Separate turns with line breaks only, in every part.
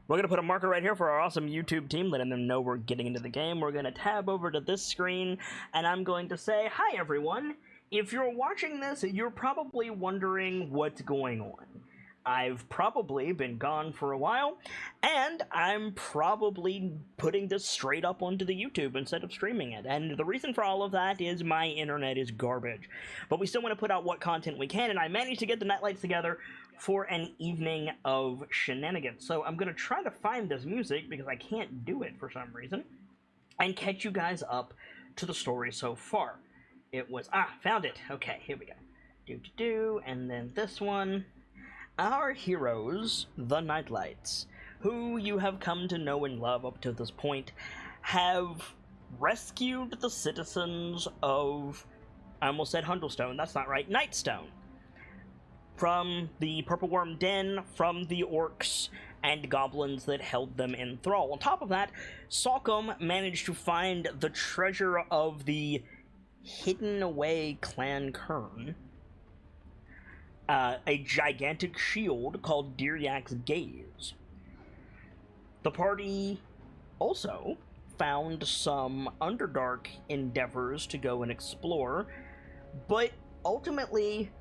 We're going to put a marker right here for our awesome YouTube team, letting them know we're getting into the game. We're going to tab over to this screen, and I'm going to say, hi everyone. If you're watching this, you're probably wondering what's going on. I've probably been gone for a while, and I'm probably putting this straight up onto the YouTube instead of streaming it. And the reason for all of that is my internet is garbage. But we still want to put out what content we can, and I managed to get the KnightLites together for an evening of shenanigans. So I'm going to try to find this music, because I can't do it for some reason, and catch you guys up to the story so far. It was... found it. Okay, here we go. And then this one... Our heroes, the KnightLites, who you have come to know and love up to this point, have rescued the citizens of... I almost said Hundlestone, that's not right, Nightstone. From the Purple Worm Den, from the orcs and goblins that held them in thrall. On top of that, Salcom managed to find the treasure of the hidden away Clan Kern. A gigantic shield called Diryak's Gaze. The party also found some Underdark endeavors to go and explore, but ultimately,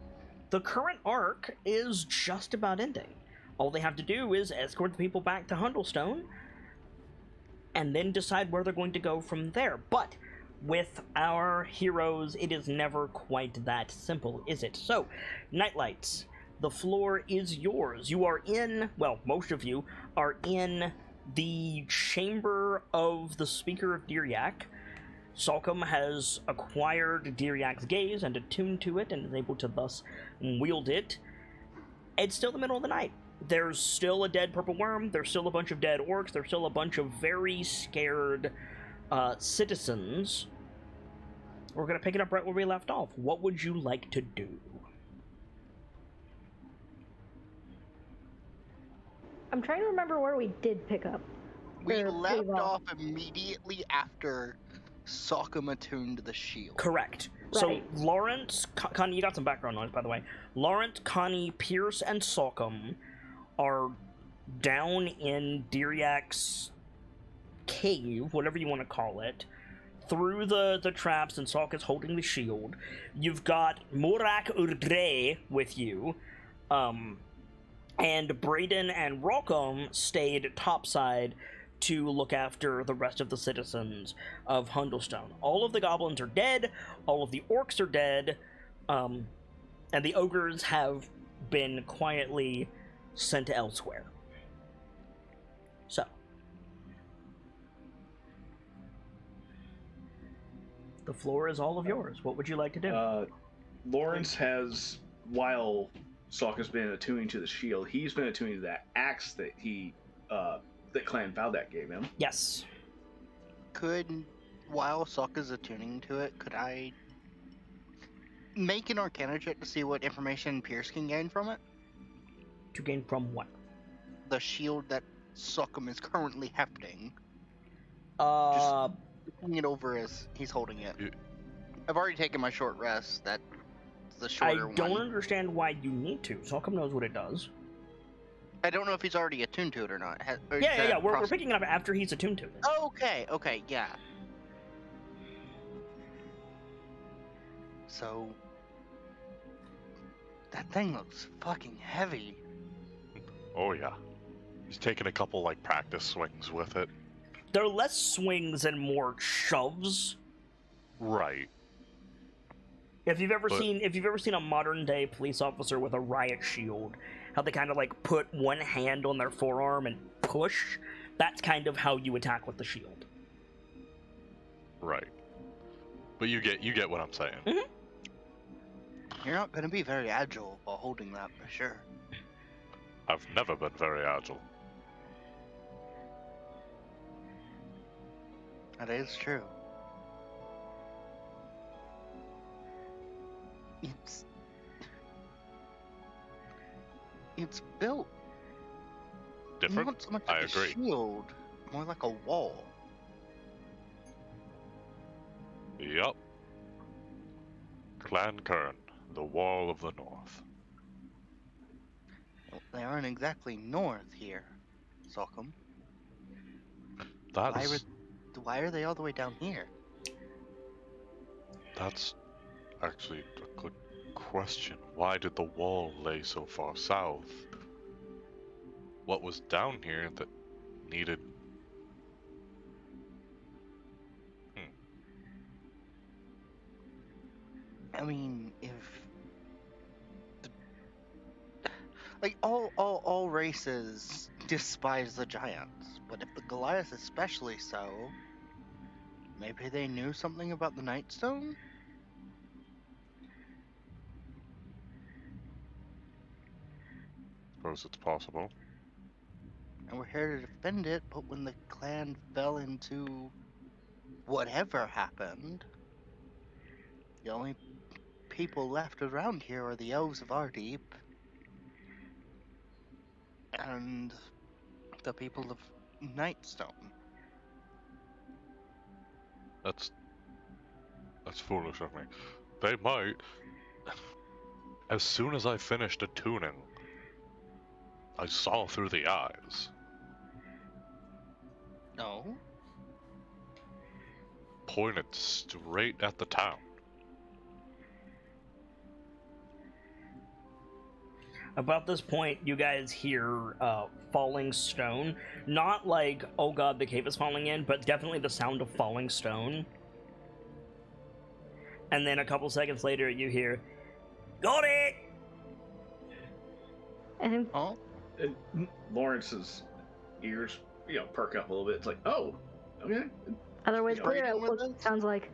the current arc is just about ending. All they have to do is escort the people back to Hundlestone, and then decide where they're going to go from there. But with our heroes, it is never quite that simple, is it? So, KnightLites, the floor is yours. You are in, well, most of you are in the chamber of the Speaker of Diryak. Salcom has acquired Diryak's Gaze and attuned to it and is able to thus wield it. It's still the middle of the night. There's still a dead purple worm, there's still a bunch of dead orcs, there's still a bunch of very scared citizens. We're going to pick it up right where we left off. What would you like to do?
I'm trying to remember where we did pick up.
We left off immediately after Salcom attuned the shield.
Correct.
Right.
So, Lawrence, Connie, you got some background noise, by the way. Lawrence, Connie, Pierce, and Salcom are down in Diryak's cave, whatever you want to call it, through the traps, and Salk is holding the shield. You've got Murak Urdre with you, and Braden and Rockham stayed topside to look after the rest of the citizens of Hundlestone. All of the goblins are dead, all of the orcs are dead, and the ogres have been quietly sent elsewhere. So, the floor is all of yours. What would you like to do?
Lawrence has, while Salk has been attuning to the shield, he's been attuning to that axe that that Clan Valdak gave him.
Yes.
While Salk is attuning to it, could I make an Arcana check to see what information Pierce can gain from it?
To gain from what?
The shield that Salcom is currently hefting.
Just
looking it over as he's holding it. I've already taken my short rest. That's the shorter one.
I don't understand why you need to. Salcom knows what it does.
I don't know if he's already attuned to it or not.
Yeah. We're picking it up after he's attuned to it.
Okay, yeah. So, that thing looks fucking heavy.
Oh yeah. He's taken a couple, practice swings with it.
They're less swings and more shoves.
Right.
If you've ever seen a modern day police officer with a riot shield, how they kind of put one hand on their forearm and push, that's kind of how you attack with the shield.
Right. But you get what I'm saying.
Mm-hmm.
You're not gonna be very agile while holding that for sure.
I've never been very agile.
That is true. It's built
Different?
not so much
I
like
agree.
a shield, more like a wall.
Yup. Clan Kern, the Wall of the North.
Well, they aren't exactly north here. Sockham?
That's
Why are they all the way down here?
that's actually a good question. Why did the wall lay so far south? What was down here that needed?
I mean, if like all races despise the giants, but if the Goliath especially so, maybe they knew something about the Nightstone?
Suppose it's possible.
And we're here to defend it, but when the clan fell into whatever happened, the only people left around here are the elves of Ardeep and the people of Nightstone.
That's foolish of me. They might. As soon as I finished attuning, I saw through the eyes.
No?
Pointed straight at the town.
About this point, you guys hear falling stone. Not like, oh god, the cave is falling in, but definitely the sound of falling stone. And then a couple seconds later, you hear, "Got it!"
And
Oh?
And Lawrence's ears, perk up a little bit. It's like, oh, okay,
otherwise,
Yeah.
clear out
With
what
us?
it sounds like.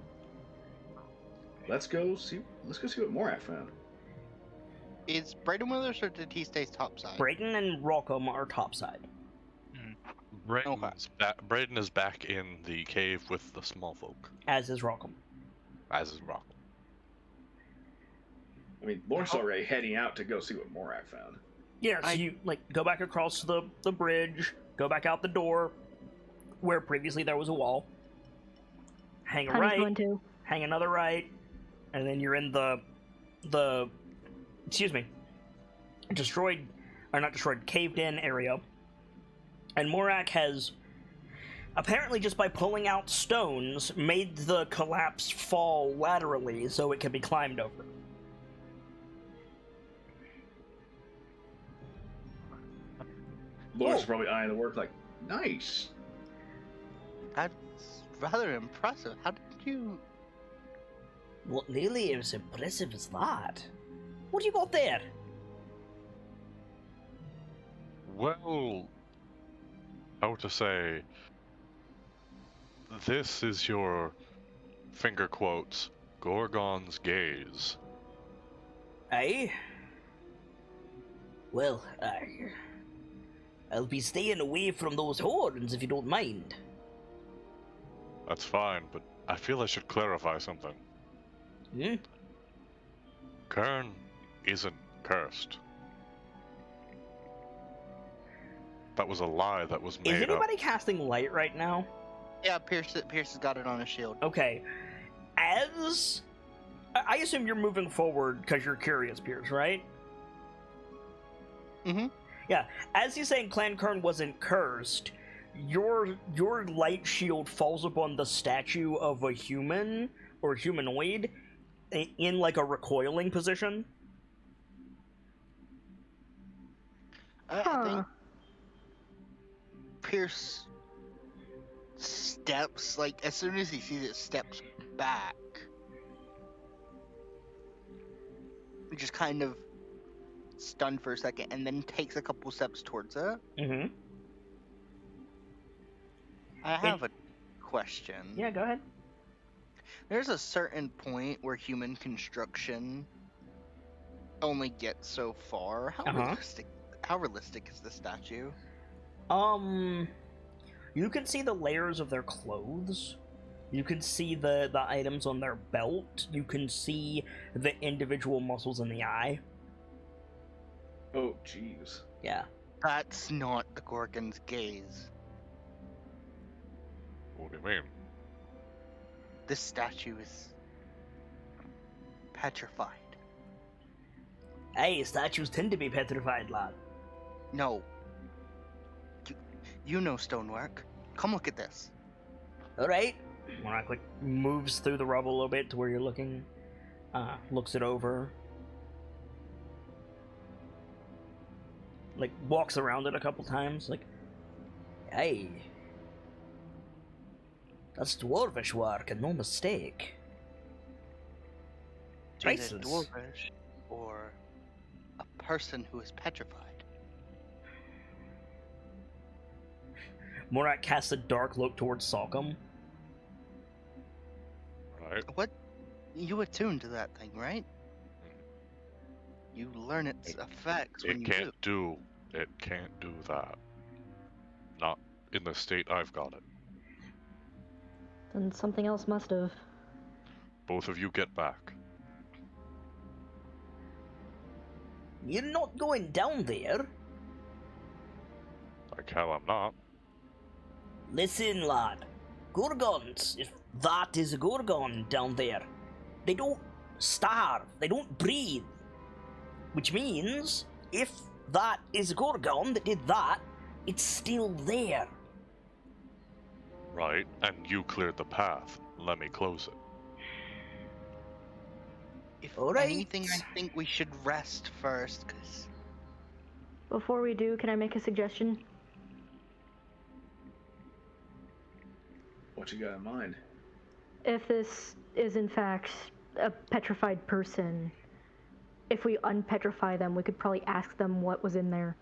let's go see what Morak found.
Is Brayden with us or did he stay topside?
Brayden and Rockham are topside.
Braden is back in the cave with the small folk,
As is Rockham.
as is Rock.
I mean, Lawrence already heading out to go see what Morak found.
Yeah, so you go back across the bridge, go back out the door, where previously there was a wall. Hang a
Honey's
right,
going to.
hang another right, and then you're in the caved in area. And Morak has, apparently just by pulling out stones, made the collapse fall laterally so it can be climbed over.
Lawrence is probably eyeing the work like, nice.
That's rather impressive. How did you...
What nearly as impressive as that? What do you got there?
Well, how to say? This is your finger quotes Gorgon's gaze.
Aye? Well, I'll be staying away from those horns if you don't mind.
That's fine, but I feel I should clarify something.
Hmm?
Kern isn't cursed. That was a lie that was
Is
made up.
anybody casting light right now?
Yeah, Pierce has got it on his shield.
Okay. As... I assume you're moving forward because you're curious, Pierce, right?
Mm-hmm.
Yeah. As he's saying Clan Kern wasn't cursed, your light shield falls upon the statue of a human, or humanoid, in like a recoiling position.
I think Pierce steps, like, as soon as he sees it, steps back. Just kind of stunned for a second, and then takes a couple steps towards it.
Mm-hmm.
I have a question.
Yeah, go ahead.
There's a certain point where human construction only gets so far. How realistic is this statue?
You can see the layers of their clothes. You can see the items on their belt. You can see the individual muscles in the eye.
Oh, jeez.
Yeah.
That's not the Gorgon's gaze.
What do you mean?
This statue is petrified.
Hey, statues tend to be petrified, lad.
No. You know stonework. Come look at this.
All right. Morak like moves through the rubble a little bit to where you're looking. Looks it over. Like walks around it a couple times. Like, hey, that's dwarvish work and no mistake.
Is it
Priceless.
dwarvish or a person who is petrified?
Morak casts a dark look towards Salcom.
Right?
What? You attune to that thing, right? You learn its effects when
It
you
can't
do.
It can't do that. Not in the state I've got it.
Then something else must have.
Both of you get back.
You're not going down there.
Like hell I'm not.
Listen, lad. Gorgons, if that is a Gorgon down there, they don't starve, they don't breathe. Which means, if that is a Gorgon that did that, it's still there.
Right, and you cleared the path. Let me close it.
If
All right.
anything, I think we should rest first, because
Before we do, can I make a suggestion?
What you got in mind?
If this is in fact a petrified person, if we unpetrify them, we could probably ask them what was in there.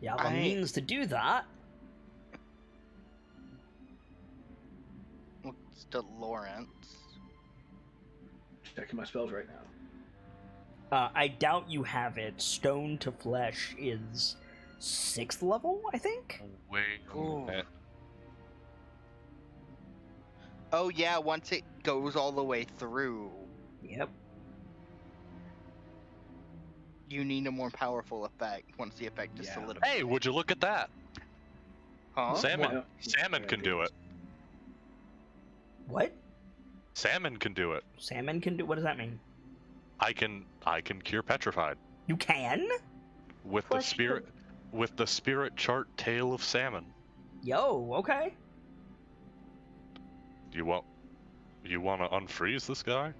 You have a means to do that.
what's to Lawrence?
Checking my spells right now.
I doubt you have it. Stone to Flesh is 6th level, I think?
Wait a
Ooh.
minute.
Oh yeah, once it goes all the way through,
Yep.
you need a more powerful effect once the effect is
Yeah.
solidified.
Hey, would you look at that?
Huh?
Salmon.
Well,
Salmon can do it.
What?
Salmon can do it.
Salmon can do. What does that mean?
I can cure petrified
You can?
with the
Flesh
spirit chart tail of salmon.
Yo, okay.
Do you want to unfreeze this guy?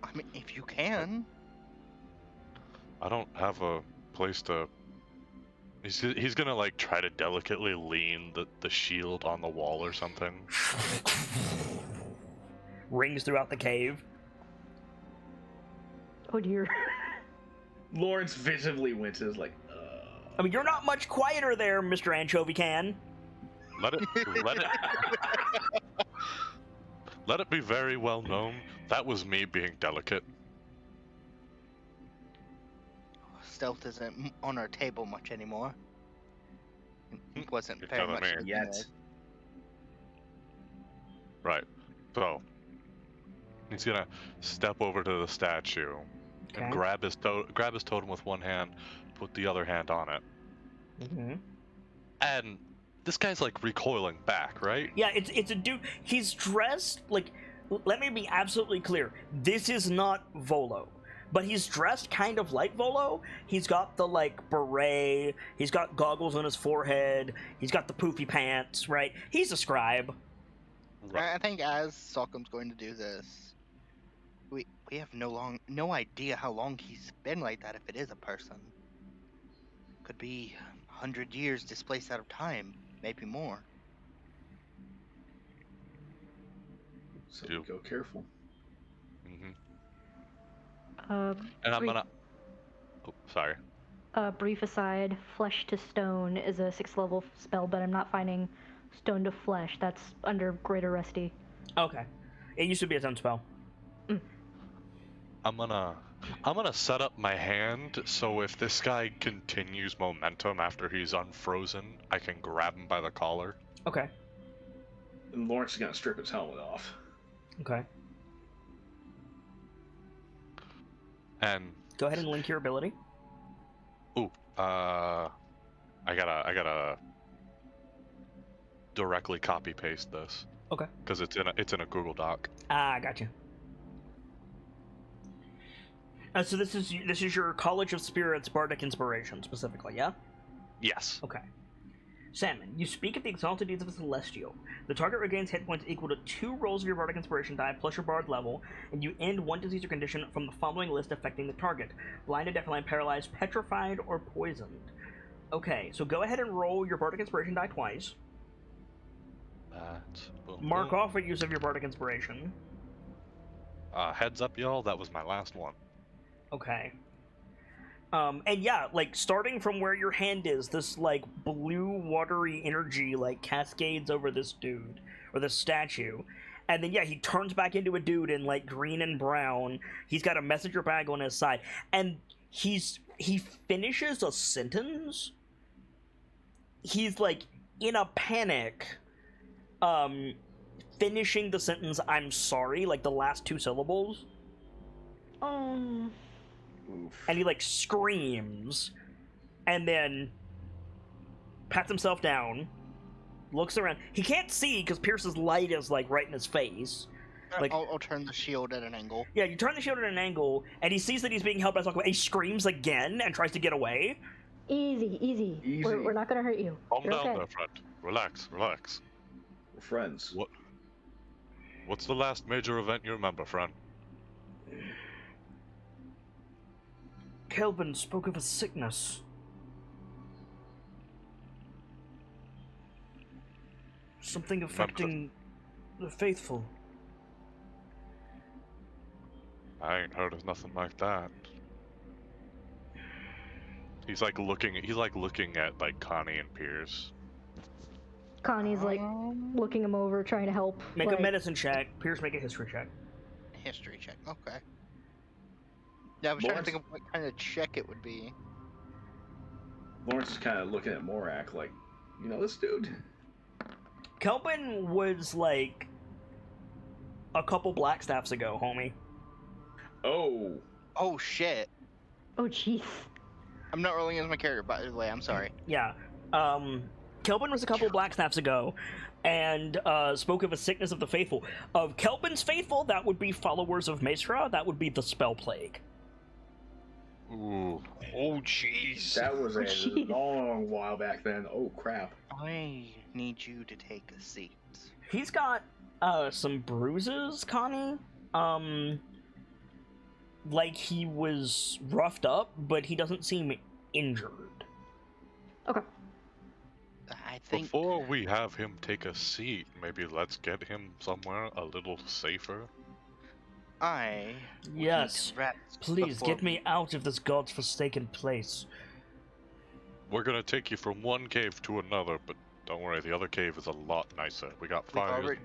I mean, if you can.
I don't have a place to. He's gonna like try to delicately lean the shield on the wall or something.
Rings throughout the cave.
Oh dear.
Lawrence visibly winces, like,
I mean, you're not much quieter there, Mr. Anchovy Can.
Let it let it be very well known that was me being delicate.
Stealth isn't on our table much anymore. It wasn't
You're
very
telling
much
me.
to begin
Yet.
with.
Right. So he's gonna step over to the statue
Okay.
and grab his totem with one hand, put the other hand on it,
Mm-hmm.
and this guy's like recoiling back, right?
Yeah, it's a dude. He's dressed like. Let me be absolutely clear. This is not Volo, but he's dressed kind of like Volo. He's got the like beret. He's got goggles on his forehead. He's got the poofy pants. Right. He's a scribe.
I think as Salcom's going to do this, we have no idea how long he's been like that. If it is a person, could be 100 years displaced out of time, maybe more.
so
Do.
go careful.
And I'm
brief,
gonna. Oh, sorry.
brief aside, Flesh to Stone is a 6th level spell, but I'm not finding Stone to Flesh. That's under Greater Rusty.
Okay. It used to be its own spell.
I'm gonna set up my hand so if this guy continues momentum after he's unfrozen, I can grab him by the collar.
Okay.
And Lawrence is gonna strip his helmet off.
Okay.
And
Go ahead and link your ability.
I gotta directly copy paste this
Okay.
because it's in a Google Doc.
Ah, gotcha. So this is your College of Spirits Bardic Inspiration specifically, yeah?
Yes.
Okay. Salmon, you speak of the exalted deeds of a celestial. The target regains hit points equal to 2 rolls of your bardic inspiration die plus your bard level, and you end 1 disease or condition from the following list affecting the target: blinded, deafblind, paralyzed, petrified, or poisoned. Okay, so go ahead and roll your bardic inspiration die twice. Mark off a use of your bardic inspiration.
Heads up, y'all. That was my last one.
Okay. And yeah, like, starting from where your hand is, this, like, blue, watery energy, like, cascades over this dude, or this statue. And then, yeah, he turns back into a dude in, like, green and brown. He's got a messenger bag on his side. And he finishes a sentence. He's, like, in a panic, finishing the sentence, "I'm sorry," like, the last 2 syllables.
Oof.
And he, like, screams, and then pats himself down, looks around. He can't see because Pierce's light is, like, right in his face. Like,
I'll turn the shield at an angle.
yeah, you turn the shield at an angle, and he sees that he's being held by something, and he screams again and tries to get away.
Easy, easy.
Easy.
We're not gonna hurt you.
Calm
You're
down
okay.
there, friend. Relax, relax.
We're friends.
What's the last major event you remember, friend?
Kelvin spoke of a sickness. Something affecting the faithful.
I ain't heard of nothing like that. He's like looking at like Connie and Pierce.
Connie's like looking him over, trying to help.
Make
like,
a medicine check. Pierce, make a history check.
History check. Okay. Yeah, I was trying to think of what kind of check it would be.
Lawrence is kind of looking at Morak like, you know this dude?
Kelvin was like a couple Blackstaffs ago, homie.
Oh.
Oh shit.
Oh jeez.
I'm not rolling as my character, by the way. I'm sorry.
Yeah. Kelvin was a couple Blackstaffs ago, and spoke of a sickness of the faithful. Of Kelvin's faithful, that would be followers of Maestra. That would be the Spell Plague.
Ooh.
Oh, jeez.
That was a
Jeez.
long while back then. Oh, crap.
I need you to take a seat.
He's got some bruises, Connie. Like he was roughed up, but he doesn't seem injured.
Okay.
I think
Before we have him take a seat, maybe let's get him somewhere a little safer.
I would need
Yes.
to rest
Please
before
get me out of this god's-forsaken place.
We're gonna take you from one cave to another, but don't worry, the other cave is a lot nicer. We got
We've
fires.
already-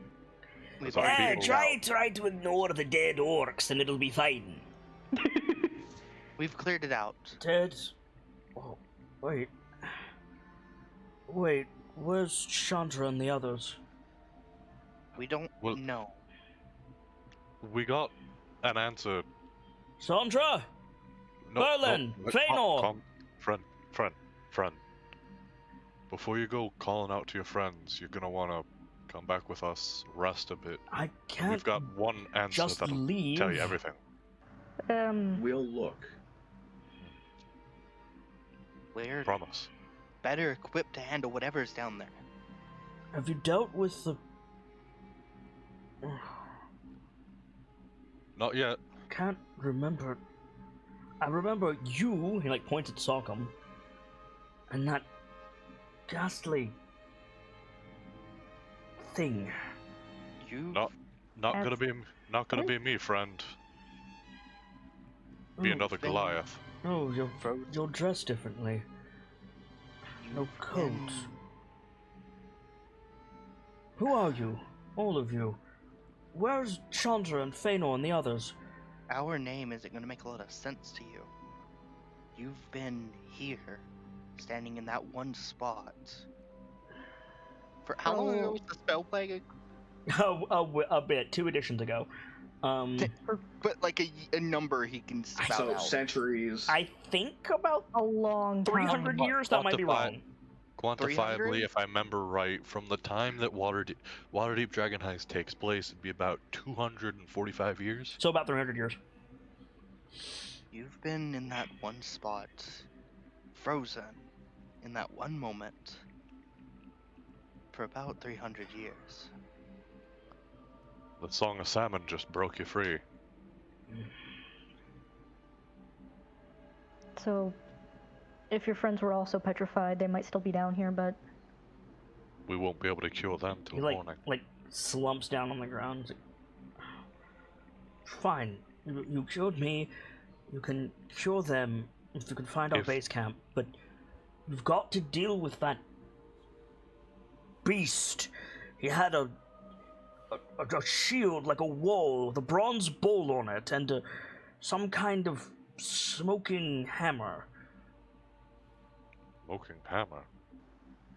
we've
Sorry,
already
people.
Try to ignore the dead orcs, and it'll be fine.
We've cleared it out.
Ted. Oh, wait. Wait, where's Chandra and the others?
We don't
Well-
know.
We got an answer.
Chandra! Merlin! Feanor!
Friend. Before you go calling out to your friends, you're gonna wanna come back with us, rest a bit.
I can't
We've got one answer
just
that'll
leave.
tell you everything.
We'll look.
We're
Promise.
better equipped to handle whatever's down there.
Have you dealt with the...
Not yet.
Can't remember. I remember you, he like points at Salcom, and that ghastly thing.
You
Not gonna be me, friend. Be
Oh,
another
then-
Goliath.
Oh, you're dressed differently. No coat. Who are you? All of you. Where's Chandra and Feanor and the others?
Our name isn't going to make a lot of sense to you. You've been here, standing in that one spot. For how long ago was the spell plague?
A bit, 2 editions ago.
But like a number he can spout
So
out.
centuries.
I think about
A long time.
300 years. That might be wrong.
Quantifiably,
300?
if I remember right, from the time that Waterdeep Dragon Heist takes place, it'd be about 245 years.
So about 300 years.
You've been in that one spot, frozen, in that one moment for about 300 years.
The Song of Salmon just broke you free.
So, if your friends were also petrified, they might still be down here, but...
We won't be able to cure them till
He
morning.
slumps down on the ground. He's like, fine, you cured me. You can cure them if you can find our base camp, but you've got to deal with that beast. He had a shield like a wall with a bronze bowl on it and some kind of smoking hammer.
Smoking hammer?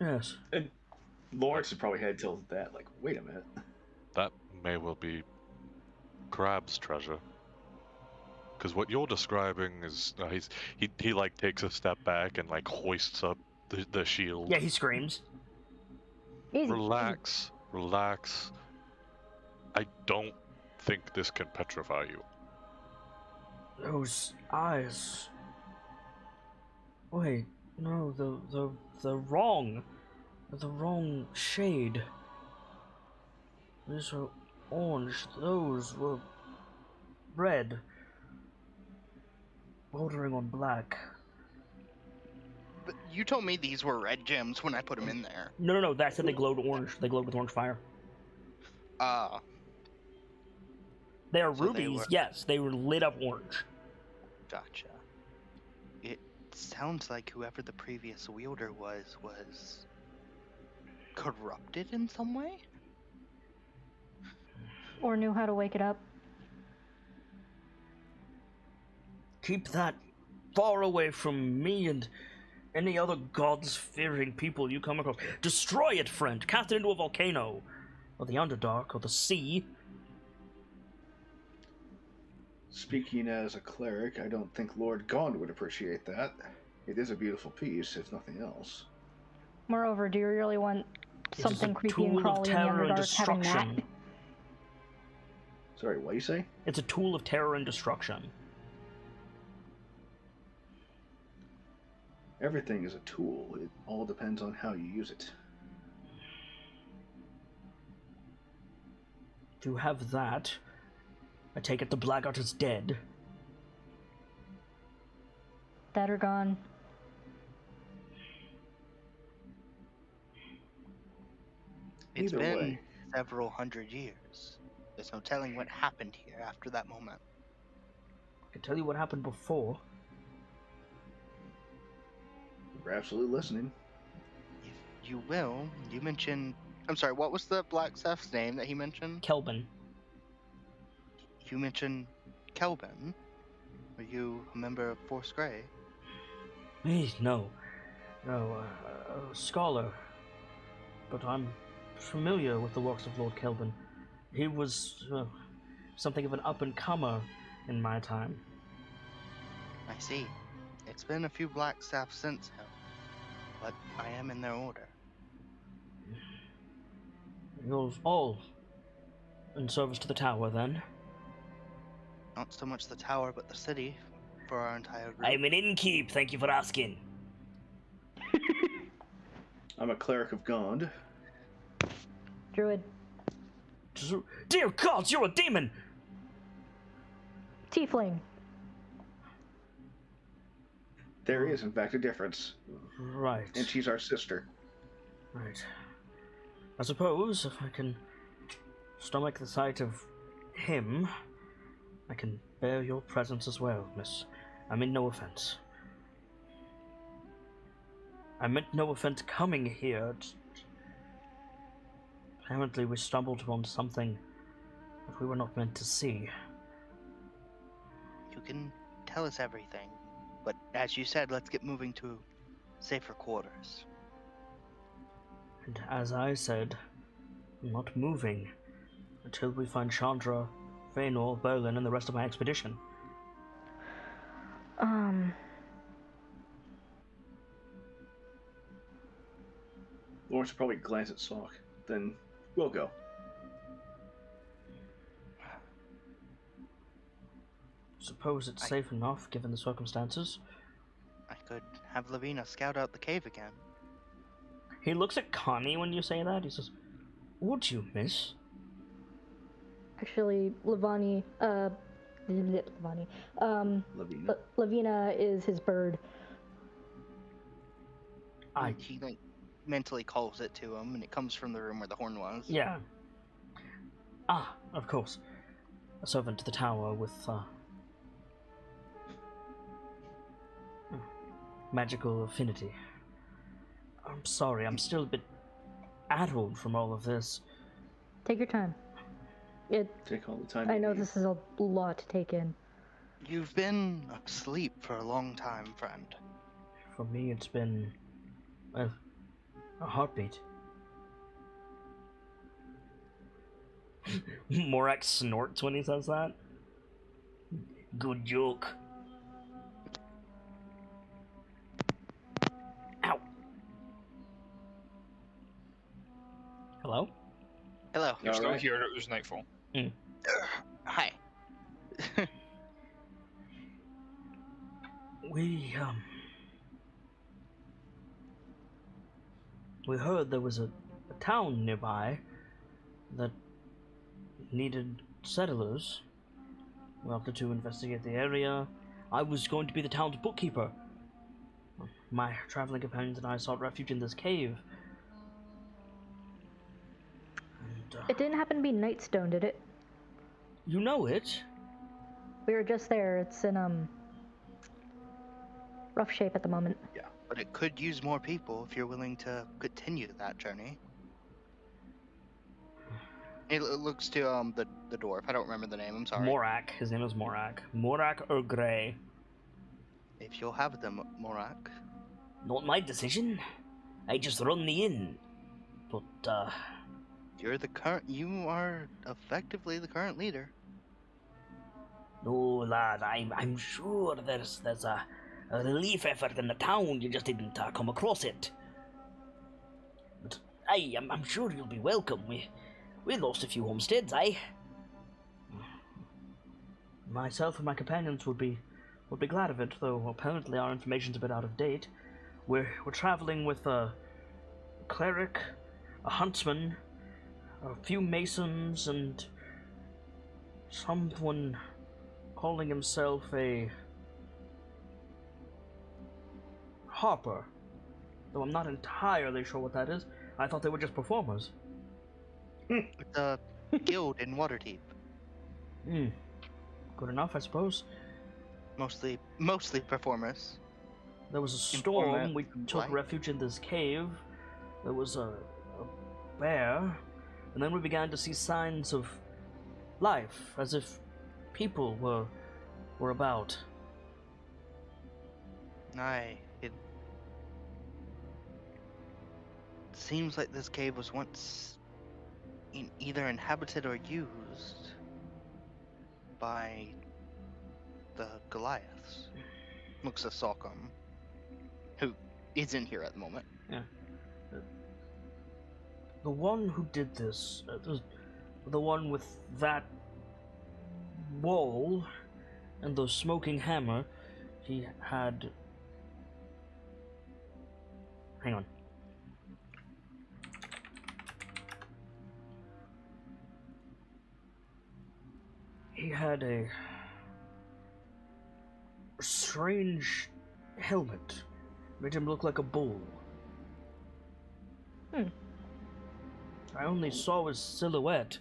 Yes.
And Lawrence has probably had till that, like, wait a minute.
That may well be Crab's treasure. Because what you're describing is he like takes a step back and like hoists up the shield.
Yeah, he screams.
Easy.
Relax, relax. I don't think this can petrify you.
Those eyes. Wait, no, the wrong shade. These are orange. Those were red, bordering on black.
But you told me these were red gems when I put them in there.
No. That said they glowed orange. They glowed with orange fire. They are
So
rubies.
they were-
Yes, they were lit up orange.
Gotcha. It sounds like whoever the previous wielder was corrupted in some way?
Or knew how to wake it up.
Keep that far away from me and any other gods-fearing people you come across. Destroy it, friend. Cast it into a volcano, or the Underdark, or the sea.
Speaking as a cleric, I don't think Lord Gond would appreciate that. It is a beautiful piece, if nothing else.
Moreover, do you really want something creepy and
tool of
crawly in the
terror and
Underdark having that?
destruction.
Sorry, what do you say?
It's a tool of terror and destruction.
Everything is a tool. It all depends on how you use it.
If you have that, I take it the Blackguard is dead.
Dead or gone?
It's
Either
been
way.
several hundred years. There's no telling what happened here after that moment.
I can tell you what happened before.
We're absolutely listening.
If you will, you mentioned... I'm sorry, what was the Black Seth's name that he mentioned?
Kelvin.
You mentioned Kelvin. Are you a member of Force Grey?
Me? No. No, a scholar. But I'm familiar with the works of Lord Kelvin. He was something of an up-and-comer in my time.
I see. It's been a few Black Staffs since him, but I am in their order.
You're all in service to the tower, then?
Not so much the tower, but the city for our entire group.
I'm an innkeep, thank you for asking.
I'm a cleric of Gond.
Druid.
Dear gods, you're a demon!
Tiefling.
There is, in fact, a difference.
Right.
And she's our sister.
Right. I suppose if I can stomach the sight of him, I can bear your presence as well, miss. I mean no offense. I meant no offense coming here. Apparently we stumbled upon something that we were not meant to see.
You can tell us everything, but as you said, let's get moving to safer quarters.
And as I said, I'm not moving until we find Chandra, Feanor, Berlin, and the rest of my expedition.
Lawrence will probably glance at Salk. Then we'll go.
Suppose it's safe enough, given the circumstances.
I could have Lavina scout out the cave again.
He looks at Connie when you say that. He says, "Would you, miss?"
Actually, Lavani,
Lavina.
Lavina is his bird.
He like mentally calls it to him, and it comes from the room where the horn was.
Yeah. Ah, of course. A servant to the tower with, magical affinity. I'm sorry, I'm still a bit addled from all of this.
Take your time.
Take all the time.
I
you
know
need.
this is a lot to take in.
You've been asleep for a long time, friend.
For me, it's been, well, a heartbeat. Morak snorts when he says that. Good joke. Ow. Hello?
Hello.
You're still
Alright.
here, it was nightfall.
Hi.
We heard there was a town nearby that needed settlers. We opted to investigate the area. I was going to be the town's bookkeeper. My traveling companions and I sought refuge in this cave. And,
It didn't happen to be Nightstone, did it?
you know it?
We were just there. It's in, rough shape at the moment.
But it could use more people if you're willing to continue that journey. It looks to the dwarf. I don't remember the name. I'm sorry.
Morak. His name is Morak. Morak or Grey.
If you'll have them, Morak.
Not my decision. I just run the inn. But,
You are effectively the current leader.
no, lad, I'm sure there's a relief effort in the town. You just didn't come across it. But I'm sure you'll be welcome. We lost a few homesteads, Myself and my companions would be glad of it, though apparently our information's a bit out of date. We're traveling with a cleric, a huntsman, a few masons, and someone calling himself a harper. Though I'm not entirely sure what that is. I thought they were just performers.
The guild in Waterdeep.
Good enough, I suppose.
Mostly performers.
There was a storm.
Informant
We
and
took
light.
refuge in this cave. There was a bear. And then we began to see signs of life, as if people were about.
It seems like this cave was once either inhabited or used by the Goliaths. Looks at Salcom, who isn't here at the moment.
The one who did this, the one with that wall and the smoking hammer, he had... Hang on. He had a strange helmet. Made him look like a bull. I only saw his silhouette.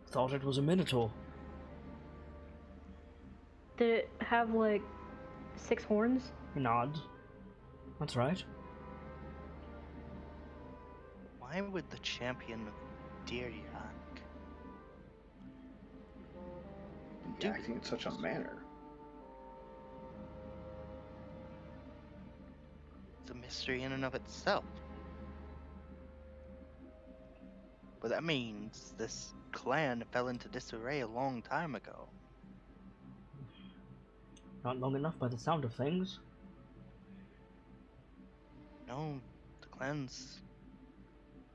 Thought it was a minotaur.
Did it have, like, 6 horns?
He nods. That's right.
Why would the champion of Diriak
Yeah, acting in such a manner.
It's a mystery in and of itself. But that means this clan fell into disarray a long time ago.
Not long enough by the sound of things.
No, the clan's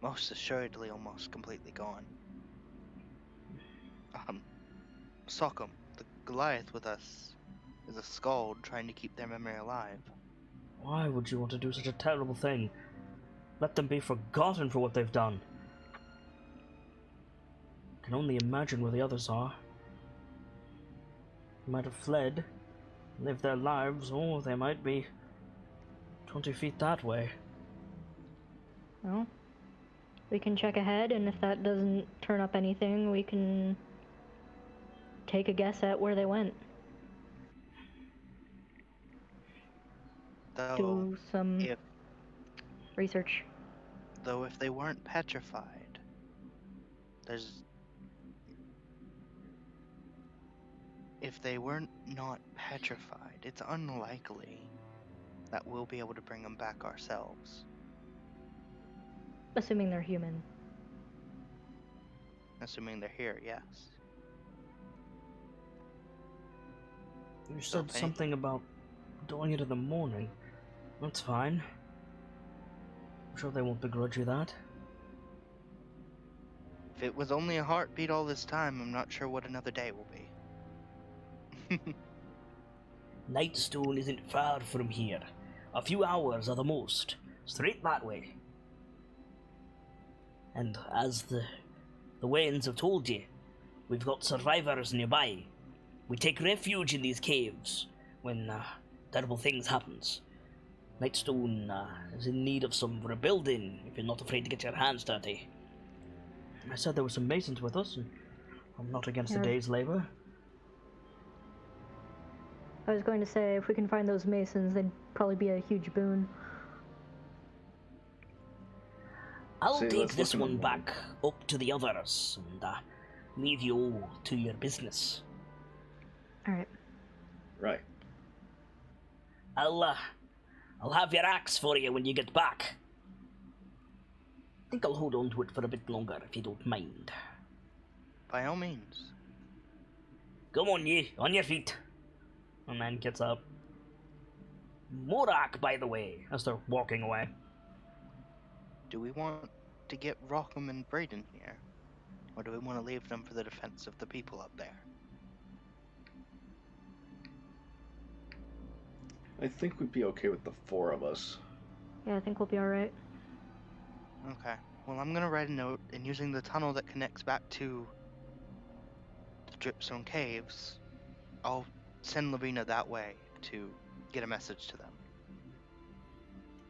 most assuredly almost completely gone. Sockham, the Goliath with us, is a skald trying to keep their memory alive.
Why would you want to do such a terrible thing? Let them be forgotten for what they've done. I can only imagine where the others are. They might have fled, lived their lives, or they might be 20 feet that way.
Well, we can check ahead, and if that doesn't turn up anything, we can take a guess at where they went. Do some research.
Though if they weren't petrified, if they weren't not petrified, it's unlikely that we'll be able to bring them back ourselves.
Assuming they're human.
Assuming they're here, yes.
You said something about doing it in the morning. That's fine. I'm sure they won't begrudge you that.
If it was only a heartbeat all this time, I'm not sure what another day will be.
Nightstone isn't far from here. A few hours at the most. Straight that way. And as the Waynes have told you, we've got survivors nearby. We take refuge in these caves when terrible things happens. Nightstone is in need of some rebuilding, if you're not afraid to get your hands dirty. I said there were some masons with us, and I'm not against a day's labor.
I was going to say, if we can find those masons, they'd probably be a huge boon.
I'll take this one back up to the others, and leave you to your business.
Alright.
Right.
I'll have your axe for you when you get back. I think I'll hold on to it for a bit longer, if you don't mind.
By all means.
Come on, ye, on your feet. And then gets up. Morak, by the way, as they're walking away.
Do we want to get Rockham and Braden here? Or do we want to leave them for the defense of the people up there?
I think we'd be okay with the 4 of us.
Yeah, I think we'll be alright.
Okay. Well, I'm gonna write a note, and using the tunnel that connects back to the Dripstone Caves, I'll send Lavina that way to get a message to them.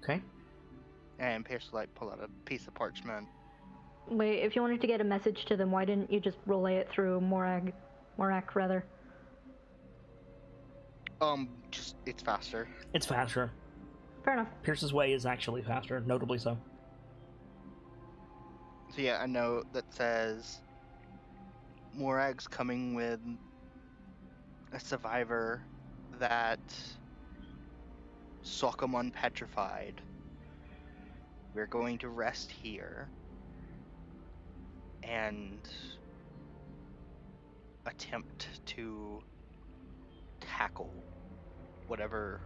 Okay.
And Pierce will, pull out a piece of parchment.
Wait, if you wanted to get a message to them, why didn't you just relay it through Morak, rather?
Just, it's faster.
It's faster.
Fair enough.
Pierce's way is actually faster, notably so.
So yeah, a note that says Morag's coming with a survivor that Sock'em unpetrified. We're going to rest here and attempt to tackle whatever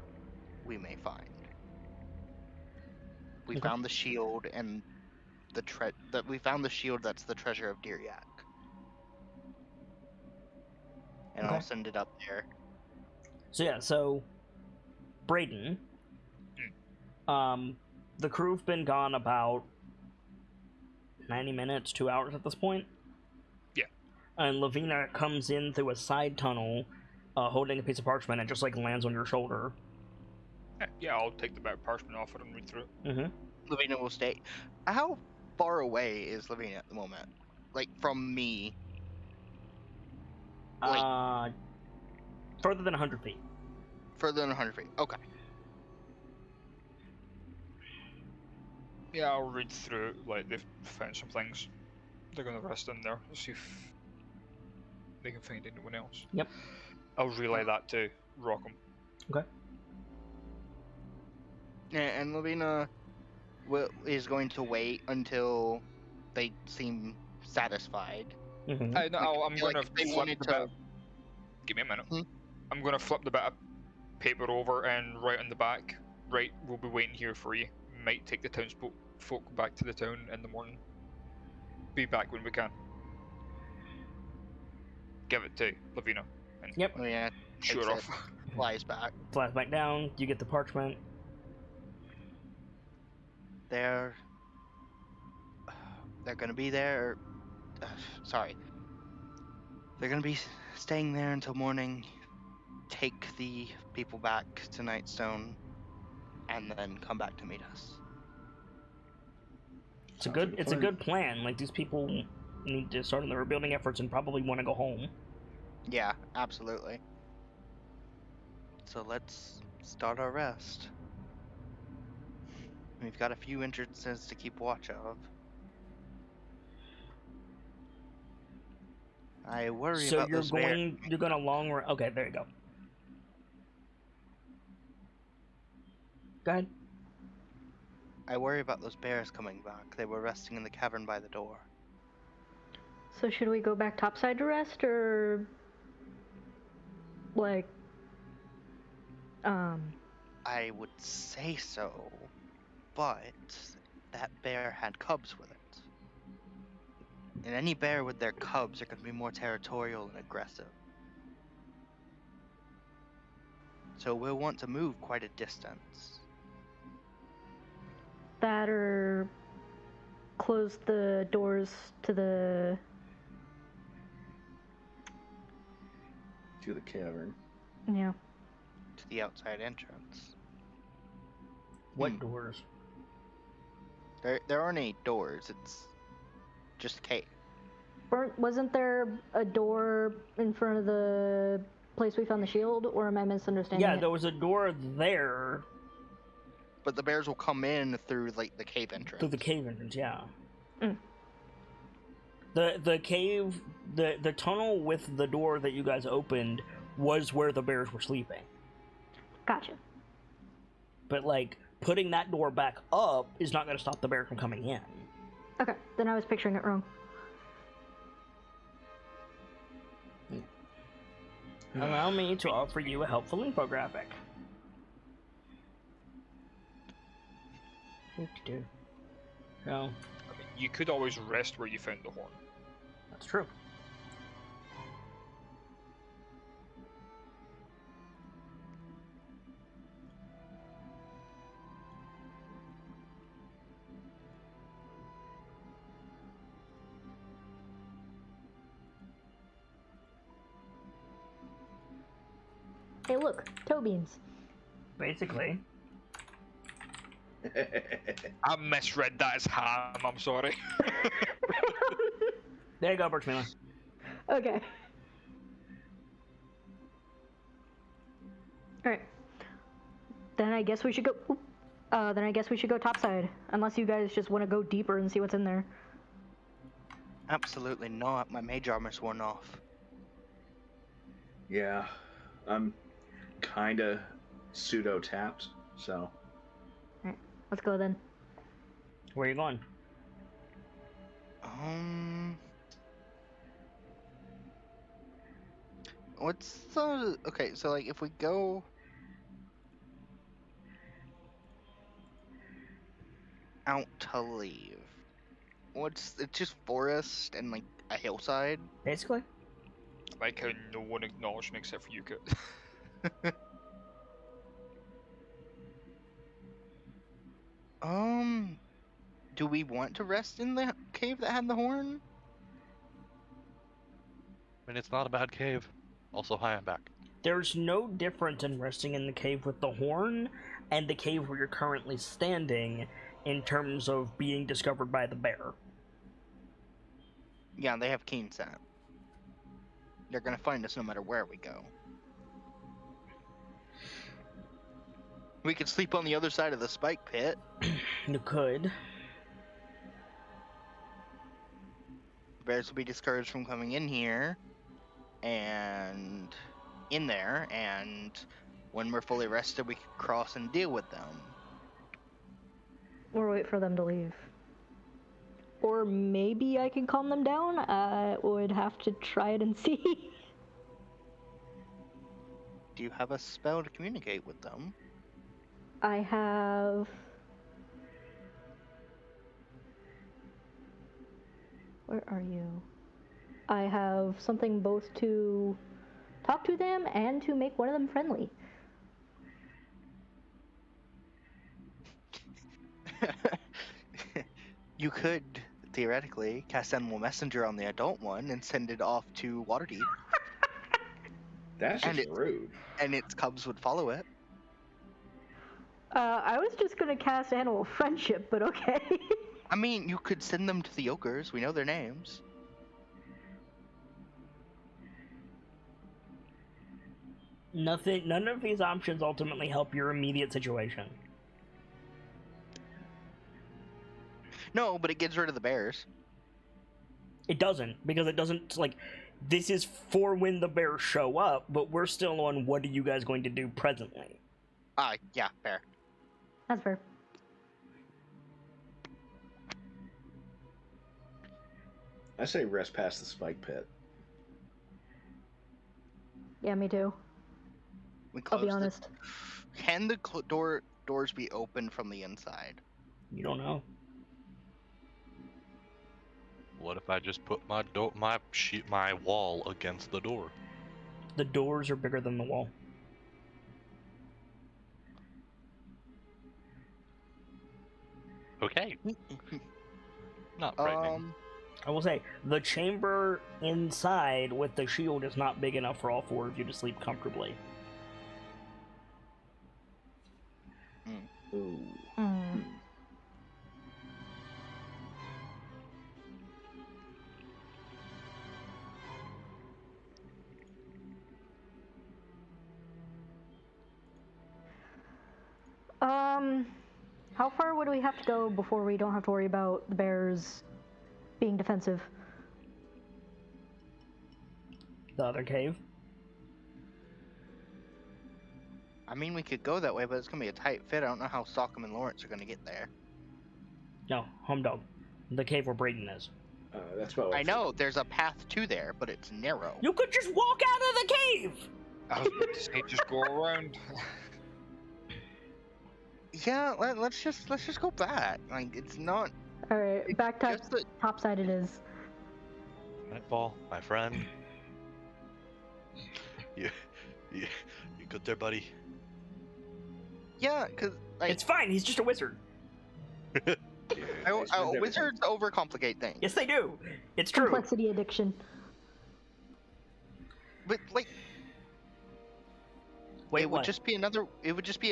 we may find. We found the shield and we found the shield that's the treasure of Diryak. And I'll send it up there.
So yeah, Braden, the crew've been gone about 90 minutes, 2 hours at this point.
Yeah.
And Lavina comes in through a side tunnel, holding a piece of parchment, and just lands on your shoulder.
Yeah, I'll take the bit of parchment off it and read through it.
Mm-hmm.
Lavina will stay. How far away is Lavina at the moment? From me?
Further than 100 feet.
Further than 100 feet. Okay.
Yeah, I'll read through, they've found some things. They're gonna rest in there, see if they can find anyone else.
Yep.
I'll relay that to Rockham.
Okay.
Yeah, and Lavina is going to wait until they seem satisfied.
Mm-hmm.
I'm gonna
they
flip
wanted
the
to...
bit. Give me a minute. I'm gonna flip the bit of paper over and write on the back. Right, we'll be waiting here for you. Might take the townsfolk back to the town in the morning. Be back when we can. Give it to Lavina. And
Yep.
Oh, yeah.
sure off.
Flies back.
Flies back down, you get the parchment.
they're gonna be there. Sorry, they're gonna be staying there until morning. Take the people back to Nightstone, and then come back to meet us.
It's a good plan. Like, these people need to start on the rebuilding efforts and probably want to go home.
Yeah, absolutely. So let's start our rest. We've got a few entrances to keep watch of. I worry
So
about
you're
those bears.
you're going to long run. Okay, there you go. Go ahead.
I worry about those bears coming back. They were resting in the cavern by the door.
So should we go back topside to rest, or like,
I would say so, but that bear had cubs with it. And any bear with their cubs are going to be more territorial and aggressive. So we'll want to move quite a distance.
that, or close the doors to the
cavern.
yeah.
To the outside entrance.
What doors?
There aren't any doors, it's just a cave.
Wasn't there a door in front of the place we found the shield, or am I misunderstanding
Yeah,
it?
there was a door there.
But the bears will come in through like the cave entrance.
Through the cave entrance, yeah.
Mm.
The cave, the tunnel with the door that you guys opened was where the bears were sleeping.
Gotcha.
But, like, putting that door back up is not going to stop the bear from coming in.
Okay, then I was picturing it wrong.
Allow me to offer you a helpful infographic. So,
You could always rest where you found the horn.
that's true.
Hey, look, toe beans.
Basically.
I misread that as ham, I'm sorry.
There you go, Birchmiller.
Okay. Alright. Then I guess we should go. Then I guess we should go topside. Unless you guys just want to go deeper and see what's in there.
Absolutely not. My mage armor's worn off.
Yeah, I'm kind of pseudo tapped, so.
Alright, let's go then.
Where are you going?
What's the... Okay, so like if we go... out to leave, it's just forest and like a hillside?
Basically.
Like how no one acknowledged me except for you, Kit.
Do we want to rest in the cave that had the horn?
I mean, it's not a bad cave. Also high and back.
There's no difference in resting in the cave with the horn and the cave where you're currently standing in terms of being discovered by the bear.
Yeah, they have keen scent. They're gonna find us no matter where we go. We could sleep on the other side of the spike pit.
You could.
Bears will be discouraged from coming in here and in there, and when we're fully rested we can cross and deal with them.
Or wait for them to leave. Or maybe I can calm them down? I would have to try it and see.
Do you have a spell to communicate with them?
I have... Where are you? I have something both to talk to them and to make one of them friendly.
You could, theoretically, cast Animal Messenger on the adult one and send it off to Waterdeep,
That's
And
just
it-
rude.
and its cubs would follow it.
I was just gonna cast Animal Friendship, but okay.
I mean, you could send them to the ogres. We know their names.
None of these options ultimately help your immediate situation.
No, but it gets rid of the bears.
It doesn't, because it doesn't, like, this is for when the bears show up, but we're still on what are you guys going to do presently.
Yeah, fair.
That's fair.
I say rest past the spike pit.
Yeah, me too.
We
I'll be
close the-
honest.
Can the doors be open from the inside?
You don't know.
What if I just put my wall against the door?
The doors are bigger than the wall.
Okay. Not frightening.
I will say, the chamber inside with the shield is not big enough for all four of you to sleep comfortably.
Ooh.
Hmm. How far would we have to go before we don't have to worry about the bears being defensive?
The other cave.
I mean, we could go that way, but it's gonna be a tight fit. I don't know how Stockham and Lawrence are gonna get there.
No, home dog. The cave where Brayden is.
That's what
I know there's a path to there, but it's narrow.
You could just walk out of the cave!
I was about to say, just go around.
Yeah, let's just go back. Like, it's not
All right, back to
just the,
topside it is.
Nightfall, my friend. You good there, buddy?
yeah, because like
It's fine, he's just a wizard.
wizards overcomplicate things.
Yes, they do. It's true.
Complexity addiction.
But like,
Wait,
it would
what?
just be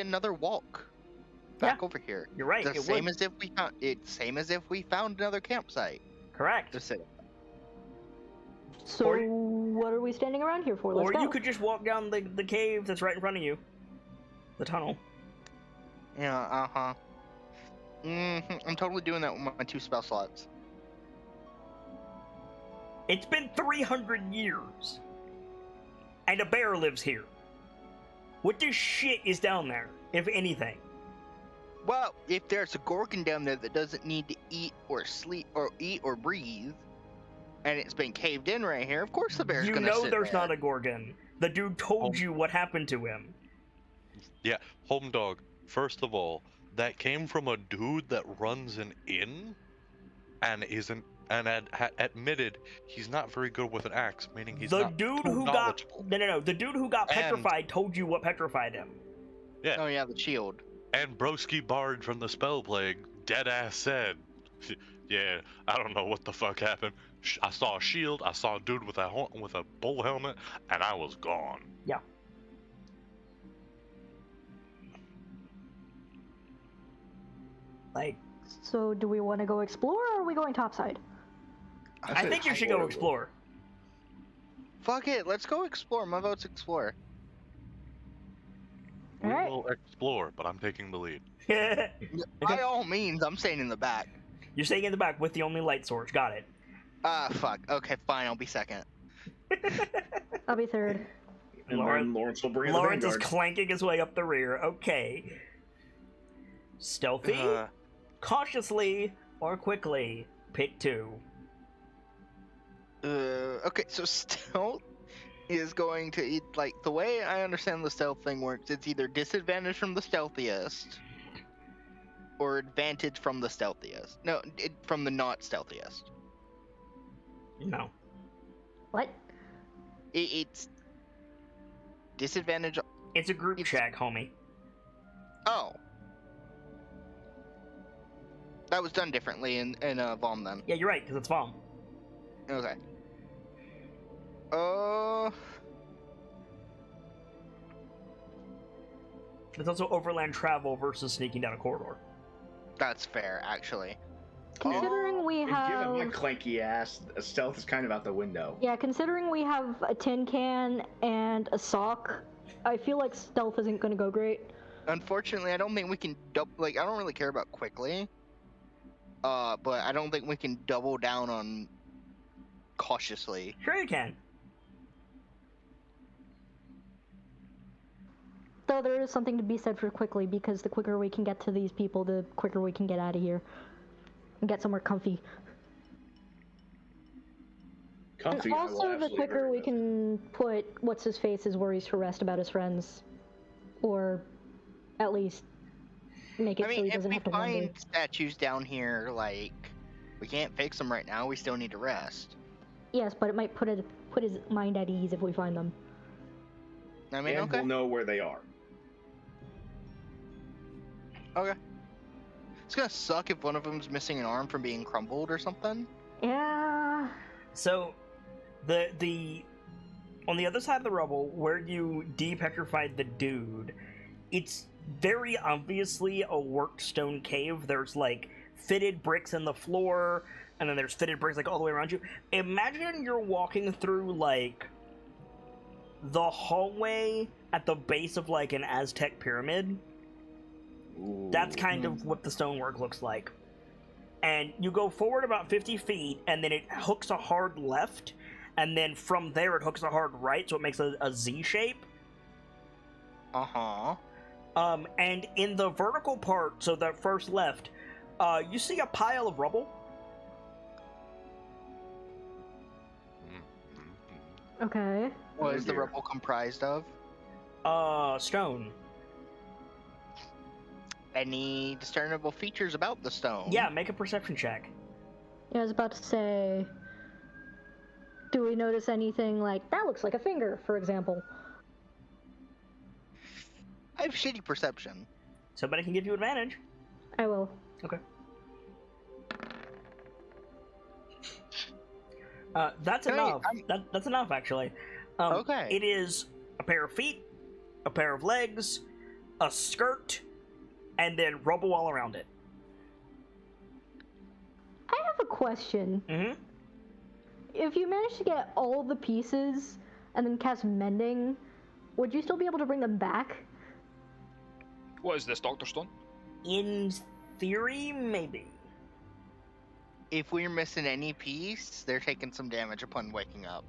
another walk back over here.
You're right.
The
It
same
would.
as if we found same as if we found another campsite.
Correct.
Just sit.
So
Or-
what are we standing around here for? Let's
Or
go.
you could just walk down the cave that's right in front of you. The tunnel.
Yeah. I'm totally doing that with my 2 spell slots.
It's been 300 years. And a bear lives here. What the shit is down there, if anything?
Well, if there's a Gorgon down there that doesn't need to eat or sleep or eat or breathe, and it's been caved in right here, of course the bear's
You
gonna
know
sit
there's
there.
not a Gorgon. The dude told you what happened to him.
Yeah, home dog. First of all, that came from a dude that runs an inn, and admitted he's not very good with an axe, meaning he's
The
not
dude
too
who got
knowledgeable.
no. The dude who got
And-
petrified told you what petrified him.
Yeah,
Oh yeah, the shield.
and Broski Bard from the Spell Plague dead ass said, "Yeah, I don't know what the fuck happened. I saw a shield, I saw a dude with a bull helmet, and I was gone."
Yeah. Like,
So do we want to go explore, or are we going topside?
I think you should go explore.
Fuck it, let's go explore. My vote's explore.
We
Alright.
will explore, but I'm taking the lead.
By all means, I'm staying in the back.
You're staying in the back with the only light source. Got it.
Fuck. Okay, fine. I'll be second.
I'll be third.
And
Lawrence-
then Lawrence will bring in the
Lawrence is
vanguard.
clanking his way up the rear. Okay. Stealthy, cautiously, or quickly. Pick 2.
Okay, so stealth is going to eat, like, the way I understand the stealth thing works, it's either disadvantage from the stealthiest or advantage from the stealthiest. No, from the not stealthiest.
No.
What?
It's disadvantage.
It's a group
It's-
check, homie.
Oh. That was done differently in Vom then.
Yeah, you're right, because it's Vom.
Okay.
It's also overland travel versus sneaking down a corridor.
That's fair, actually.
Considering we
And given
have...
my clanky ass, stealth is kind of out the window.
Yeah, considering we have a tin can and a sock, I feel like stealth isn't going to go great.
Unfortunately, I don't think we can I don't really care about quickly. But I don't think we can double down on cautiously.
Sure you can.
Though there is something to be said for quickly, because the quicker we can get to these people, the quicker we can get out of here. And get somewhere comfy.
Comfy,
And
I will
also, the
absolutely
quicker
agree
we
with.
can put what's-his-face's worries to rest about his friends. Or at least make it
I
so
mean,
he
if
doesn't
we
have to
find
wonder.
statues down here, like, we can't fix them right now, we still need to rest.
Yes, but it might put his mind at ease if we find them.
I mean,
And
okay.
we'll know where they are.
Okay. It's gonna suck if one of them's missing an arm from being crumbled or something.
Yeah...
So, the on the other side of the rubble, where you de-petrified the dude, it's very obviously a worked stone cave. There's, like, fitted bricks in the floor, and then there's fitted bricks, like, all the way around you. Imagine you're walking through, like, the hallway at the base of, like, an Aztec pyramid.
Ooh.
That's kind of what the stonework looks like. And you go forward about 50 feet, and then it hooks a hard left, and then from there it hooks a hard right, so it makes a Z shape.
Uh-huh.
And in the vertical part, so the first left, you see a pile of rubble.
Okay.
What
Oh,
is the
dear.
rubble comprised of?
Stone.
Any discernible features about the stone?
Yeah, make a perception check.
Yeah, I was about to say... Do we notice anything like, that looks like a finger, for example?
I have shitty perception.
Somebody can give you advantage.
I will.
Okay. That's
Hey,
enough. That's enough, actually.
Okay.
It is a pair of feet, a pair of legs, a skirt, and then rubble all around it.
I have a question.
Mm-hmm.
If you manage to get all the pieces and then cast mending, would you still be able to bring them back?
What is this, Dr. Stone?
In theory, maybe.
If we're missing any piece, they're taking some damage upon waking up.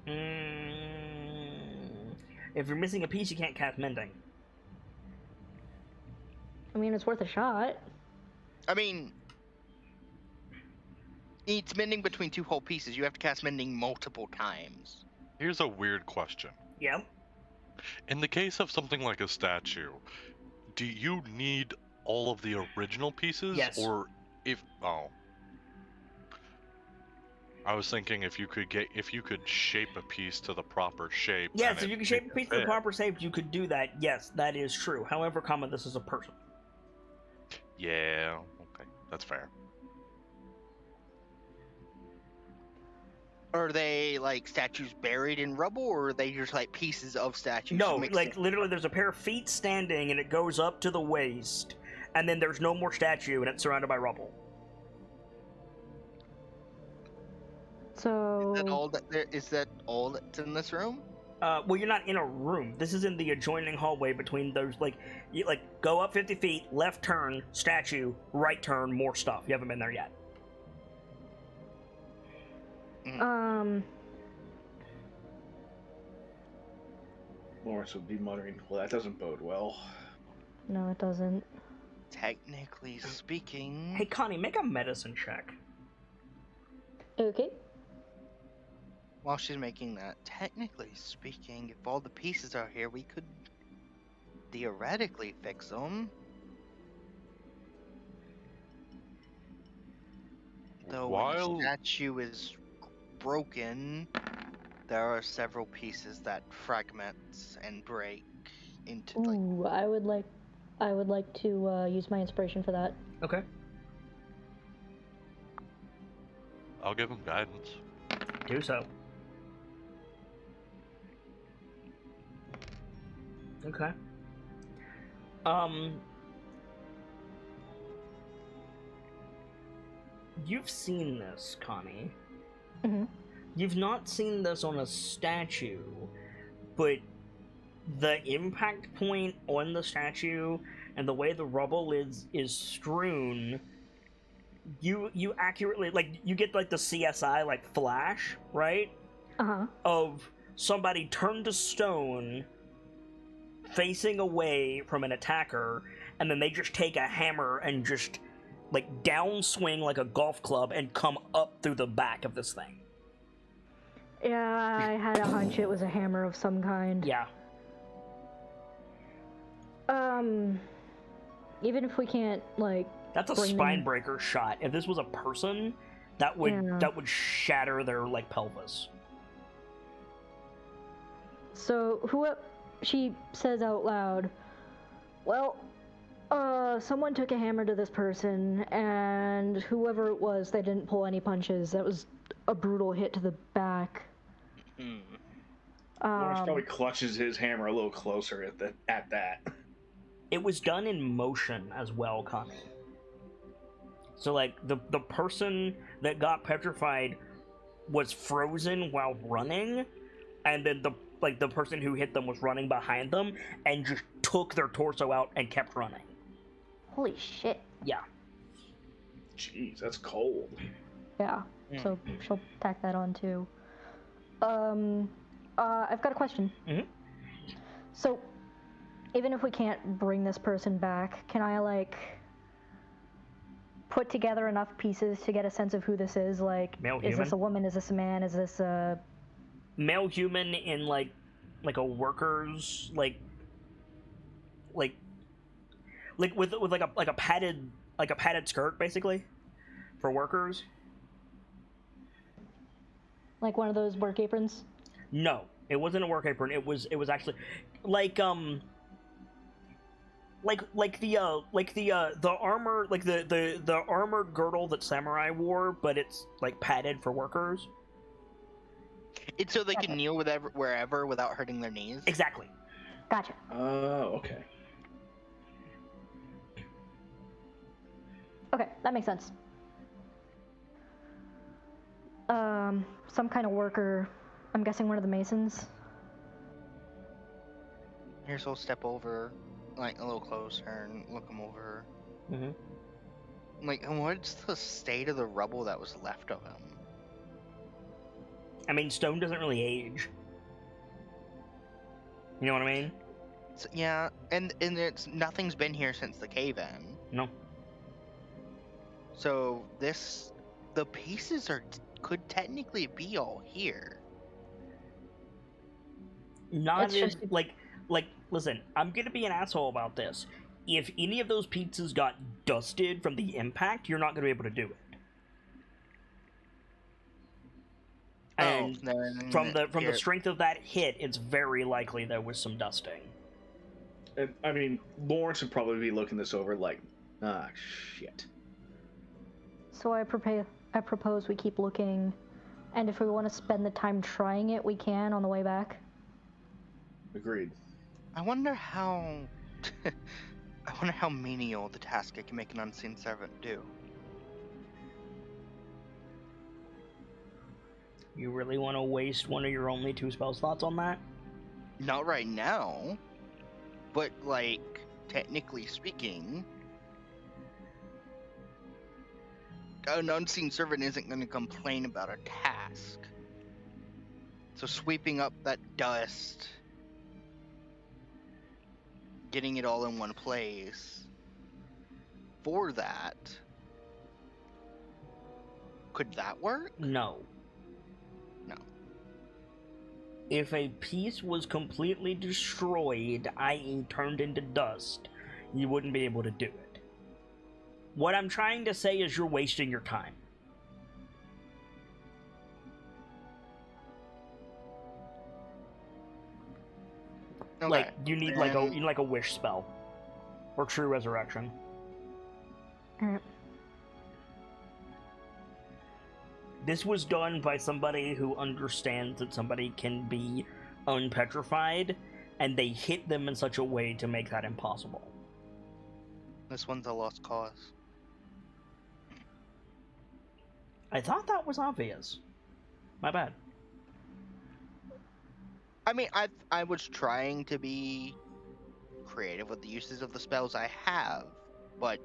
If you're missing a piece, you can't cast mending.
I mean, it's worth a shot.
I mean, it's mending between two whole pieces. You have to cast mending multiple times.
Here's a weird question.
Yep.
In the case of something like a statue, do you need all of the original pieces?
Yes.
Or if I was thinking if you could shape a piece to the proper shape.
Yes,
and
if
it
you can shape a
fit.
piece to the proper shape, you could do that. Yes, that is true. However, this is a person.
Yeah, okay, that's fair.
Are they like statues buried in rubble, or are they just like pieces of statues?
No,
mixed
like
in?
literally there's a pair of feet standing and it goes up to the waist, and then there's no more statue and it's surrounded by rubble.
So...
Is that all that's in this room?
Well, you're not in a room. This is in the adjoining hallway between those, you go up 50 feet, left turn, statue, right turn, more stuff. You haven't been there yet.
Lawrence would be muttering, well, that doesn't bode well.
No, it doesn't.
Technically speaking...
Hey, Connie, make a medicine check.
Okay.
While she's making that, technically speaking, if all the pieces are here, we could theoretically fix them. Though when
While
the statue is broken, there are several pieces that fragment and break into like...
Ooh, I would like to use my inspiration for that.
Okay.
I'll give him guidance.
Do so. Okay. You've seen this, Connie.
Mm-hmm.
You've not seen this on a statue, but the impact point on the statue and the way the rubble is strewn, you accurately, like, you get like the CSI like flash, right?
Uh-huh.
Of somebody turned to stone facing away from an attacker, and then they just take a hammer and just like downswing like a golf club and come up through the back of this thing.
Yeah, I had a hunch it was a hammer of some kind.
Yeah.
Even if we can't, like...
That's a spine breaker shot. If this was a person, that would shatter their, like, pelvis.
So, she says out loud, well, someone took a hammer to this person, and whoever it was, they didn't pull any punches. That was a brutal hit to the back.
Lawrence probably clutches his hammer a little closer at that.
It was done in motion as well, Connie. So, like, the person that got petrified was frozen while running, and then the person who hit them was running behind them and just took their torso out and kept running.
Holy shit.
Yeah.
Jeez, that's cold.
Yeah, so she'll tack that on too. I've got a question.
Mm-hmm.
So, even if we can't bring this person back, can I, like, put together enough pieces to get a sense of who this is? Like,
Male
is
human?
this a woman? Is this a man? Is this a...
Male human in, like a worker's, like with a padded skirt, basically, for workers.
Like one of those work aprons?
No, it wasn't a work apron. It was actually like the armor, like the armored girdle that samurai wore, but it's like padded for workers.
It's so they can kneel wherever without hurting their knees.
Exactly.
Gotcha.
Oh, okay.
Okay, that makes sense. Some kind of worker. I'm guessing one of the masons.
Here's we'll step over, like, a little closer and look him over.
Mm-hmm.
Like, and what's the state of the rubble that was left of him?
I mean, stone doesn't really age. You know what I mean?
So, yeah, and nothing's been here since the cave-in.
No.
So the pieces could technically be all here.
Not as, like, listen, I'm gonna be an asshole about this. If any of those pizzas got dusted from the impact, you're not gonna be able to do it. And from the strength of that hit, it's very likely there was some dusting.
And, I mean, Lawrence would probably be looking this over like, shit.
So I propose we keep looking, and if we want to spend the time trying it, we can on the way back.
Agreed.
I wonder how menial the task I can make an unseen servant do.
You really want to waste one of your only 2 spell slots on that?
Not right now, but, like, technically speaking, an unseen servant isn't going to complain about a task. So sweeping up that dust, getting it all in one place, for that, could that work?
No.
No.
If a piece was completely destroyed, i.e. turned into dust, you wouldn't be able to do it. What I'm trying to say is you're wasting your time.
Okay.
Like, you need like a wish spell. Or true resurrection. This was done by somebody who understands that somebody can be unpetrified, and they hit them in such a way to make that impossible.
This one's a lost cause.
I thought that was obvious. My bad.
I mean, I was trying to be creative with the uses of the spells I have, but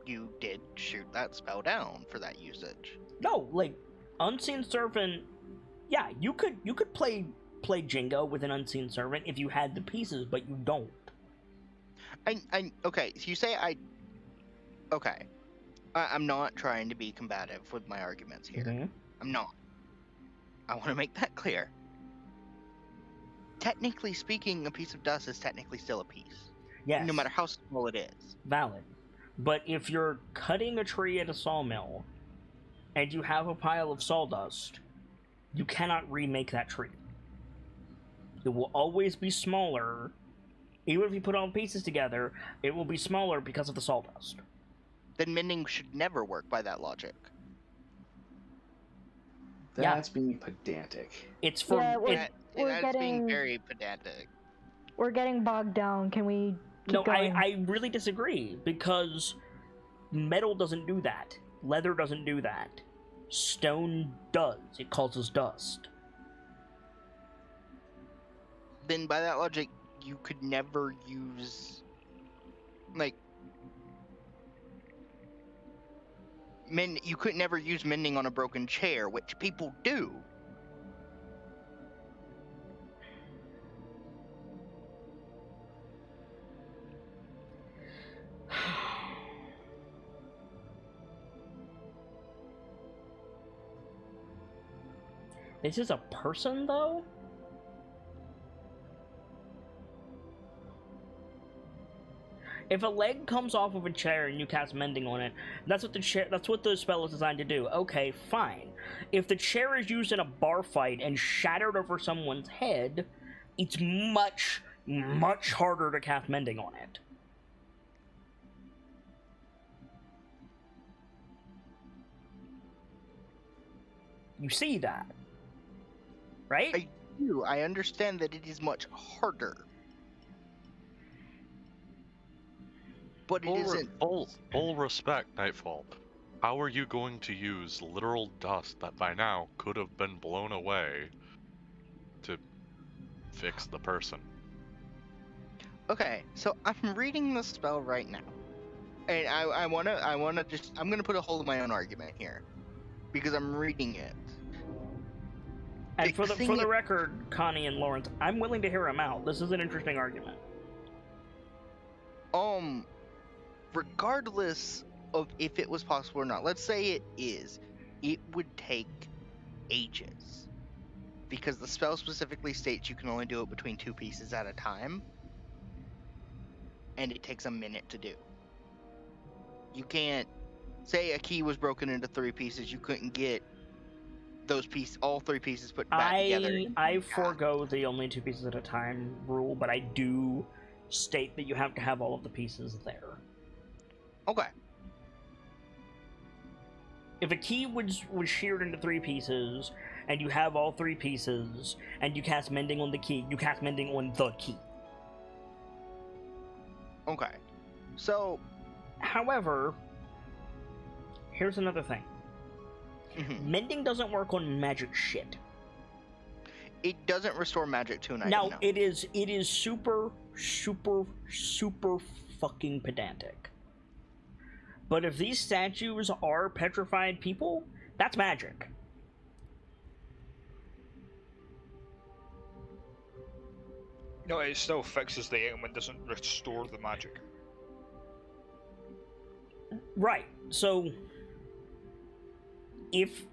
you did shoot that spell down for that usage.
No, like, Unseen Servant, yeah, you could play Jingo with an Unseen Servant if you had the pieces, but you don't.
Okay, so you say okay. I'm not trying to be combative with my arguments here.
Mm-hmm.
I'm not. I want to make that clear. Technically speaking, a piece of dust is technically still a piece.
Yes.
No matter how small it is.
Valid. But if you're cutting a tree at a sawmill, and you have a pile of sawdust, you cannot remake that tree. It will always be smaller. Even if you put all the pieces together, it will be smaller because of the sawdust.
Then mending should never work by that logic.
That's being pedantic.
It's for...
Yeah,
That's being very pedantic.
We're getting bogged down. Can we keep going?
I really disagree, because metal doesn't do that. Leather doesn't do that. Stone does. It causes dust.
Then by that logic, you could never use, like, you could never use mending on a broken chair, which people do.
This is a person, though? If a leg comes off of a chair and you cast mending on it, that's what the spell is designed to do. Okay, fine. If the chair is used in a bar fight and shattered over someone's head, it's much, much harder to cast mending on it. You see that, right?
I do. I understand that it is much harder. But it isn't.
Full respect, Nightfall. How are you going to use literal dust that by now could have been blown away to fix the person?
Okay, so I'm reading the spell right now, and I'm gonna put a hole in my own argument here, because I'm reading it.
And for the record, Connie and Lawrence, I'm willing to hear him out. This is an interesting argument.
Regardless of if it was possible or not, let's say it is, it would take ages, because the spell specifically states you can only do it between 2 pieces at a time, and it takes a minute to do. You can't say a key was broken into 3 pieces, you couldn't get all 3 pieces put back together.
I forego the only 2 pieces at a time rule, but I do state that you have to have all of the pieces there.
Okay.
If a key was sheared into 3 pieces, and you have all 3 pieces, and you cast mending on the key, you cast mending on the key.
Okay. So...
However, here's another thing. Mending doesn't work on magic shit.
It doesn't restore magic to an item.
Now,
no.
it is super, super, super fucking pedantic. But if these statues are petrified people, that's magic.
No, it still fixes the item and doesn't restore the magic.
Right, so... If,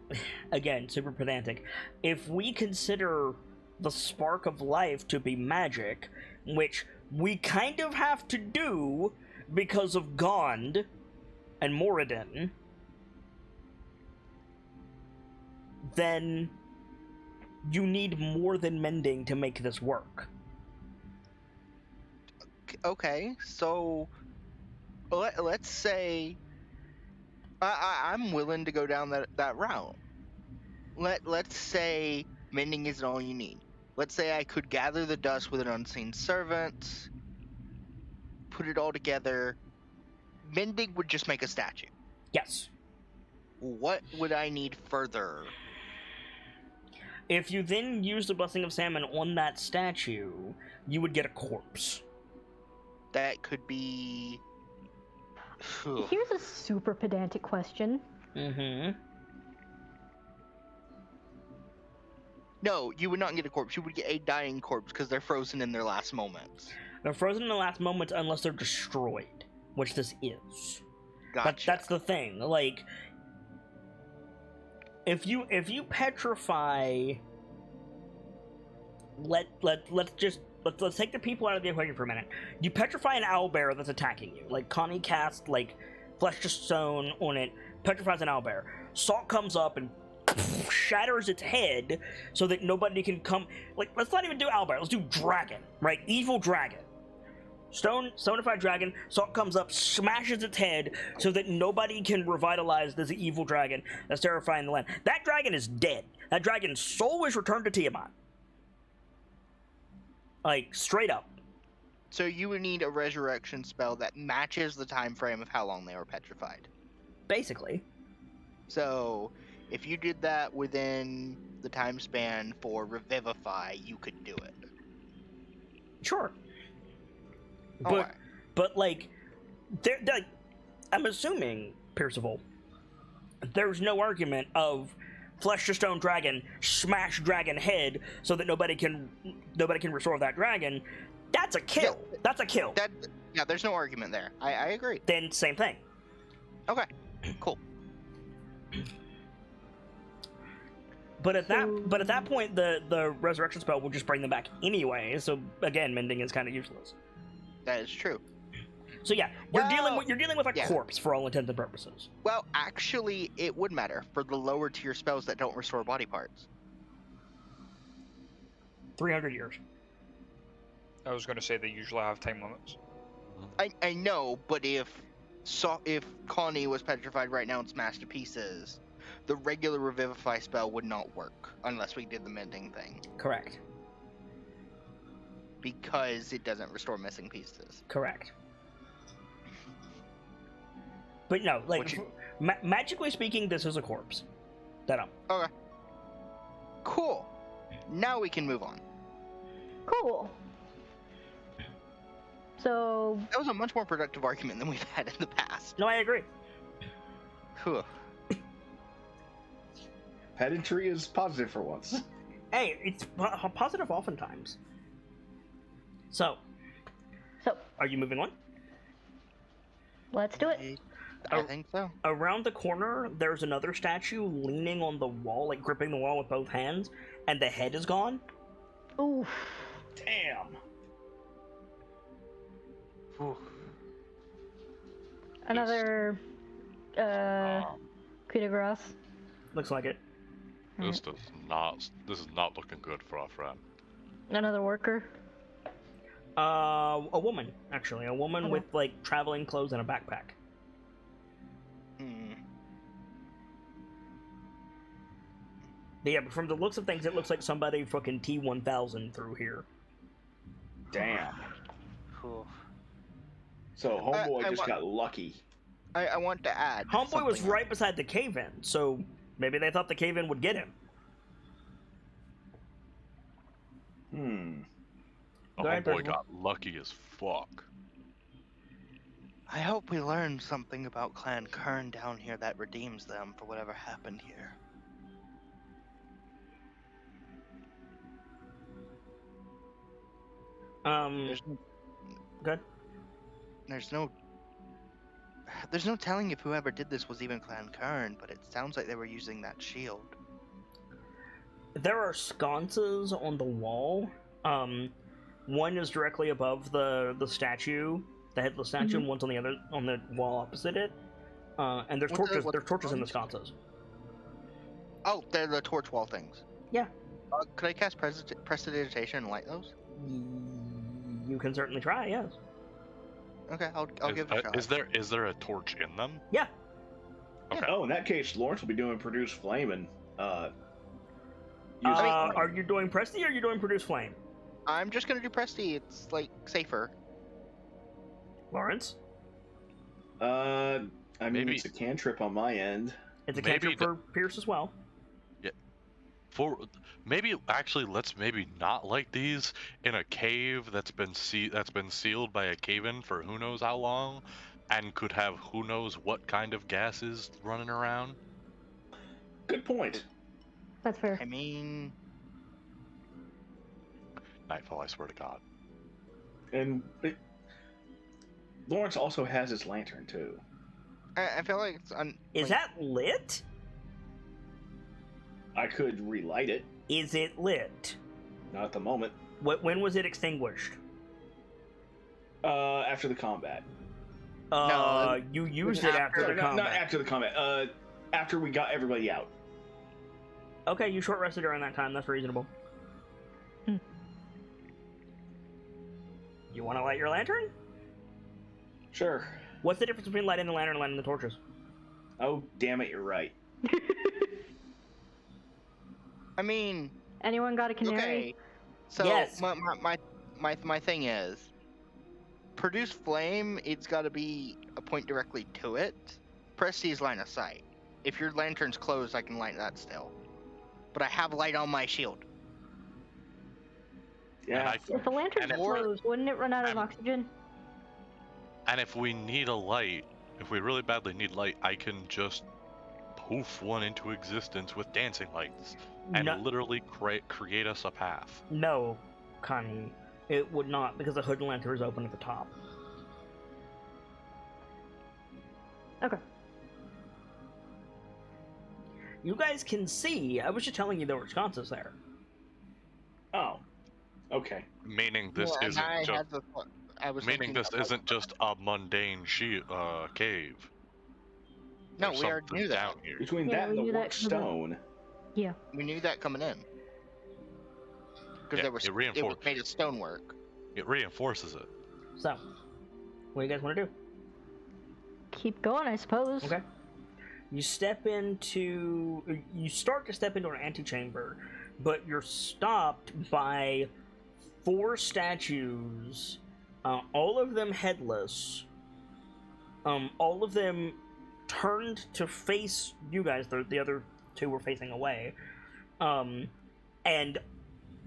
again, super pedantic, if we consider the spark of life to be magic, which we kind of have to do because of Gond and Moradin, then you need more than mending to make this work.
Okay, so let's say I'm willing to go down that route. let's say mending isn't all you need. Let's say I could gather the dust with an unseen servant, put it all together. Mending would just make a statue.
Yes.
What would I need further?
If you then use the Blessing of Salmon on that statue, you would get a corpse.
That could be...
Here's a super pedantic question.
Mm-hmm.
No, you would not get a corpse. You would get a dying corpse because they're frozen in their last moments.
They're frozen in the last moments unless they're destroyed, which this is.
Gotcha.
That's the thing. Like, if you petrify, let's take the people out of the equation for a minute. You petrify an owlbear that's attacking you. Like Connie cast like Flesh to Stone on it, petrifies an owlbear. Salt comes up and shatters its head so that nobody can come. Like, let's not even do owlbear. Let's do dragon, right? Evil dragon. Stonified dragon. Salt comes up, smashes its head so that nobody can revitalize this evil dragon that's terrifying the land. That dragon is dead. That dragon's soul is returned to Tiamat. Like, straight up.
So you would need a resurrection spell that matches the time frame of how long they were petrified.
Basically.
So if you did that within the time span for Revivify, you could do it.
Sure.
Alright.
But like, I'm assuming, Percival, there's no argument of Flesh to Stone dragon, smash dragon head so that nobody can restore that dragon. That's a kill.
Yeah,
That's a kill.
Yeah, there's no argument there. I agree.
Then same thing.
Okay, cool.
But at that point, the resurrection spell will just bring them back anyway. So again, mending is kind of useless.
That is true.
So yeah, you're dealing with a
yeah.
corpse for all intents and purposes.
Well, actually, it would matter for the lower tier spells that don't restore body parts.
300 years.
I was going to say they usually have time limits.
I know, but if Connie was petrified right now and smashed to pieces, the regular Revivify spell would not work unless we did the mending thing.
Correct.
Because it doesn't restore missing pieces.
Correct. But no, like, magically speaking, this is a corpse.
Okay. Cool. Now we can move on.
Cool. So...
That was a much more productive argument than we've had in the past.
No, I agree.
Whew.
Pedantry is positive for once.
Hey, it's positive oftentimes. So, are you moving on?
let's do it.
I think so.
Around the corner, there's another statue leaning on the wall, like gripping the wall with both hands, and the head is gone.
Oof.
Damn.
Whew.
Another, coup de grace.
Looks like it.
This is not looking good for our friend.
Another worker.
A woman, actually. A woman
Okay.
with, like, traveling clothes and a backpack. But yeah, but from the looks of things, it looks like somebody fucking T-1000 through here.
Damn.
Whew.
So Homeboy
I
just
want-
got lucky.
I want to add.
Homeboy was
something.
right beside the cave-in, so maybe they thought the cave-in would get him.
The
Go ahead,
homeboy
Percival.
got lucky as fuck.
I hope we learned something about Clan Kern down here that redeems them for whatever happened here. There's no,
Good.
there's no telling if whoever did this was even Clan Kern, but it sounds like they were using that shield.
There are sconces on the wall. One is directly above the statue, the headless statue, and one's on the wall opposite it. And there's
What's the-
torches.
what's
There's
the
torches in the
sconce?
sconces.
Oh, they're the torch wall things.
Yeah.
Could I cast Prestidigitation and light those?
You can certainly try. Yes.
Okay, I'll give it a shot.
Is there a torch in them?
Yeah.
Okay.
Oh, in that case, Lawrence will be doing Produce Flame and
Are you doing Prestige or are you doing Produce Flame?
I'm just gonna do Prestige. It's like safer.
Lawrence?
I mean,
Maybe-
it's a cantrip on my end.
It's a
Maybe
cantrip for Pierce as well.
Let's maybe not light these in a cave that's been sealed by a cave-in for who knows how long, and could have who knows what kind of gases running around.
Good point.
That's fair.
I mean,
Nightfall, I swear to God.
And Lawrence also has his lantern too.
I feel like it's
Is that lit?
I could relight it.
Is it lit?
Not at the moment.
When was it extinguished?
After the combat.
No,
You used it after the combat.
Not after the combat. After we got everybody out.
Okay, you short rested during that time. That's reasonable. You want to light your lantern?
Sure.
What's the difference between lighting the lantern and lighting the torches?
Oh, damn it, you're right.
I mean,
Anyone got a canary?
okay. So
Yes.
my thing is, produce flame. It's got to be a point directly to it. Prestige line of sight. If your lantern's closed, I can light that still. But I have light on my shield.
Yeah.
If the lantern's
And
closed, wouldn't it run out of
and-
oxygen?
And if we need a light, if we really badly need light, I can just poof one into existence with dancing lights and
No.
literally create us a path.
No, Connie. It would not, because the hood lantern is open at the top.
Okay.
You guys can see. I was just telling you there were sconces there.
Oh. Okay.
Meaning this
Well, and
isn't
I
just.
had the thought- I was
Meaning
thinking
this
about-
isn't just a mundane cave.
No,
There's
we already
something
knew that.
down here.
Between
Yeah,
that
we
and
knew
the
that
work
'cause of the-
stone.
Yeah.
We knew that coming in. Because
Yeah,
there was
it
it was
reinforced.
made of stonework.
It reinforces it.
So, what do you guys want to do?
Keep going, I suppose.
Okay. You start to step into an antechamber, but you're stopped by 4 statues, all of them headless, all of them turned to face you guys. The other 2 were facing away, and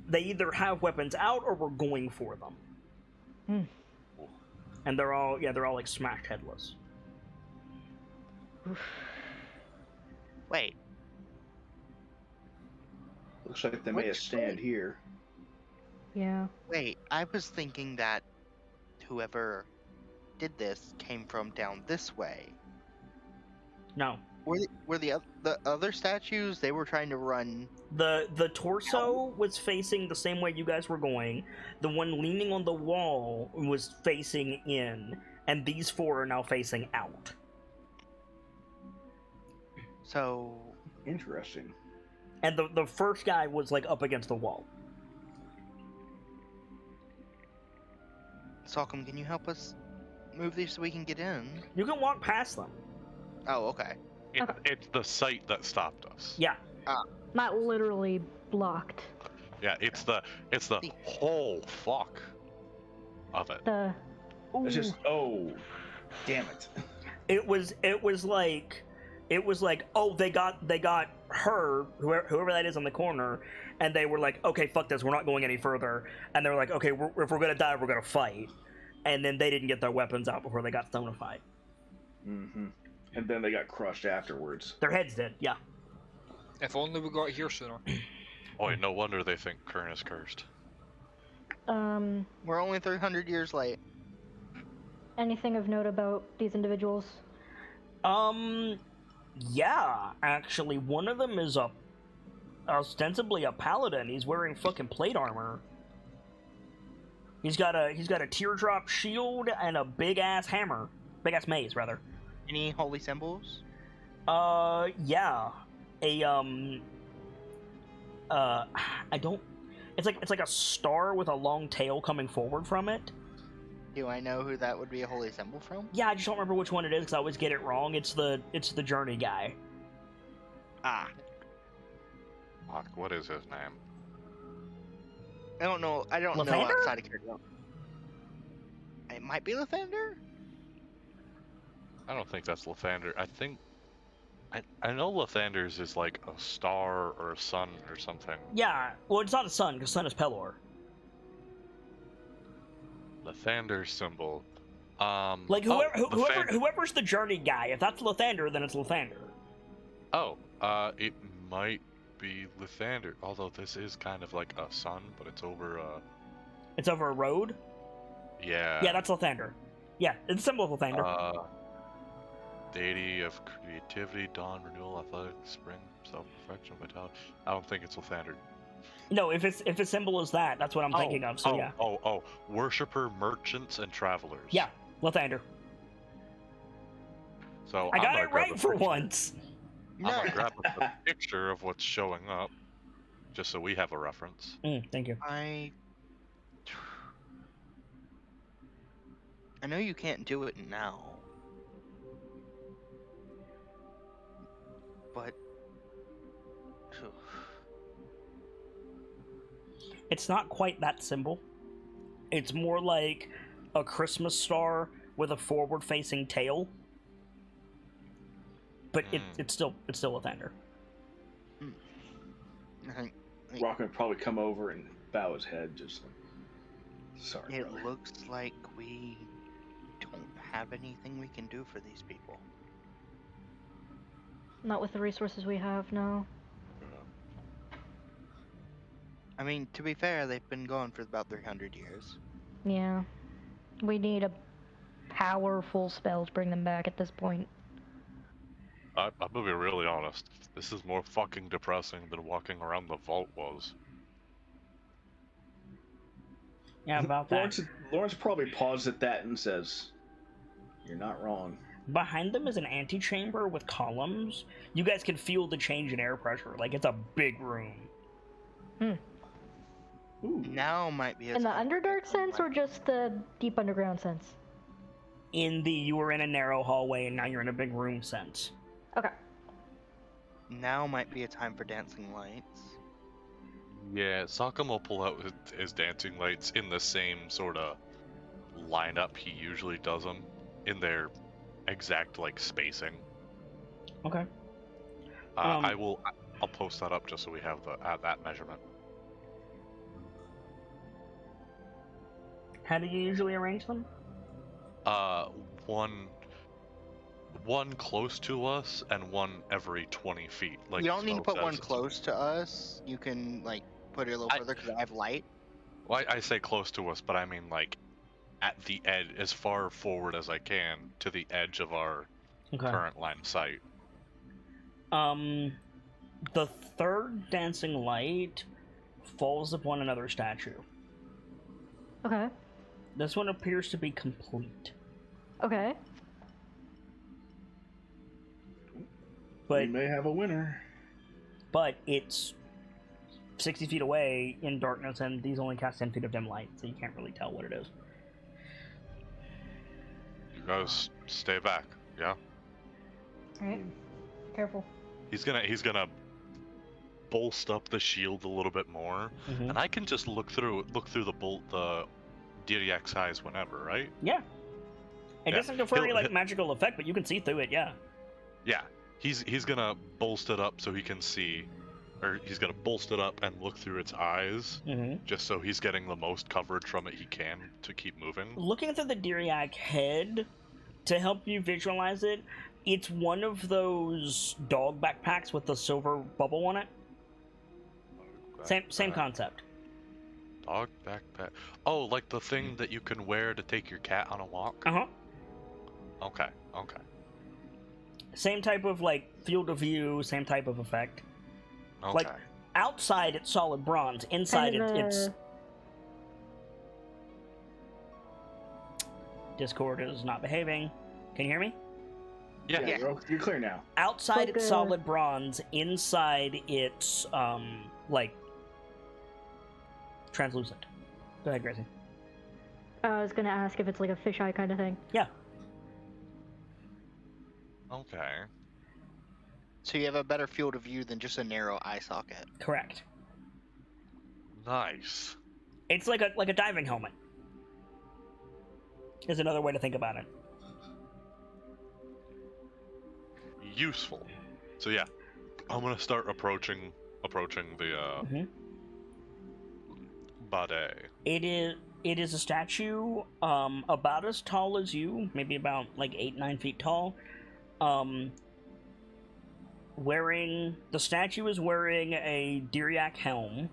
they either have weapons out or were going for them. And they're all like smashed headless.
Wait,
Looks like they made a
Which
stand
way?
here.
Yeah.
wait. I was thinking that whoever did this came from down this way.
No.
Were the other statues? They were trying to run.
The torso was facing the same way you guys were going. The one leaning on the wall was facing in, and these 4 are now facing out.
So
Interesting.
And the first guy was like up against the wall.
Salcom, can you help us move these so we can get in?
You can walk past them.
Oh, okay.
It's the site that stopped us.
Yeah.
Not literally blocked.
Yeah, it's the whole fuck of it.
The.
It's just
Ooh.
damn it.
It was like oh, they got her, whoever that is on the corner, and they were like, okay, fuck this, we're not going any further. And they were like, okay, if we're gonna die, we're gonna fight. And then they didn't get their weapons out before they got stonified.
Mm-hmm. And then they got crushed afterwards.
Their heads did, yeah.
If only we got here sooner.
Oh, no wonder they think Kern is cursed.
We're only 300 years late.
Anything of note about these individuals?
Yeah, actually, one of them is ostensibly a paladin. He's wearing fucking plate armor. He's got a teardrop shield and a big ass hammer, big ass mace rather.
Any holy symbols?
Yeah, I don't. It's like a star with a long tail coming forward from it.
Do I know who that would be a holy symbol from?
Yeah, I just don't remember which one it is because I always get it wrong. It's the journey guy.
Ah.
Fuck, what is his name?
I don't know. I don't know
Lathander?
outside of character. It might be Lathander.
I don't think that's Lathander. I know Lathander's is like a star or a sun or something.
Yeah, well, it's not a sun, because sun is Pelor.
Lathander's symbol.
Like,
Lathander.
whoever's the journey guy, if that's Lathander, then it's Lathander.
Oh, it might be Lathander. Although this is kind of like a sun, but it's over
It's over a road?
Yeah.
Yeah, that's Lathander. Yeah, it's a symbol of Lathander.
Deity of creativity, dawn, renewal, athletics, spring, self-perfection, vitality. I don't think it's Lathander.
No, if its symbol is that, that's what I'm thinking of, so yeah.
Worshipper, merchants, and travelers.
Yeah, Lathander.
So
I
I'm
got
gonna
it
grab
right
a
for
picture.
once.
I'm gonna grab a picture of what's showing up, just so we have a reference.
Thank you.
I know you can't do it now. But
It's not quite that symbol. It's more like a Christmas star with a forward-facing tail. But it's still Lathander.
Rock would probably come over and bow his head, just like, sorry,
it
brother.
looks like we don't have anything we can do for these people.
Not with the resources we have, no.
I mean, to be fair, they've been gone for about 300 years.
Yeah. We need a powerful spell to bring them back at this point.
I'm gonna be really honest. This is more fucking depressing than walking around the vault was.
Yeah, about that.
Lawrence probably paused at that and says, "You're not wrong."
Behind them is an antechamber with columns. You guys can feel the change in air pressure. Like, it's a big room.
Ooh.
Now might be a
In the
time to get
Underdark sense, or
like-
just the deep underground sense?
You were in a narrow hallway and now you're in a big room sense.
Okay.
Now might be a time for dancing lights.
Yeah, Sakam will pull out his dancing lights in the same sort of lineup he usually does them, in their exact like spacing.
Okay.
I'll post that up just so we have that measurement.
How do you usually arrange them?
One close to us and one every 20 feet. Like
You don't need to
Snow
put one
says.
close to us. You can like put it a little further because I have light.
Well, I say close to us, but I mean like at the edge, as far forward as I can, to the edge of our current line of sight.
The third dancing light falls upon another statue.
Okay.
This one appears to be complete.
Okay.
But
We may have a winner.
But it's 60 feet away in darkness, and these only cast 10 feet of dim light, so you can't really tell what it is.
You guys stay back, yeah?
Alright. Careful.
He's gonna bolster up the shield a little bit more, and I can just look through the Dice-Icive eyes whenever, right?
Yeah. It
Yeah.
doesn't confer any magical effect, but you can see through it, yeah.
Yeah. He's gonna bolster it up so he can see, or he's gonna bolster it up and look through its eyes, just so he's getting the most coverage from it he can to keep moving.
Looking through the Diriac head, to help you visualize it, it's one of those dog backpacks with the silver bubble on it. Same concept.
Dog backpack. Oh, like the thing that you can wear to take your cat on a walk?
Uh-huh.
Okay.
Same type of, like, field of view, same type of effect.
Okay.
Like, outside it's solid bronze, inside it's... Discord is not behaving. Can you hear me?
Yeah.
You're clear now.
Outside
Like
it's solid bronze, inside it's, like, translucent. Go ahead, Gracie.
I was gonna ask if it's like a fisheye kind of thing.
Yeah.
Okay.
So you have a better field of view than just a narrow eye socket.
Correct.
Nice.
It's like a diving helmet. Is another way to think about it.
Useful. So yeah, I'm gonna start approaching the Bade.
It is a statue about as tall as you, maybe about like 8-9 feet tall. The statue is wearing a Diriak helm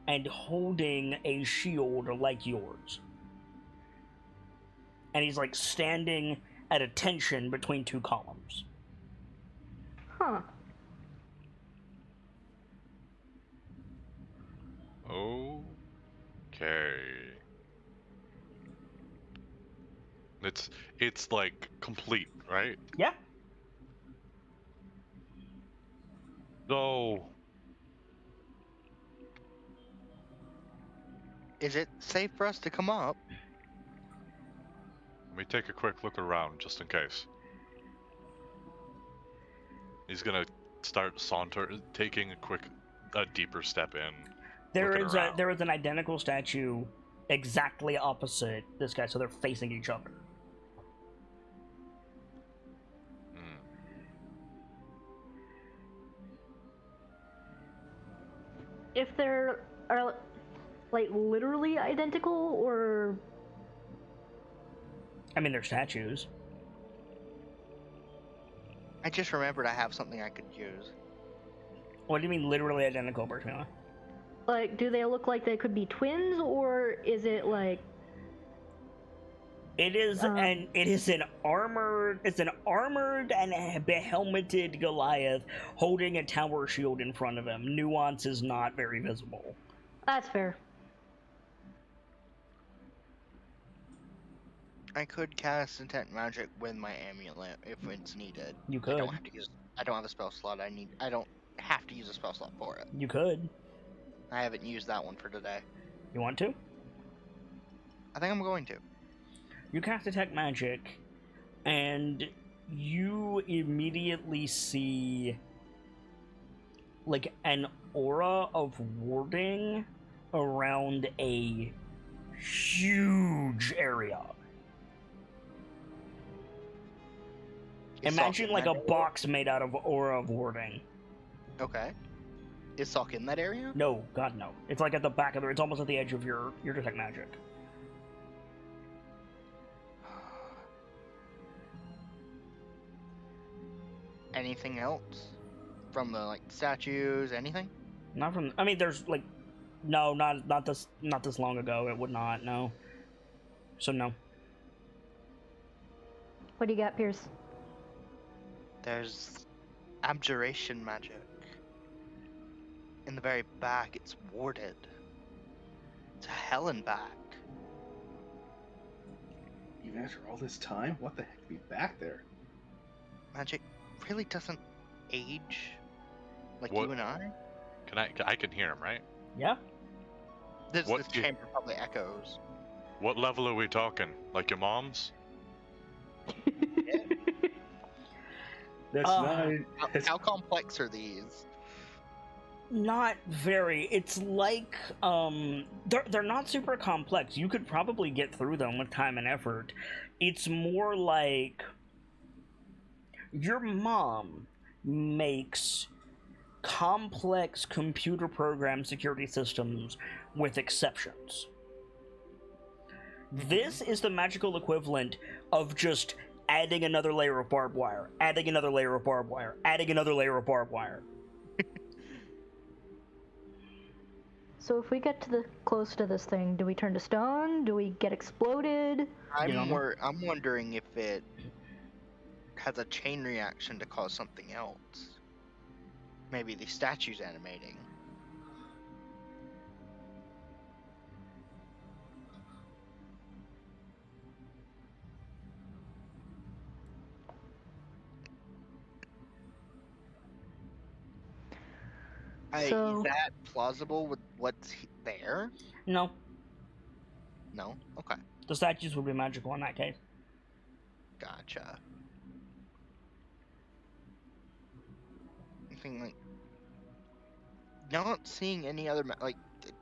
and holding a shield like yours. And he's like standing at attention between two columns.
Huh.
Okay. It's like complete, right?
Yeah.
So
Is it safe for us to come up?
let me take a quick look around just in case. He's gonna start taking a deeper step in.
There
looking
is an identical statue exactly opposite this guy, so they're facing each other.
If they're are like literally identical, or
I mean, they're statues.
I just remembered I have something I could use.
What do you mean, literally identical, Bertmila?
like, do they look like they could be twins, or is it like?
It is an armored and behelmeted Goliath holding a tower shield in front of him. Nuance is not very visible.
That's fair.
I could cast Detect Magic with my amulet if it's needed.
You could.
I don't have a spell slot. I don't have to use a spell slot for it.
You could.
I haven't used that one for today.
You want to?
I think I'm going to.
You cast Detect Magic, and you immediately see like an aura of warding around a huge area. Imagine like a box made out of aura of warding.
Okay. Is Sock in that area?
No, God no. It's like at the back of it's almost at the edge of your Detect Magic.
Anything else? From the like statues, anything?
Not from I mean there's like no, not this long ago. It would not, no. So no.
What do you got, Pierce?
There's abjuration magic. In the very back, it's warded. To hell and back.
Even after all this time, what the heck would be back there?
Magic really doesn't age like
What?
you and I.
I can hear him, right?
Yeah?
This
What do-
chamber probably echoes.
What level are we talking? Like your mom's?
That's not.
How complex are these?
Not very. It's like they're not super complex. You could probably get through them with time and effort. It's more like your mom makes complex computer program security systems with exceptions. This is the magical equivalent of just adding another layer of barbed wire, adding another layer of barbed wire, adding another layer of barbed wire.
So if we get close to this thing, do we turn to stone? Do we get exploded?
I'm wondering if it has a chain reaction to cause something else. Maybe the statue's animating.
So-
Is that plausible with what's there?
No,
No? Okay.
the statues would be magical in that case.
Gotcha. anything like. Not seeing any other like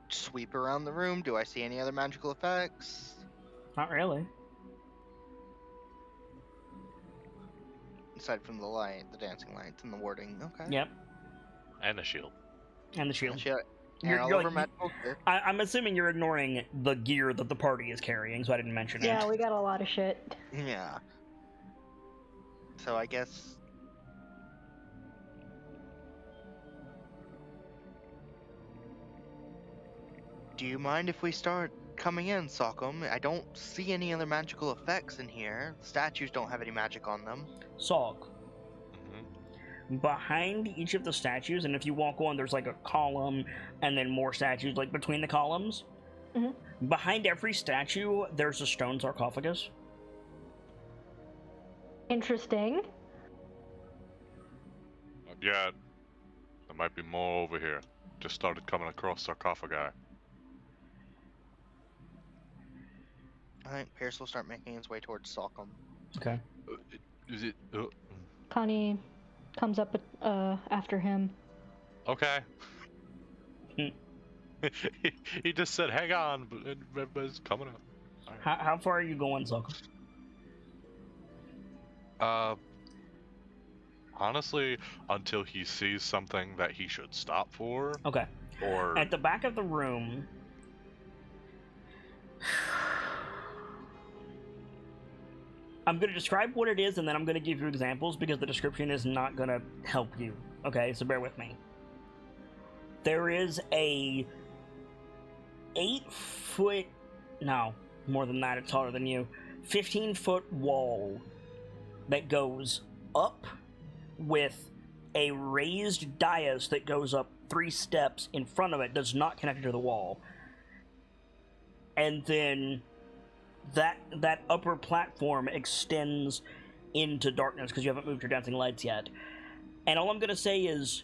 sweep around the room. Do I see any other magical effects?
Not really.
Aside from the light, the dancing lights, and the warding. Okay.
Yep.
And a shield.
And the shield.
And all over magical gear.
I'm assuming you're ignoring the gear that the party is carrying, so I didn't mention it.
Yeah, we got a lot of shit.
Yeah. So I guess. Do you mind if we start coming in, Sockham? I don't see any other magical effects in here. The statues don't have any magic on them.
Sog. Behind each of the statues, and if you walk on, there's like a column and then more statues like between the columns.
Mm-hmm.
Behind every statue, there's a stone sarcophagus.
Interesting.
Yeah, there might be more over here. Just started coming across sarcophagi.
I think Pierce will start making his way towards Sockham.
Okay.
Is it?
Connie comes up after him.
Okay. He just said, "Hang on," but it's coming up. Right.
How far are you going, Sog?
Honestly, until he sees something that he should stop for.
Okay.
Or
at the back of the room. I'm going to describe what it is, and then I'm going to give you examples, because the description is not going to help you. Okay, so bear with me. There is a 8-foot... No, more than that, it's taller than you. 15-foot wall that goes up with a raised dais that goes up 3 steps in front of it, does not connect to the wall. And then that upper platform extends into darkness because you haven't moved your dancing lights yet. And all I'm gonna say is,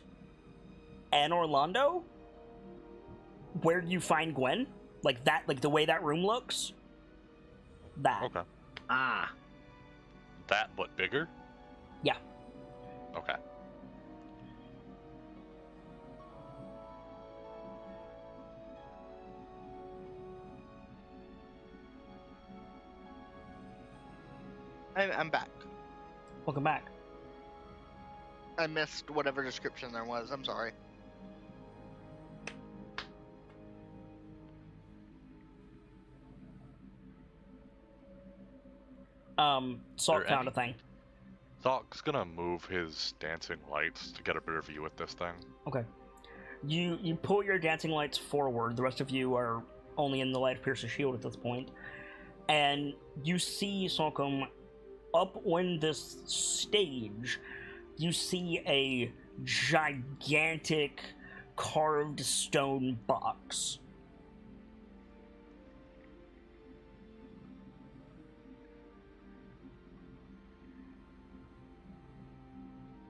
and Orlando, where do you find Gwen? Like that, like the way that room looks? That.
Okay.
Ah.
That, but bigger?
Yeah.
Okay.
I'm back.
Welcome back.
I missed whatever description there was. I'm sorry.
Salt found a thing.
Thok's gonna move his dancing lights to get a better view at this thing.
Okay. You pull your dancing lights forward. The rest of you are only in the light of Pierce's shield at this point. And you see, Salcom, up on this stage, you see a gigantic carved stone box.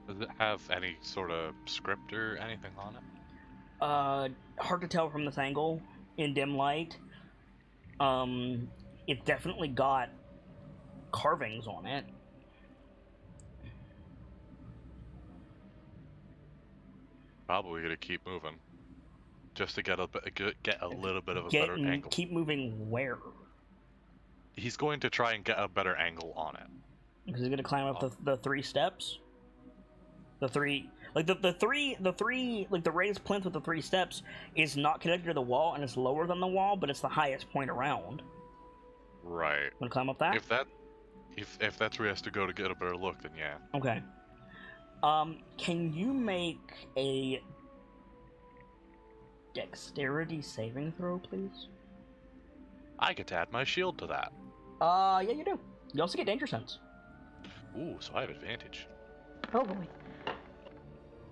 Does it have any sort of script or anything on it?
Hard to tell from this angle in dim light. It definitely got carvings on it.
Probably gonna keep moving, just to get a little bit of a better angle.
Keep moving where?
He's going to try and get a better angle on it.
Because he's gonna climb up the 3 steps. The three, like the raised plinth with the 3 steps is not connected to the wall, and it's lower than the wall, but it's the highest point around.
Right.
Wanna climb up that?
If that's where he has to go to get a better look, then yeah.
Okay. Can you make a dexterity saving throw, please?
I get to add my shield to that.
Yeah, you do. You also get danger sense.
Ooh, so I have advantage.
Oh boy.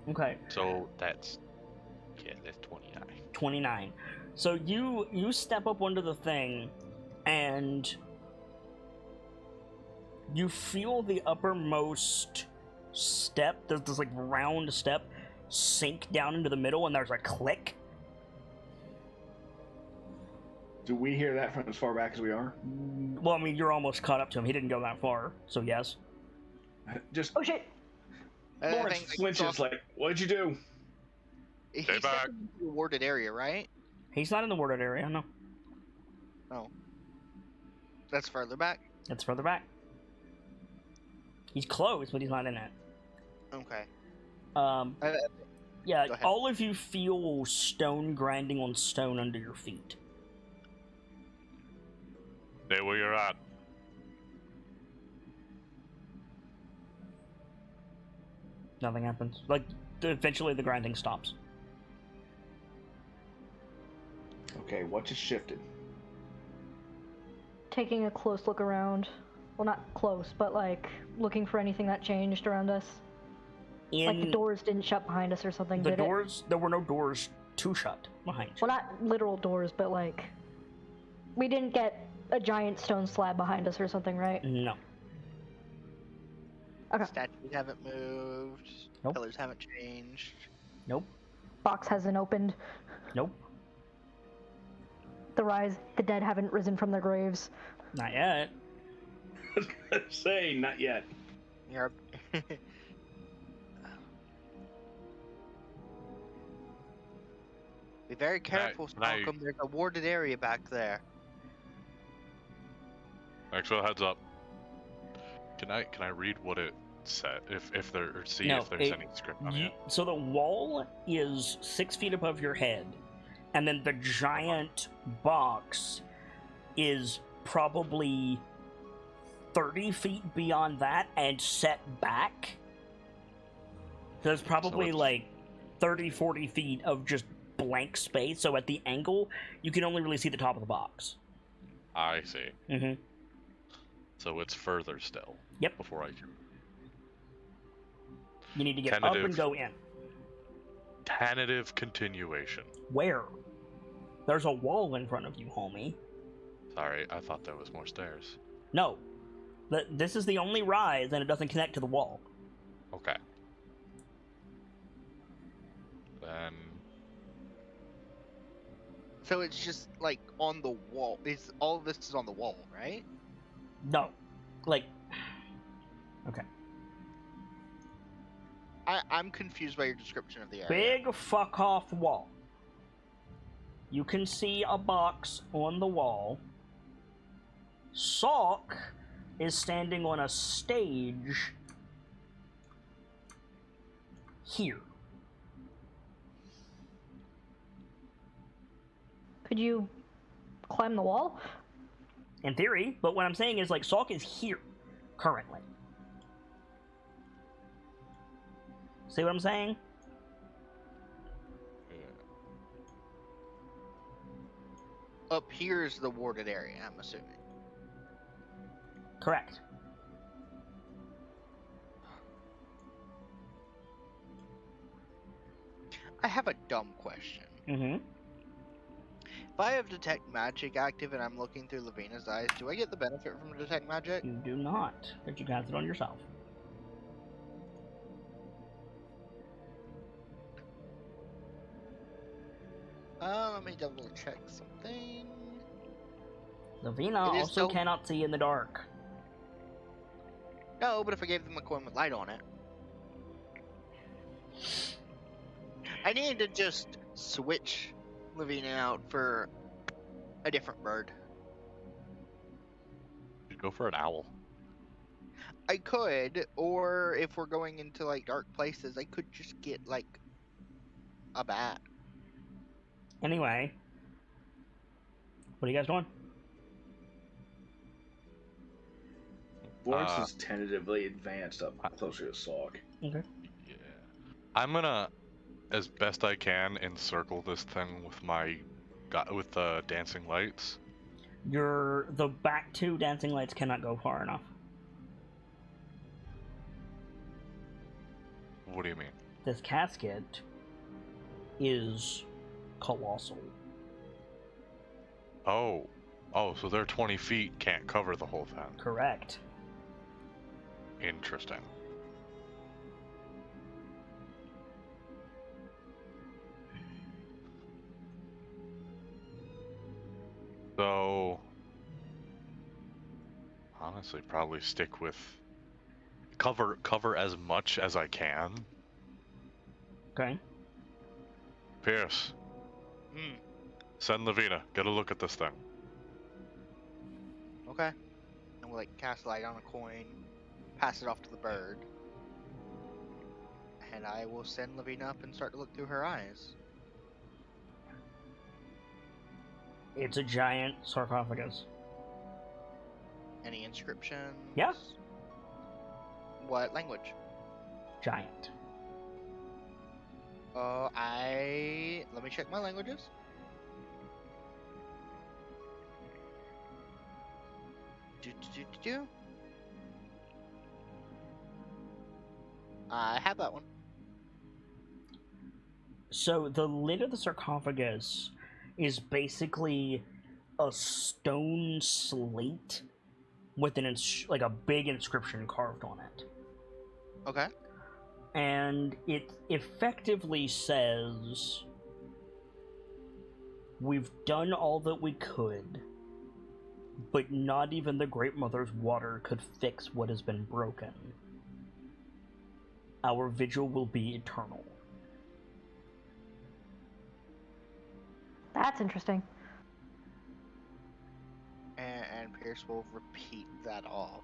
Okay.
So that's 29.
29. So you step up onto the thing, and you feel the uppermost step, this like round step, sink down into the middle, and there's a click.
Do we hear that from as far back as we are?
Well, I mean, you're almost caught up to him. He didn't go that far, so yes.
Just
Oh shit!
I
Lawrence
think,
flinches like, what'd you do?
He's
Stay back.
stepping into the warded area, right?
He's not in the warded area, no.
Oh. That's further back?
It's further back. He's close, but he's not in it.
Okay.
Um, yeah,
Go ahead.
all of you feel stone grinding on stone under your feet.
Stay where you're at.
Nothing happens. Like, eventually the grinding stops.
Okay, what just shifted?
Taking a close look around. Well, not close, but like looking for anything that changed around us. Like the doors didn't shut behind us or something,
The
did
doors, there were no doors to shut behind you.
Well, not literal doors, but like... We didn't get a giant stone slab behind us or something, right?
No.
Okay.
Statues haven't moved.
Nope.
Pillars haven't changed.
Nope.
Box hasn't opened.
Nope.
The dead haven't risen from their graves.
Not yet.
I was gonna say, not yet.
You're... Be very careful,
Can I-
Malcolm. There's a warded area back there.
Actual heads up. Can I read what it said? If there or see
No,
if there's
it-
any script on it.
So the wall is 6 feet above your head, and then the giant box is probably 30 feet beyond that and set back. So there's probably
it's-
like 30, 40 feet of just blank space. So at the angle, you can only really see the top of the box.
I see.
Mm-hmm.
So it's further still.
Yep.
Before I can.
You need to get up and
Tentative.
go in.
Tentative continuation.
Where? There's a wall in front of you, homie.
Sorry, I thought there was more stairs.
No. This is the only rise, and it doesn't connect to the wall.
Okay. Then
So it's just like on the wall. Is all of this is on the wall, right?
No. Like... Okay.
I'm confused by your description of the area.
Big fuck off wall. You can see a box on the wall. Salk is standing on a stage here.
Could you climb the wall?
In theory, but what I'm saying is, like, Salk is here currently. See what I'm saying?
Up here is the warded area, I'm assuming.
Correct.
I have a dumb question.
Mm-hmm.
If I have Detect Magic active and I'm looking through Lavina's eyes, do I get the benefit from Detect Magic?
You do not, but you cast it on yourself.
Let me double check something.
Lavina
It is
also
still-
cannot see in the dark.
No, but if I gave them a coin with light on it. I need to just switch Lavina out for a different bird.
you'd go for an owl.
I could, or if we're going into like dark places, I could just get like a bat.
Anyway. What are you guys doing?
Lawrence is tentatively advanced up closer to Salk.
Okay.
Yeah. I'm gonna, as best I can, encircle this thing with my, with the dancing lights.
The back two dancing lights cannot go far enough.
What do you mean?
This casket is colossal.
Oh, so they're 20 feet, can't cover the whole thing.
Correct.
Interesting. So, honestly, probably stick with cover as much as I can.
Okay.
Pierce,
Hmm.
send Lavina. Get a look at this thing.
Okay. And we'll like cast light on a coin, pass it off to the bird, and I will send Lavina up and start to look through her eyes.
It's a giant sarcophagus.
Any inscriptions?
Yeah.
What language?
Giant.
Let me check my languages. Do. I have that one.
So the lid of the sarcophagus is basically a stone slate with like a big inscription carved on it.
Okay.
And it effectively says, "We've done all that we could, but not even the Great Mother's water could fix what has been broken. Our vigil will be eternal."
That's interesting.
And Pierce will repeat that off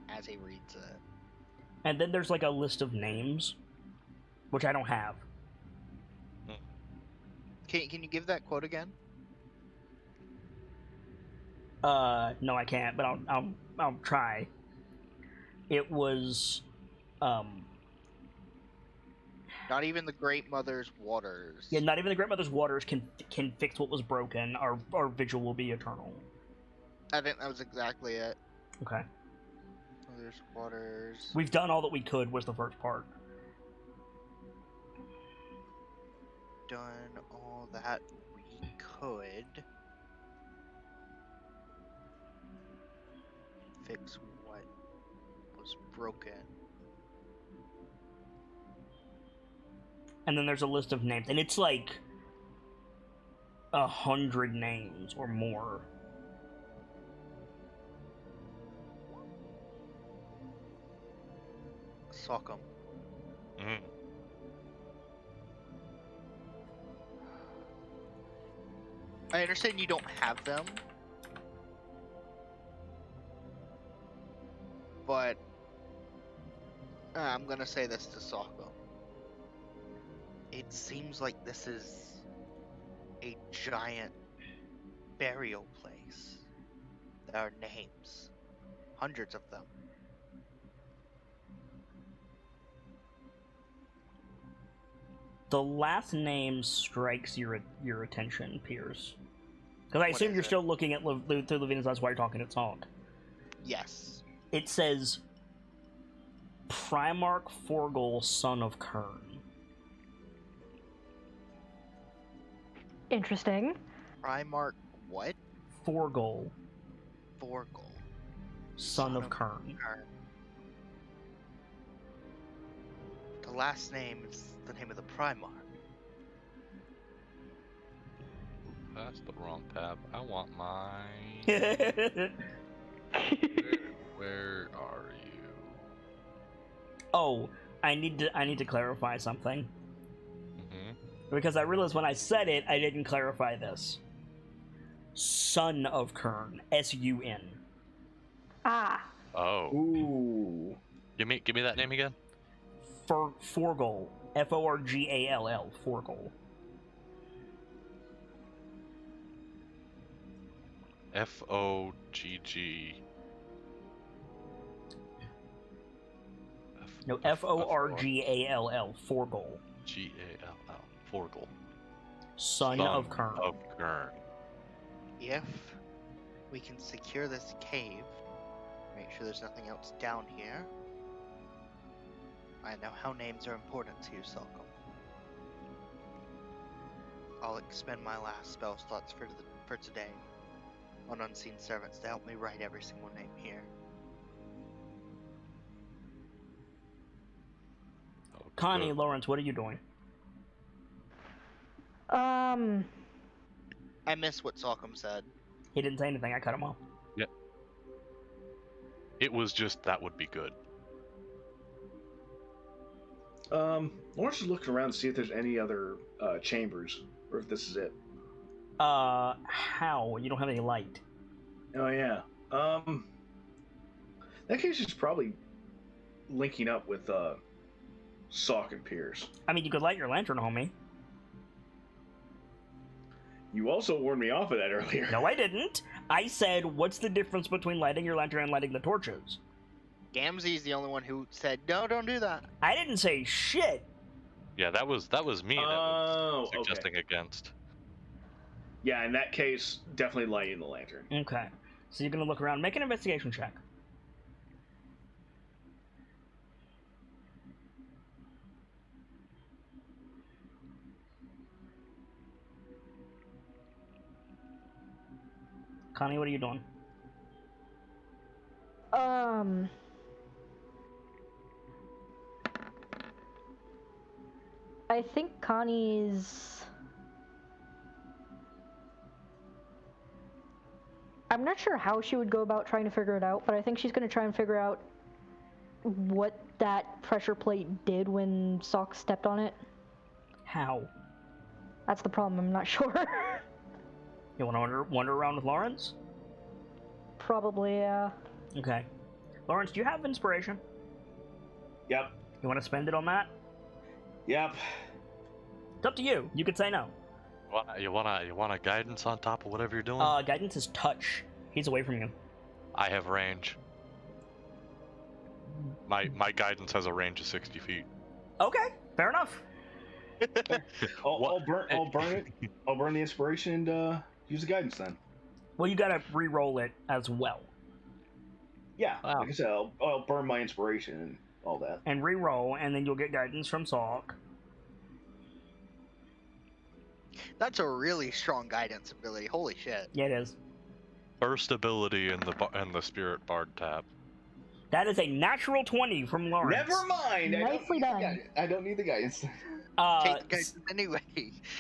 as he reads it.
And then there's like a list of names, which I don't have.
Can you give that quote again?
No, I can't, but I'll try. It was,
Not even the Great Mother's waters.
yeah, not even the Great Mother's waters can fix what was broken. Our vigil will be eternal.
I think that was exactly it.
Okay.
Mother's waters.
We've done all that we could was the first part.
Done all that we could. Fix what was broken.
And then there's a list of names, and it's like 100 names or more.
Sockham.
Mm.
I understand you don't have them, but I'm gonna say this to Sockham. It seems like this is a giant burial place. There are names, hundreds of them.
The last name strikes your attention, Piers. Because I
What
assume
is
you're
it?
still looking at through Lavina's eyes while you're talking to Talk.
Yes.
It says, Primarch Forgol, son of Kern.
Interesting.
Primarch what?
Forgol,
Forgol.
son of Kern.
The last name is the name of the Primarch.
That's the wrong tab. I want mine. Where are you?
Oh, I need to clarify something.
Mm-hmm.
Because I realized when I said it, I didn't clarify this. Son of Kern. S-U-N.
Ah.
Oh.
Ooh.
Give me that name again.
Forgol. F-O-R-G-A-L-L. Forgol.
F-O-G-G.
No, F-O-R-G-A-L-L. Forgol.
G-A-L-L. Forgol.
Son of Kern.
Of Kern.
If we can secure this cave, make sure there's nothing else down here. I know how names are important to you, Salcom. I'll expend my last spell slots for today on Unseen Servants to help me write every single name here.
Oh,
Connie,
good.
Lawrence, what are you doing?
I miss what Salcom said.
He didn't say anything. I cut him off.
It was just that would be good.
Lawrence is looking around to see if there's any other chambers, or if this is it.
How? You don't have any light.
Oh yeah. In that case, he's probably linking up with Sock and Pierce.
I mean, you could light your lantern, homie.
You also warned me off of that earlier.
No, I didn't. I said, what's the difference between lighting your lantern and lighting the torches?
Gamzee's the only one who said, no, don't do that.
I didn't say shit.
Yeah, that was me that was suggesting against.
Yeah, in that case, definitely lighting the lantern.
Okay. So you're gonna look around. Make an investigation check. Connie, what are you doing?
I think Connie's... I'm not sure how she would go about trying to figure it out, but I think she's going to try and figure out what that pressure plate did when Sock stepped on it.
How?
That's the problem, I'm not sure.
You want to wander around with Lawrence?
Probably, yeah.
Okay. Lawrence, do you have inspiration?
Yep.
You want to spend it on that?
Yep.
It's up to you. You could say no.
You want a guidance on top of whatever you're doing?
Guidance is touch. He's away from you.
I have range. My guidance has a range of 60 feet.
Okay, fair enough.
I'll burn it. I'll burn the inspiration and use the guidance then.
Well, you gotta re-roll it as well.
Yeah,
Wow.
like I said, I'll burn my inspiration and all that.
And re-roll, and then you'll get guidance from Salk.
That's a really strong guidance ability. Holy shit.
Yeah, it is.
First ability in the Spirit Bard tab.
That is a natural 20 from Lawrence.
Never mind.
Nicely done.
I don't need the guidance.
Take the guidance anyway.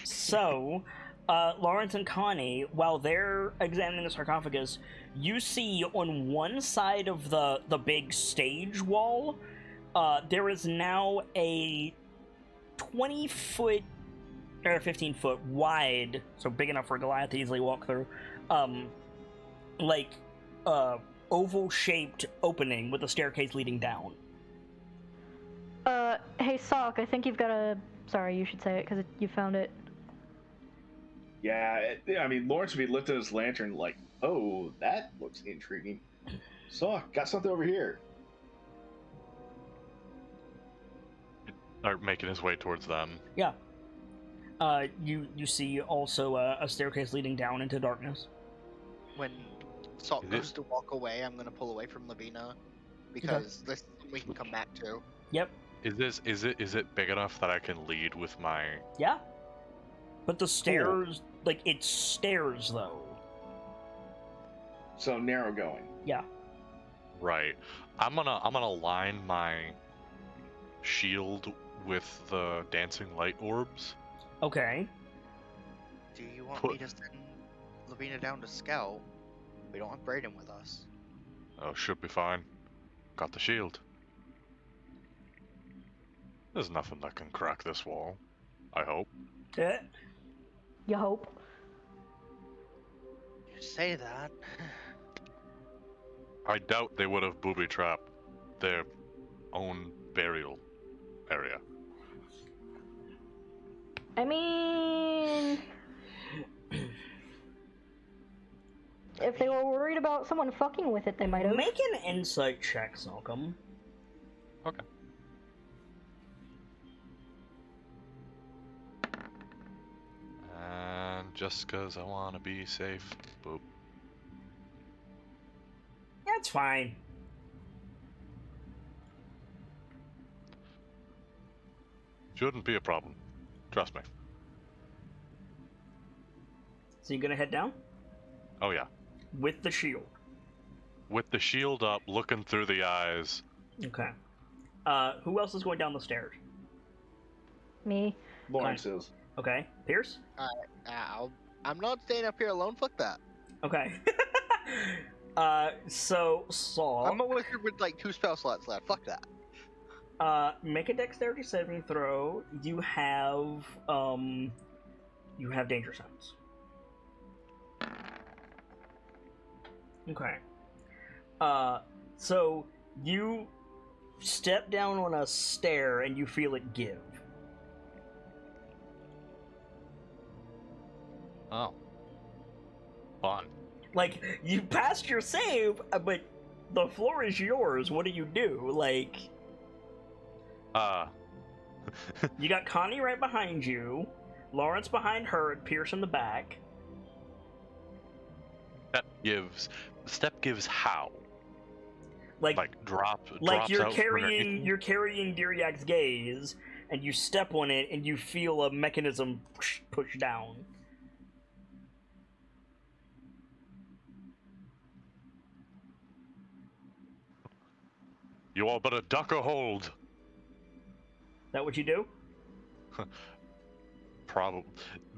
So, Lawrence and Connie, while they're examining the sarcophagus, you see on one side of the big stage wall, there is now a 20-foot or 15-foot wide, so big enough for Goliath to easily walk through, oval-shaped opening with a staircase leading down.
Hey, Sock, I think you've got a... Sorry, you should say it, because you found it.
Yeah, I mean, Lawrence would be lifting his lantern like, oh, that looks intriguing. So, got something over here.
Or making his way towards them.
Yeah. You see also a staircase leading down into darkness.
When Salt goes to walk away, I'm gonna pull away from Lavina because this we can come back to.
Yep.
Is it big enough that I can lead with my...
Yeah. But the stairs, like, it's stairs, though.
So, narrow going.
Yeah.
Right. I'm gonna line my shield with the dancing light orbs.
Okay.
Do you want me to send Lavina down to scout? We don't have Brayden with us.
Oh, should be fine. Got the shield. There's nothing that can crack this wall. I hope.
Yeah.
You hope.
You say that.
I doubt they would have booby-trapped their own burial area.
I mean... if they were worried about someone fucking with it, they might have.
Make an insight check, Salcom.
Okay. And just 'cause I want to be safe, boop.
That's fine.
Shouldn't be a problem. Trust me.
So you're gonna head down?
Oh yeah.
With the shield.
With the shield up, looking through the eyes.
Okay. Who else is going down the stairs?
Me.
Lawrence is.
Okay. Pierce?
I'm not staying up here alone. Fuck that.
Okay. So, Saul...
I'm a wizard with like 2 spell slots left. Fuck that.
Make a dexterity saving throw. You have danger sense. Okay. So you step down on a stair and you feel it give.
Oh. Fun.
Like, you passed your save, but the floor is yours. What do you do? Like, you got Connie right behind you, Lawrence behind her, and Pierce in the back.
Step gives how?
Like
drops
you're
out
carrying Diriak's gaze, and you step on it, and you feel a mechanism push down.
You all better duck or hold.
Is that what you do?
Probably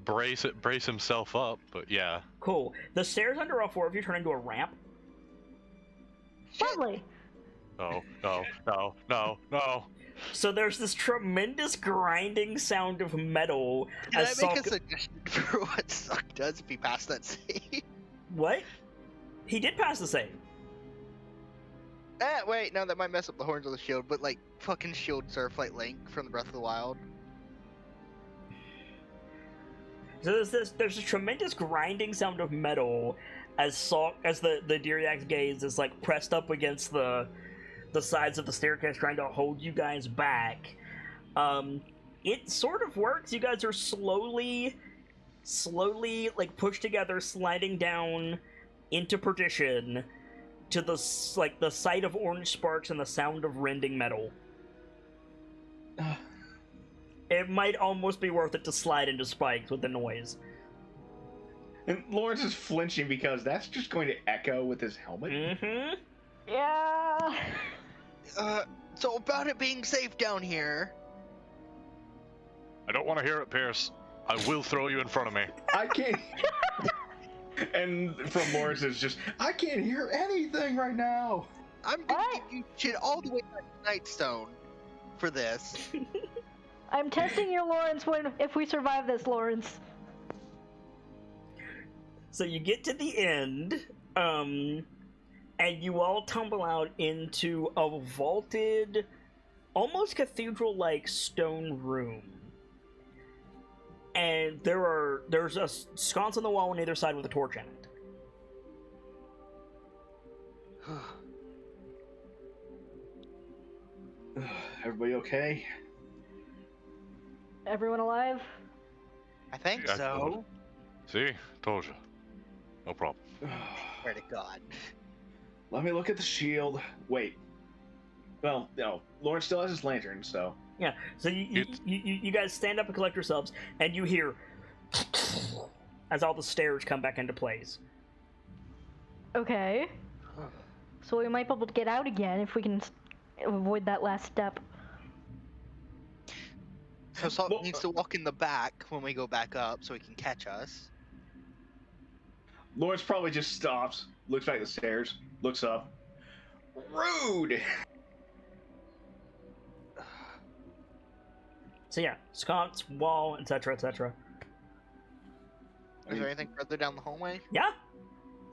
brace himself up, but yeah.
Cool. The stairs under all four of you turn into a ramp.
Lovely.
No.
So there's this tremendous grinding sound of metal.
Can I make a suggestion for what Suck does if he passed that save?
What? He did pass the save.
Wait, no, that might mess up the horns of the shield, but like, fucking shield surf like Link from the Breath of the Wild.
So there's this tremendous grinding sound of metal as the Diriak's gaze is like pressed up against the sides of the staircase, trying to hold you guys back. It sort of works. You guys are slowly like pushed together, sliding down into perdition to the sight of orange sparks and the sound of rending metal. It might almost be worth it to slide into spikes with the noise.
And Lawrence is flinching because that's just going to echo with his helmet.
Mm-hmm.
Yeah.
So about it being safe down here.
I don't want to hear it, Pierce. I will throw you in front of me.
I can't. And from Lawrence is just, I can't hear anything right now.
I'm gonna give you shit all the way back to Nightstone for this.
I'm testing your Lawrence if we survive this, Lawrence.
So you get to the end, and you all tumble out into a vaulted, almost cathedral-like stone room. And there's a sconce on the wall on either side with a torch in it.
Everybody okay?
Everyone alive?
I think
Yeah,
so.
See? Told you. No problem.
Swear to God.
Let me look at the shield. Wait. Well, no. Lawrence still has his lantern, so.
Yeah, so you guys stand up and collect yourselves, and you hear as all the stairs come back into place.
Okay. So we might be able to get out again if we can avoid that last step.
So Salt needs to walk in the back when we go back up so he can catch us.
Lawrence probably just stops, looks back at the stairs, looks up. Rude!
So yeah, sconce, wall, etc., etc.
Is there anything further down the hallway?
Yeah,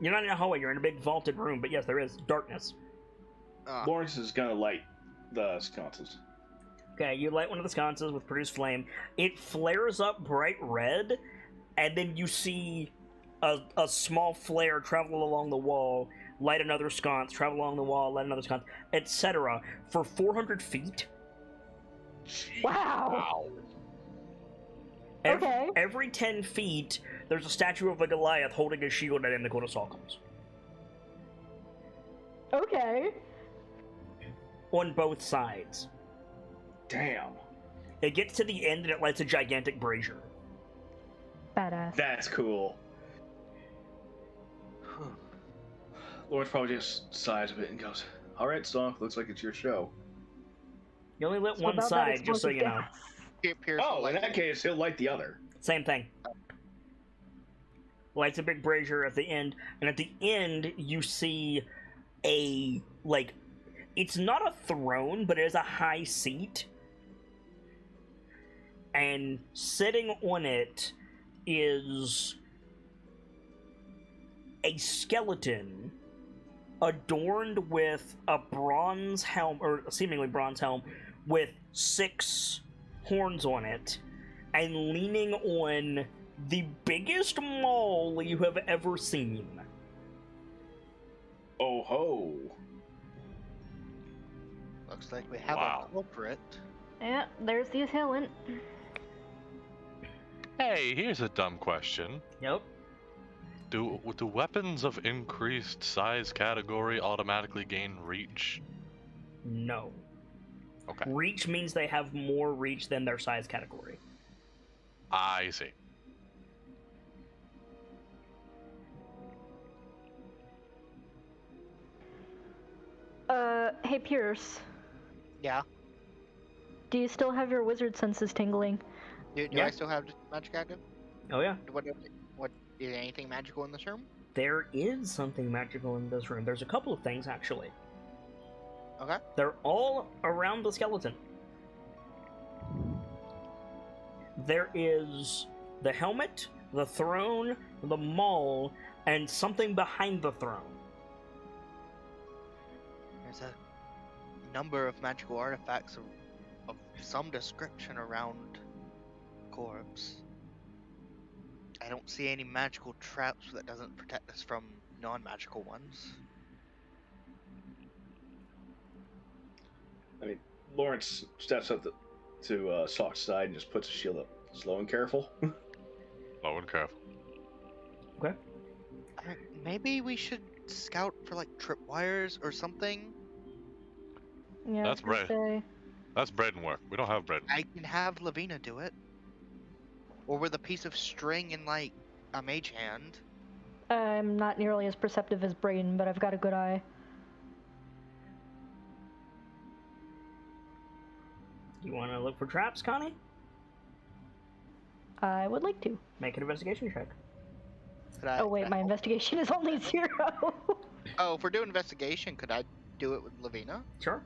you're not in a hallway. You're in a big vaulted room, but yes, there is darkness.
Lawrence is gonna light the sconces.
Okay, you light one of the sconces with produce flame. It flares up bright red, and then you see a small flare travel along the wall, light another sconce, travel along the wall, light another sconce, etc. for 400 feet.
Wow.
Every 10 feet, there's a statue of a Goliath holding a shield at the assault comes.
Okay.
On both sides.
Damn.
It gets to the end and it lights a gigantic brazier.
Badass.
That's cool. Lawrence probably just sighs a bit and goes, "Alright, Stonk, looks like it's your show."
You only lit
So
one
about that
side, just so you know.
Pierce
Oh, in that case, he'll light the other.
Same thing. Lights a big brazier at the end, and at the end you see a, like, It's not a throne, but it is a high seat. And sitting on it is a skeleton adorned with a bronze helm, or seemingly bronze helm, with 6 horns on it, and leaning on the biggest maul you have ever seen.
Oh ho!
Looks like we have
Wow.
a culprit.
Yeah, there's the assailant.
Hey, here's a dumb question.
Yep.
Do weapons of increased size category automatically gain reach?
No.
Okay.
Reach means they have more reach than their size category.
I see.
Hey Pierce,
Yeah.
do you still have your wizard senses tingling?
Do
Yeah.
I still have magic active?
Oh yeah.
What is anything magical in this room?
There is something magical in this room. There's a couple of things, actually.
Okay.
They're all around the skeleton. There is the helmet, the throne, the maul, and something behind the throne.
There's a number of magical artifacts of some description around corpse. I don't see any magical traps that doesn't protect us from non-magical ones.
I mean, Lawrence steps up to Sock's side and just puts his shield up. Slow and careful.
Slow and careful.
Okay.
Maybe we should scout for like tripwires or something.
Yeah,
That's
I was gonna say.
That's Braden work. We don't have Braden.
I can have Lavina do it. Or with a piece of string in like a mage hand.
I'm not nearly as perceptive as Braden, but I've got a good eye.
You want to look for traps, Connie?
I would like to.
Make an investigation check.
Oh wait, my investigation is only 0.
Oh, if we're doing investigation, could I do it with Lavina?
Sure.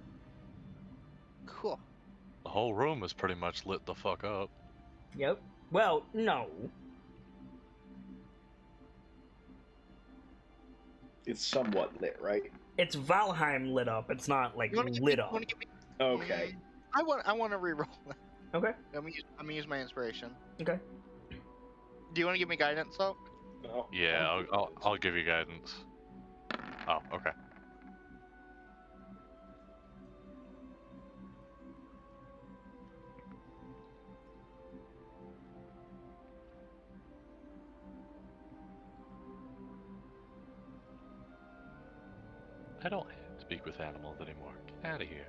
Cool.
The whole room is pretty much lit the fuck up.
Yep. Well, no.
It's somewhat lit, right?
It's Valheim lit up. It's not, like, lit up.
Okay.
I want to reroll.
Okay.
I'm gonna use my inspiration.
Okay.
Do you want to give me guidance, though?
No.
Yeah, I'll give you guidance. Oh, okay. I don't speak with animals anymore. Get out of here.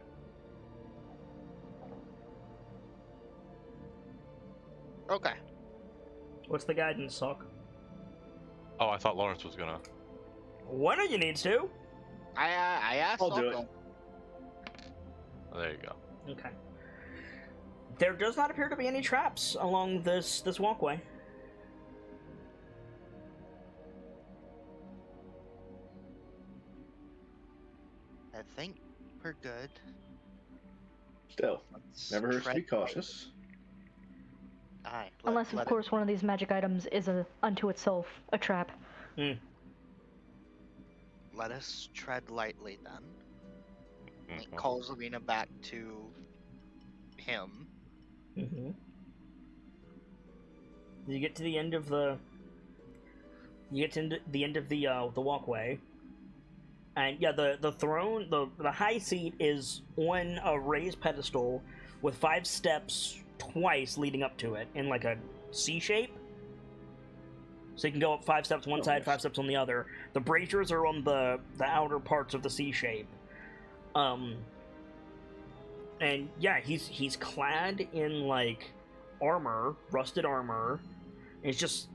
Okay.
What's the guidance, Sock?
Oh, I thought Lawrence was gonna.
One of you needs to.
I asked.
I'll do it.
Sokka.
Oh, there you go.
Okay. There does not appear to be any traps along this walkway.
I think we're good.
Still,
Let's
never hurts to
tread
be cautious.
Aye,
Unless, of course, one of these magic items is unto itself a trap.
Let us tread lightly then. It
Mhm.
calls Lavina back to him.
Mm-hmm. You get to the end of the. You get to the end of the walkway, and yeah, the throne, the high seat is on a raised pedestal with 5 steps twice leading up to it in like a C shape. So you can go up 5 steps one side, 5 steps on the other. The braziers are on the outer parts of the C shape. And yeah, he's clad in like armor, rusted armor. It's just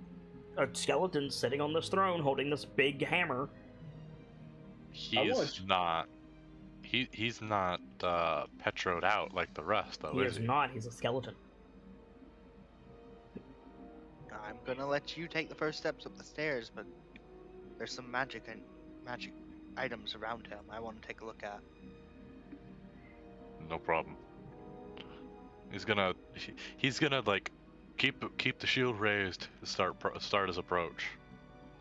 a skeleton sitting on this throne holding this big hammer.
He's not. He's not petroed out like the rest, though.
He is not. He's a skeleton.
I'm gonna let you take the first steps up the stairs, but there's some magic items around him I want to take a look at.
No problem. He's gonna like keep the shield raised to start his approach.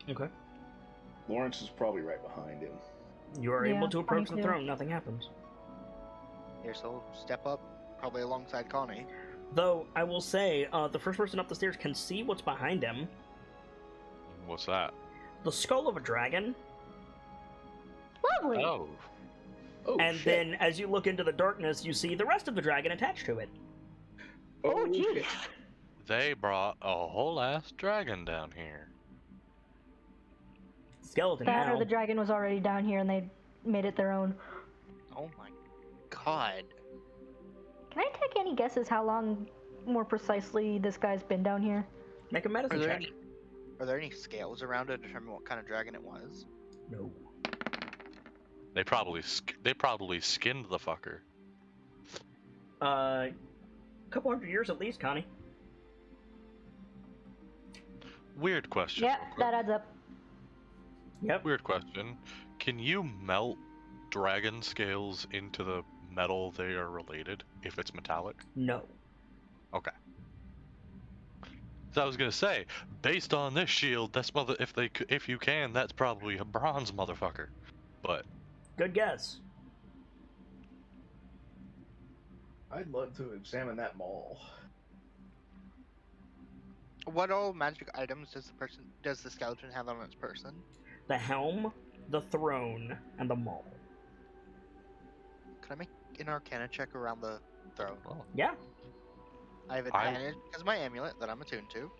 Okay.
Lawrence is probably right behind him.
You are
Yeah,
able to approach the
22.
throne. Nothing happens.
Here, so step up, probably alongside Connie.
Though I will say, the first person up the stairs can see what's behind him.
What's that?
The skull of a dragon.
Lovely.
Oh,
Oh,
And
shit.
then, as you look into the darkness, you see the rest of the dragon attached to it.
Oh,
shit.
jeez.
they brought a whole ass dragon down here.
Skeleton
That
now.
or the dragon was already down here and they made it their own.
Oh my god.
Can I take any guesses how long, more precisely, this guy's been down here?
Make a
Are
medicine
there
check.
any scales around to determine what kind of dragon it was?
No.
They probably skinned the fucker.
Couple hundred years at least, Connie.
Weird question.
Yeah,
real quick.
that adds up.
Yep.
Weird question. Can you melt dragon scales into the metal they are related if it's metallic?
No.
Okay. So I was gonna say, based on this shield, that's if you can, that's probably a bronze motherfucker. But
Good guess.
I'd love to examine that mall.
What all magic items does the skeleton have on its person?
The helm, the throne, and the maul.
Can I make an Arcana check around the throne?
oh,
Yeah.
I have advantage because of my amulet that I'm attuned to.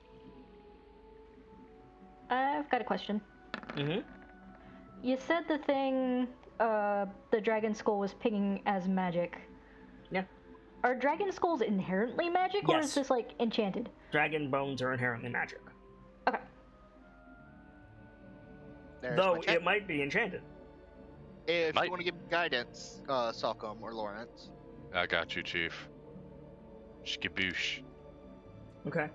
I've got a question.
Mm-hmm.
You said the thing, the dragon skull was pinging as magic.
Yeah.
Are dragon skulls inherently magic, or
Yes.
is this, like, enchanted?
Dragon bones are inherently magic.
Okay.
There's
Though
my check.
it might be enchanted.
If
Might
you want to give guidance, Salcom or Lawrence.
I got you, Chief. Skiboosh.
Okay.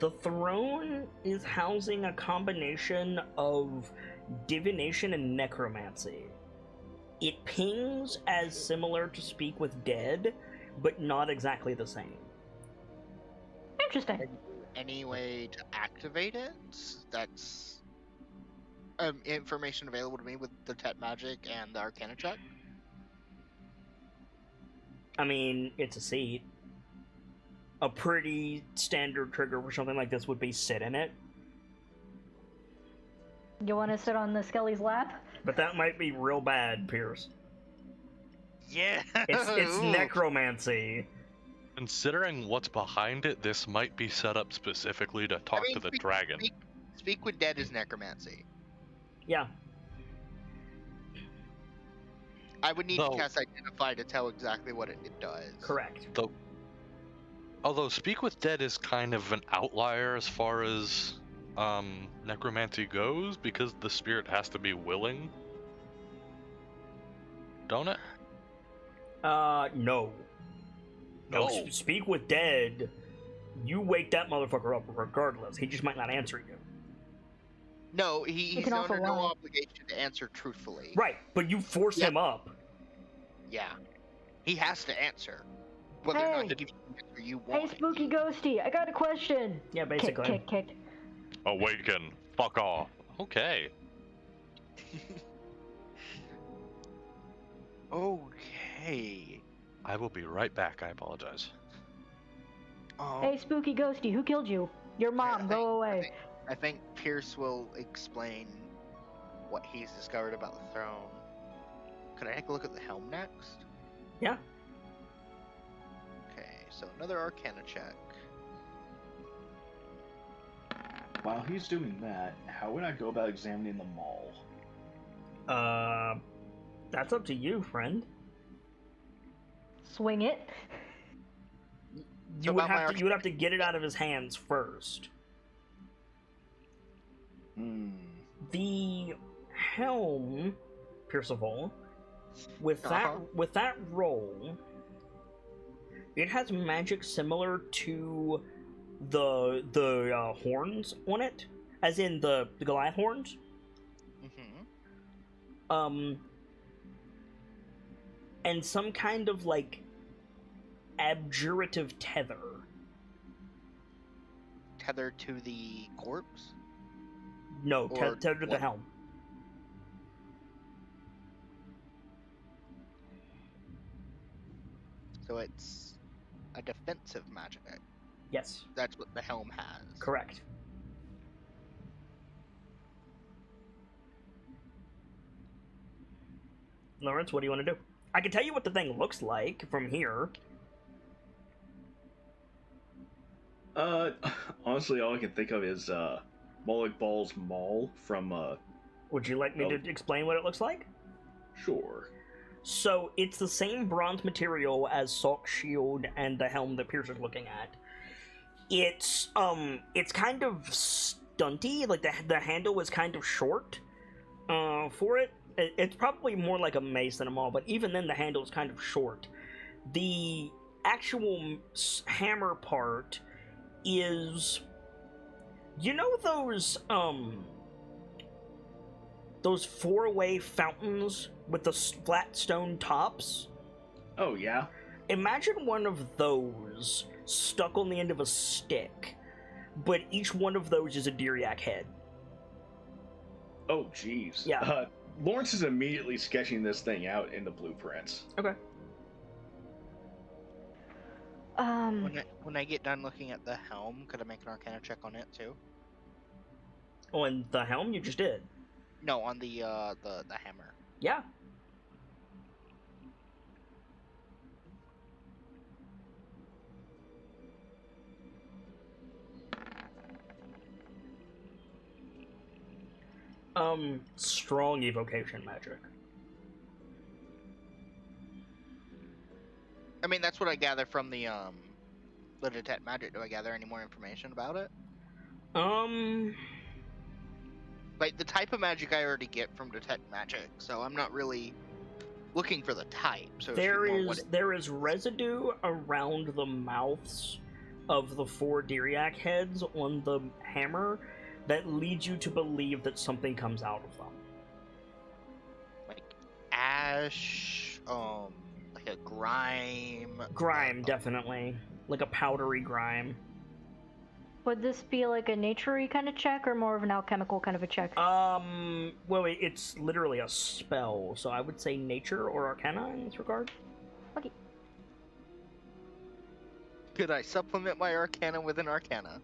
The throne is housing a combination of divination and necromancy. It pings as similar to Speak with Dead, but not exactly the same.
Interesting.
Any way to activate it? That's information available to me with Detect Magic and the Arcana check.
I mean, it's a seat. A pretty standard trigger for something like this would be sit in it,
You want to sit on the Skelly's lap?
but that might be real bad, Pierce.
Yeah.
It's
Ooh.
necromancy.
Considering what's behind it, this might be set up specifically to talk to the dragon.
Speak with Dead is necromancy.
Yeah.
I would need
No.
to cast Identify to tell exactly what it does.
Correct.
Although Speak with Dead is kind of an outlier as far as necromancy goes, because the spirit has to be willing. Don't it?
No. No,
No.
Speak with Dead, you wake that motherfucker up regardless. He just might not answer you.
No, he's
can also
under no
lie.
obligation to answer truthfully.
Right, but you force
Yeah.
him up.
Yeah. He has to answer. Whether or
Hey.
not he gives you the answer you
Hey,
want.
Spooky Ghosty, I got a question.
Yeah, basically.
Kick.
Awaken. Fuck off. Okay.
Okay.
I will be right back. I apologize.
Hey, Spooky Ghosty, who killed you? Your mom, go away.
I think Pierce will explain what he's discovered about the throne. Can I take a look at the helm next?
Yeah.
Okay, so another Arcana check.
While he's doing that, how would I go about examining the mall?
That's up to you, friend.
Swing it.
You
So
would
about my
you would have to get it out of his hands first. The helm, Percival, with that roll, it has magic similar to the horns on it, as in the Goliath horns.
Mm-hmm.
and some kind of, like, abjurative tether.
Tethered to the corpse?
No,
Or
tethered to the
what?
helm.
So it's a defensive magic.
Yes,
That's what the helm has.
correct. Lawrence, what do you want to do? I can tell you what the thing looks like from here.
Honestly, all I can think of is Moloch Ball's Maul from
Would you like me to explain what it looks like?
Sure.
So it's the same bronze material as Salk's shield and the helm that Pierce is looking at. It's kind of stunty, like the handle is kind of short for it. It's probably more like a mace than a maul, but even then the handle is kind of short. The actual hammer part is, you know, those four-way fountains with the flat stone tops?
Oh, yeah?
Imagine one of those stuck on the end of a stick, but each one of those is a Diriac head.
Oh, jeez.
Yeah.
Lawrence is immediately sketching this thing out in the blueprints.
Okay.
When I get done looking at the helm, could I make an Arcana check on it too?
Oh, and the helm you just did?
No, on the hammer.
Yeah. Strong evocation magic.
I mean, that's what I gather from the detect magic. Do I gather any more information about it? Like, the type of magic I already get from detect magic, so I'm not really looking for the type. So
there is residue around the mouths of the four Diriac heads on the hammer that leads you to believe that something comes out of them.
Like ash, like a grime.
Grime, definitely. Like a powdery grime.
Would this be like a nature-y kind of check or more of an alchemical kind of a check?
Well, it's literally a spell, so I would say nature or arcana in this regard.
Okay.
Could I supplement my arcana with an arcana?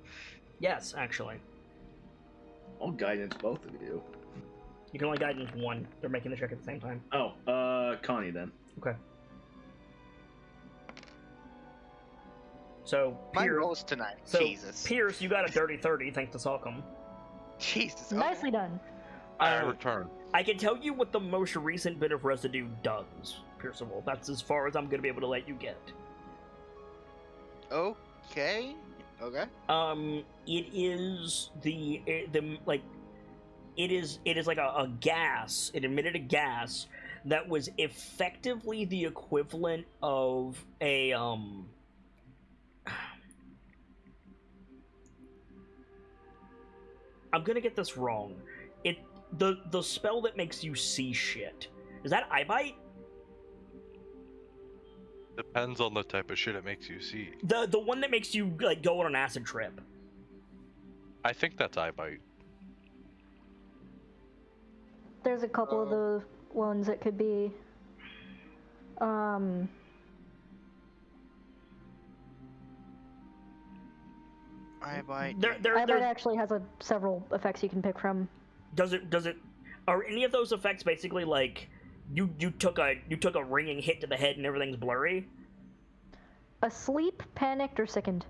Yes, actually.
I'll guidance both of you.
You can only guidance one. They're making the check at the same time.
Oh, Connie then.
Okay. So,
My
Pierce,
rolls tonight.
so
Jesus.
Pierce, you got a dirty 30 thanks to Salcom.
Jesus. Okay.
Nicely done.
I return.
I can tell you what the most recent bit of residue does, Pierceable. That's as far as I'm going to be able to let you get.
Okay. Okay.
It is it is like a gas. It emitted a gas that was effectively the equivalent of a I'm gonna get this wrong. The spell that makes you see shit. Is that eyebite?
Depends on the type of shit it makes you see.
The one that makes you like go on an acid trip.
I think that's eyebite.
There's a couple of the ones that could be.
Eyebite.
Eyebite actually has several effects you can pick from.
Does it? Are any of those effects basically like you took a ringing hit to the head and everything's blurry?
Asleep, panicked, or sickened.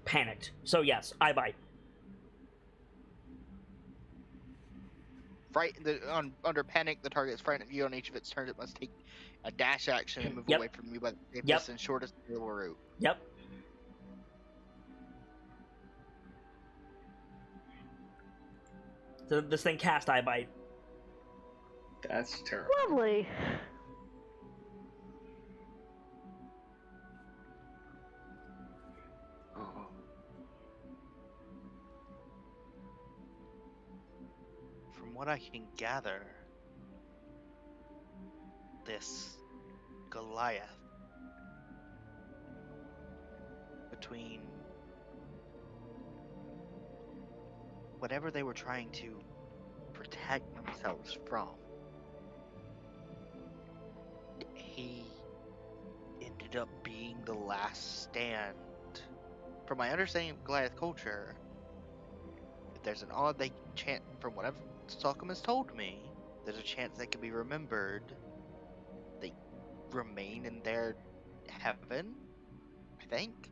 Panicked. So yes, eyebite.
Under panic, the target is frightened of you. On each of its turns, it must take a dash action and move
Yep.
away from you by the safest
Yep.
and shortest available route.
Yep. So this thing cast eyebite.
That's terrible.
Lovely.
Oh.
From what I can gather, this Goliath. Between whatever they were trying to protect themselves from, he ended up being the last stand. From my understanding of Goliath culture, if there's an odd they chant, from whatever Stockholm has told me, there's a chance they can be remembered. They remain in their heaven, I think.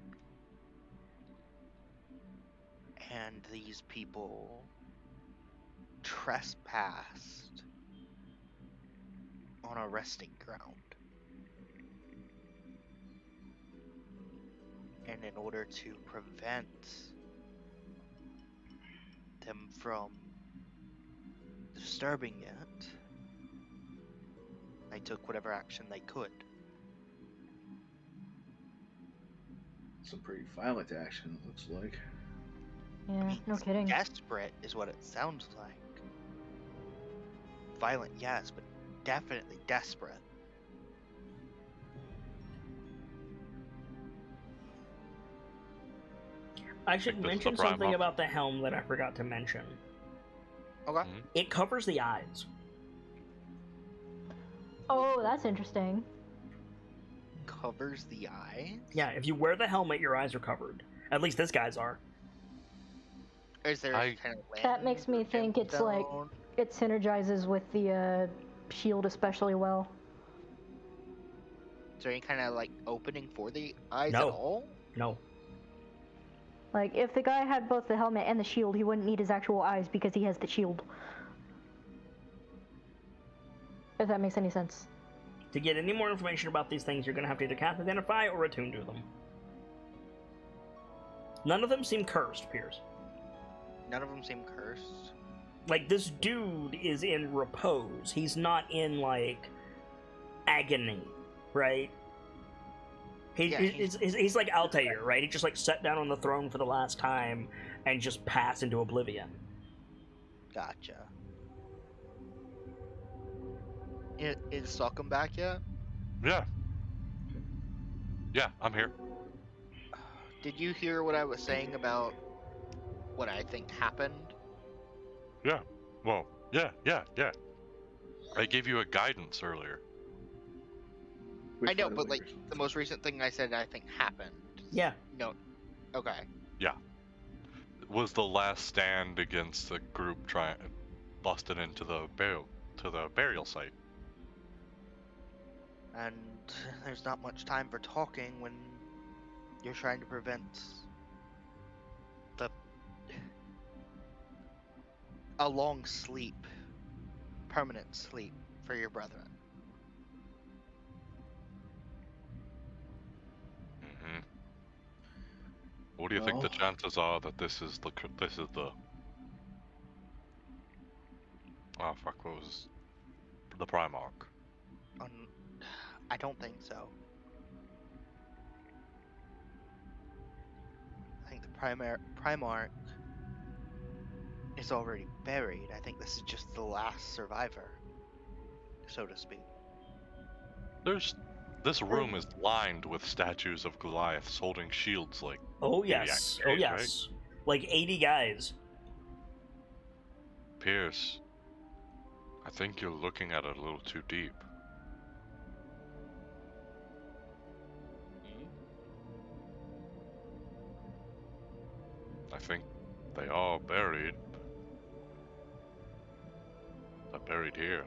And these people trespassed on a resting ground. And in order to prevent them from disturbing it, they took whatever action they could.
Some pretty violent action, it looks like.
Yeah, no kidding.
Desperate is what it sounds like. Violent, yes, but definitely desperate.
I should
Think this is
mention
the prime
something
up.
about the helm that I forgot to mention.
Okay.
It covers the eyes.
Oh, that's interesting.
Covers the eye?
Yeah, if you wear the helmet, your eyes are covered. At least this guy's are.
Is there
I-
kind of
That makes me
lens or
think it's like
gemstone?
it synergizes with the shield especially well.
Is there any kind of like opening for the eyes
No.
at all?
No.
Like if the guy had both the helmet and the shield, he wouldn't need his actual eyes because he has the shield. If that makes any sense.
To get any more information about these things, you're going to have to either cast Identify or attune to them. None of them seem cursed, Piers.
None of them seem cursed.
Like, this dude is in repose. He's not in, like, agony, right?
Yeah,
He's like Altair, right? He just, like, sat down on the throne for the last time and just passed into oblivion.
Gotcha. Is Stockholm back yet?
Yeah. Yeah, I'm here.
Did you hear what I was saying about what I think happened?
Yeah. Well, yeah. I gave you a guidance earlier.
I know, but like the most recent thing I said I think happened.
Yeah.
No. Okay.
It was the last stand against the group busted into the burial site.
And there's not much time for talking when you're trying to prevent a long sleep, permanent sleep for your brethren.
Hmm. What do you think the
Well-
chances are that this is the oh fuck, what was the Primarch?
I don't think so. I think the Primarch is already buried. I think this is just the last survivor, so to speak.
This room is lined with statues of Goliaths holding shields like
Oh,
Yeah,
yes.
yeah,
Oh, yes. Like 80 guys.
Pierce. I think you're looking at it a little too deep. I think they are buried. They're buried here.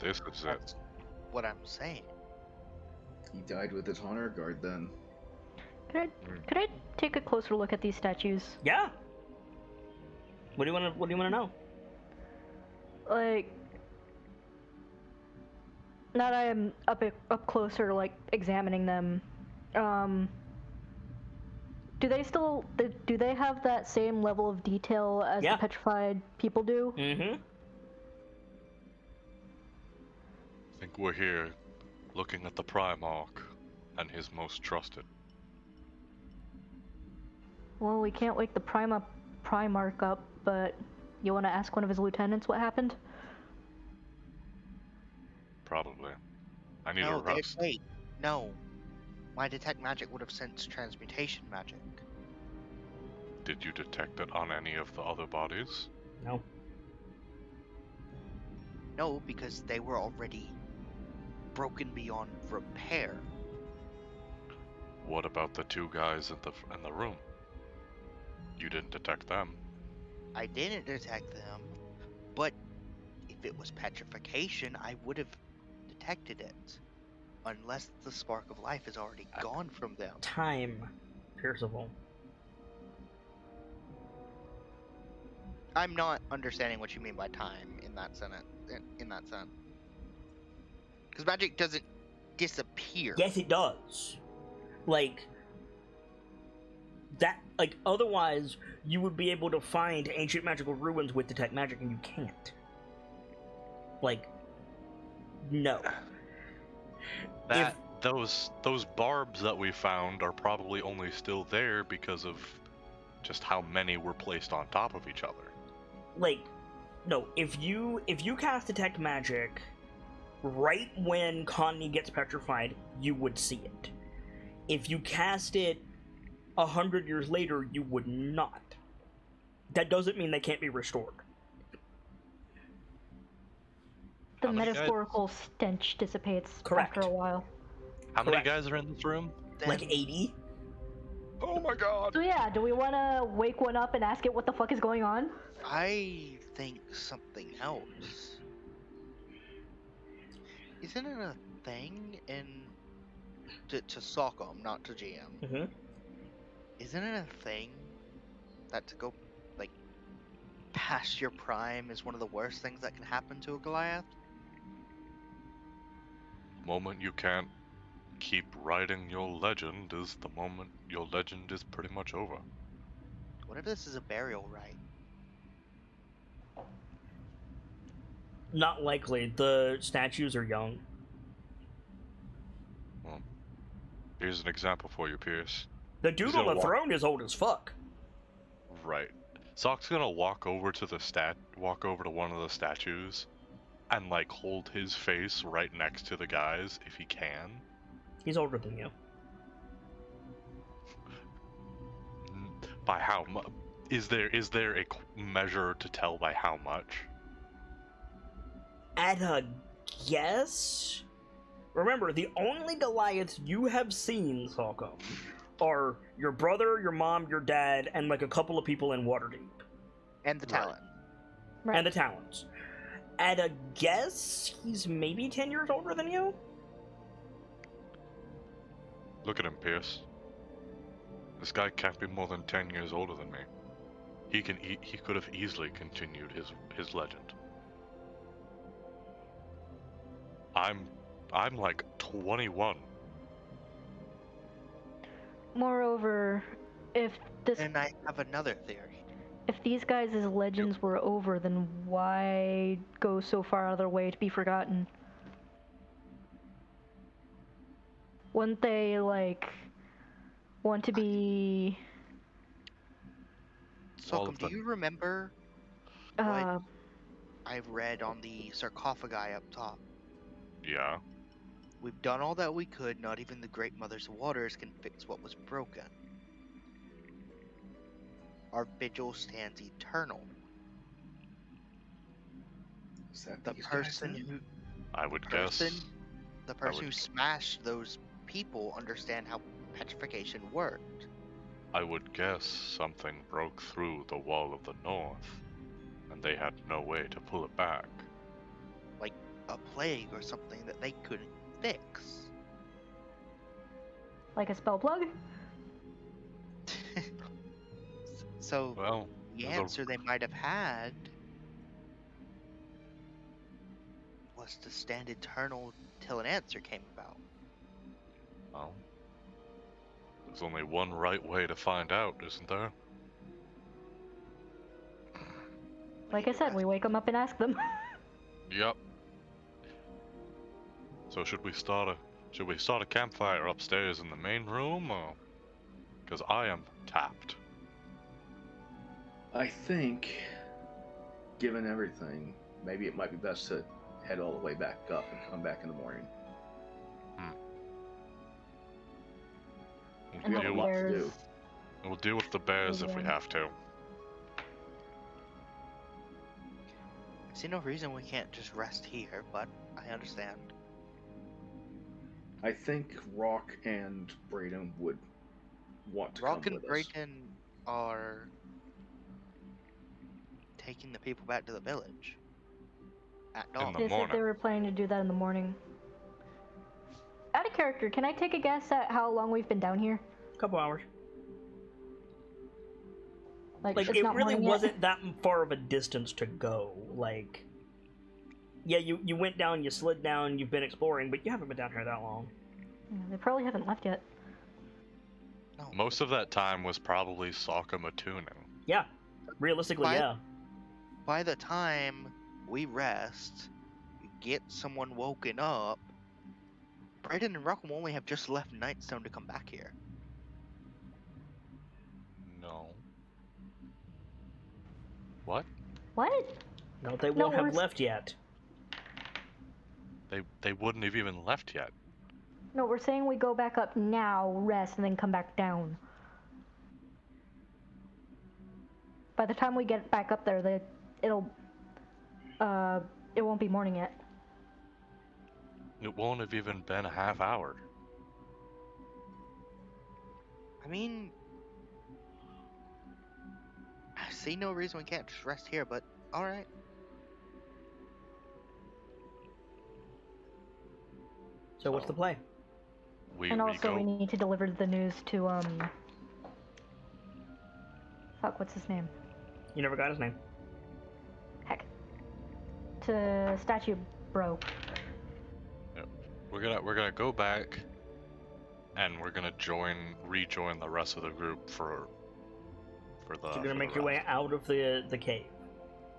This is it.
That's what I'm saying.
He died with his honor guard then.
Could I take a closer look at these statues?
Yeah. What do you want to know?
Like, now that I am up closer, like examining them, do they have that same level of detail as
Yeah.
the petrified people do?
Mm-hmm.
I think we're here looking at the Primarch and his most trusted.
Well, we can't wake the Primarch up, but you want to ask one of his lieutenants what happened?
probably. I need a
No,
rest.
wait. No. My detect magic would have sensed transmutation magic.
Did you detect it on any of the other bodies?
No.
No, because they were already broken beyond repair.
What about the two guys in the room? You didn't detect them.
I didn't detect them, but if it was petrification, I would have detected it. Unless the spark of life is already gone from them.
Time, Percival.
I'm not understanding what you mean by time in that sentence. In that sense, because magic doesn't disappear.
Yes, it does. Like that. Like otherwise, you would be able to find ancient magical ruins with detect magic, and you can't. Like, no.
Those barbs that we found are probably only still there because of just how many were placed on top of each other.
Like, no. If you cast detect magic right when Connie gets petrified, you would see it. If you cast it 100 years later, you would not. That doesn't mean they can't be restored.
The
How many
metaphorical stench dissipates
Correct.
after a while.
How many
Correct.
guys are in this room?
Like 80?
Oh my god!
So yeah, do we want to wake one up and ask it what the fuck is going on?
I think something else. Isn't it a thing in to Socom, not to GM?
Mm-hmm.
Isn't it a thing that to go like past your prime is one of the worst things that can happen to a Goliath?
The moment you can't keep writing your legend is the moment your legend is pretty much over.
What if this is a burial rite?
Not likely. The statues are young.
Well, here's an example for you, Pierce.
The dude
He's
on
gonna
the throne is old as fuck.
Right. Sock's gonna walk over to one of the statues and like hold his face right next to the guys if he can.
He's older than you.
By how much? Is there a measure to tell by how much?
At a guess? Remember, the only Goliaths you have seen, Salcom, are your brother, your mom, your dad, and like a couple of people in Waterdeep.
And the
Right.
talent.
Right.
And the Talons. At a guess, he's maybe 10 years older than you?
Look at him, Pierce. This guy can't be more than 10 years older than me. He could have easily continued his legend. I'm like 21.
Moreover, if
And I have another theory.
if these guys' legends were over, then why go so far out of their way to be forgotten? Wouldn't they, like, want to be...
All
Socom,
of
do
them.
you remember
Uh,
I've read on the sarcophagi up top?
Yeah.
We've done all that we could, not even the Great Mother's waters can fix what was broken. Our vigil stands eternal.
Is that
The
these guys
person
then?
who
I would
person
guess.
the person
would-
who smashed those people understand how petrification worked.
I would guess something broke through the wall of the north, and they had no way to pull it back.
Like a plague or something that they couldn't fix.
like a spell plug?
So
Well,
the
there's a-
answer they might have had was to stand eternal till an answer came about.
well, there's only one right way to find out, isn't there?
Like I said, we wake them up and ask them.
Yep. So should we start a campfire upstairs in the main room, or? Because I am tapped.
I think, given everything, maybe it might be best to head all the way back up and come back in the morning.
And
got a
the
lot to do.
bears.
We'll deal with the bears if we
Yeah.
have to.
I see no reason we can't just rest here, but I understand.
I think Rock and Braden would want to
Rock
come
and
with us.
Brayton are taking the people back to the village at dawn.
the
They said they
morning.
were planning to do that in the morning. Out of character, can I take a guess at how long we've been down here?
Couple hours.
Like
Like
it's
it
not
really
morning yet?
wasn't that far of a distance to go. Like, yeah, you went down, you slid down, you've been exploring, but you haven't been down here that long.
Yeah, they probably haven't left yet.
No.
Most of that time was probably Sokka tuning.
Yeah, realistically,
Why-
yeah.
By the time we rest, get someone woken up, Brayden and Rock will only have just left Nightstone to come back here.
No. What?
What?
No, they
No,
won't have
we're-
left yet.
They wouldn't have even left yet.
No, we're saying we go back up now, rest, and then come back down. By the time we get back up there, it won't be morning yet.
It won't have even been a half hour.
I mean, I see no reason we can't just rest here, but alright.
So what's the play?
And also, we need to deliver the news to fuck, what's his name?
You never got his name.
Heck. To Statue Bro.
We're gonna go back, and we're gonna rejoin the rest of the group for the.
So you're gonna make your way out of the cave.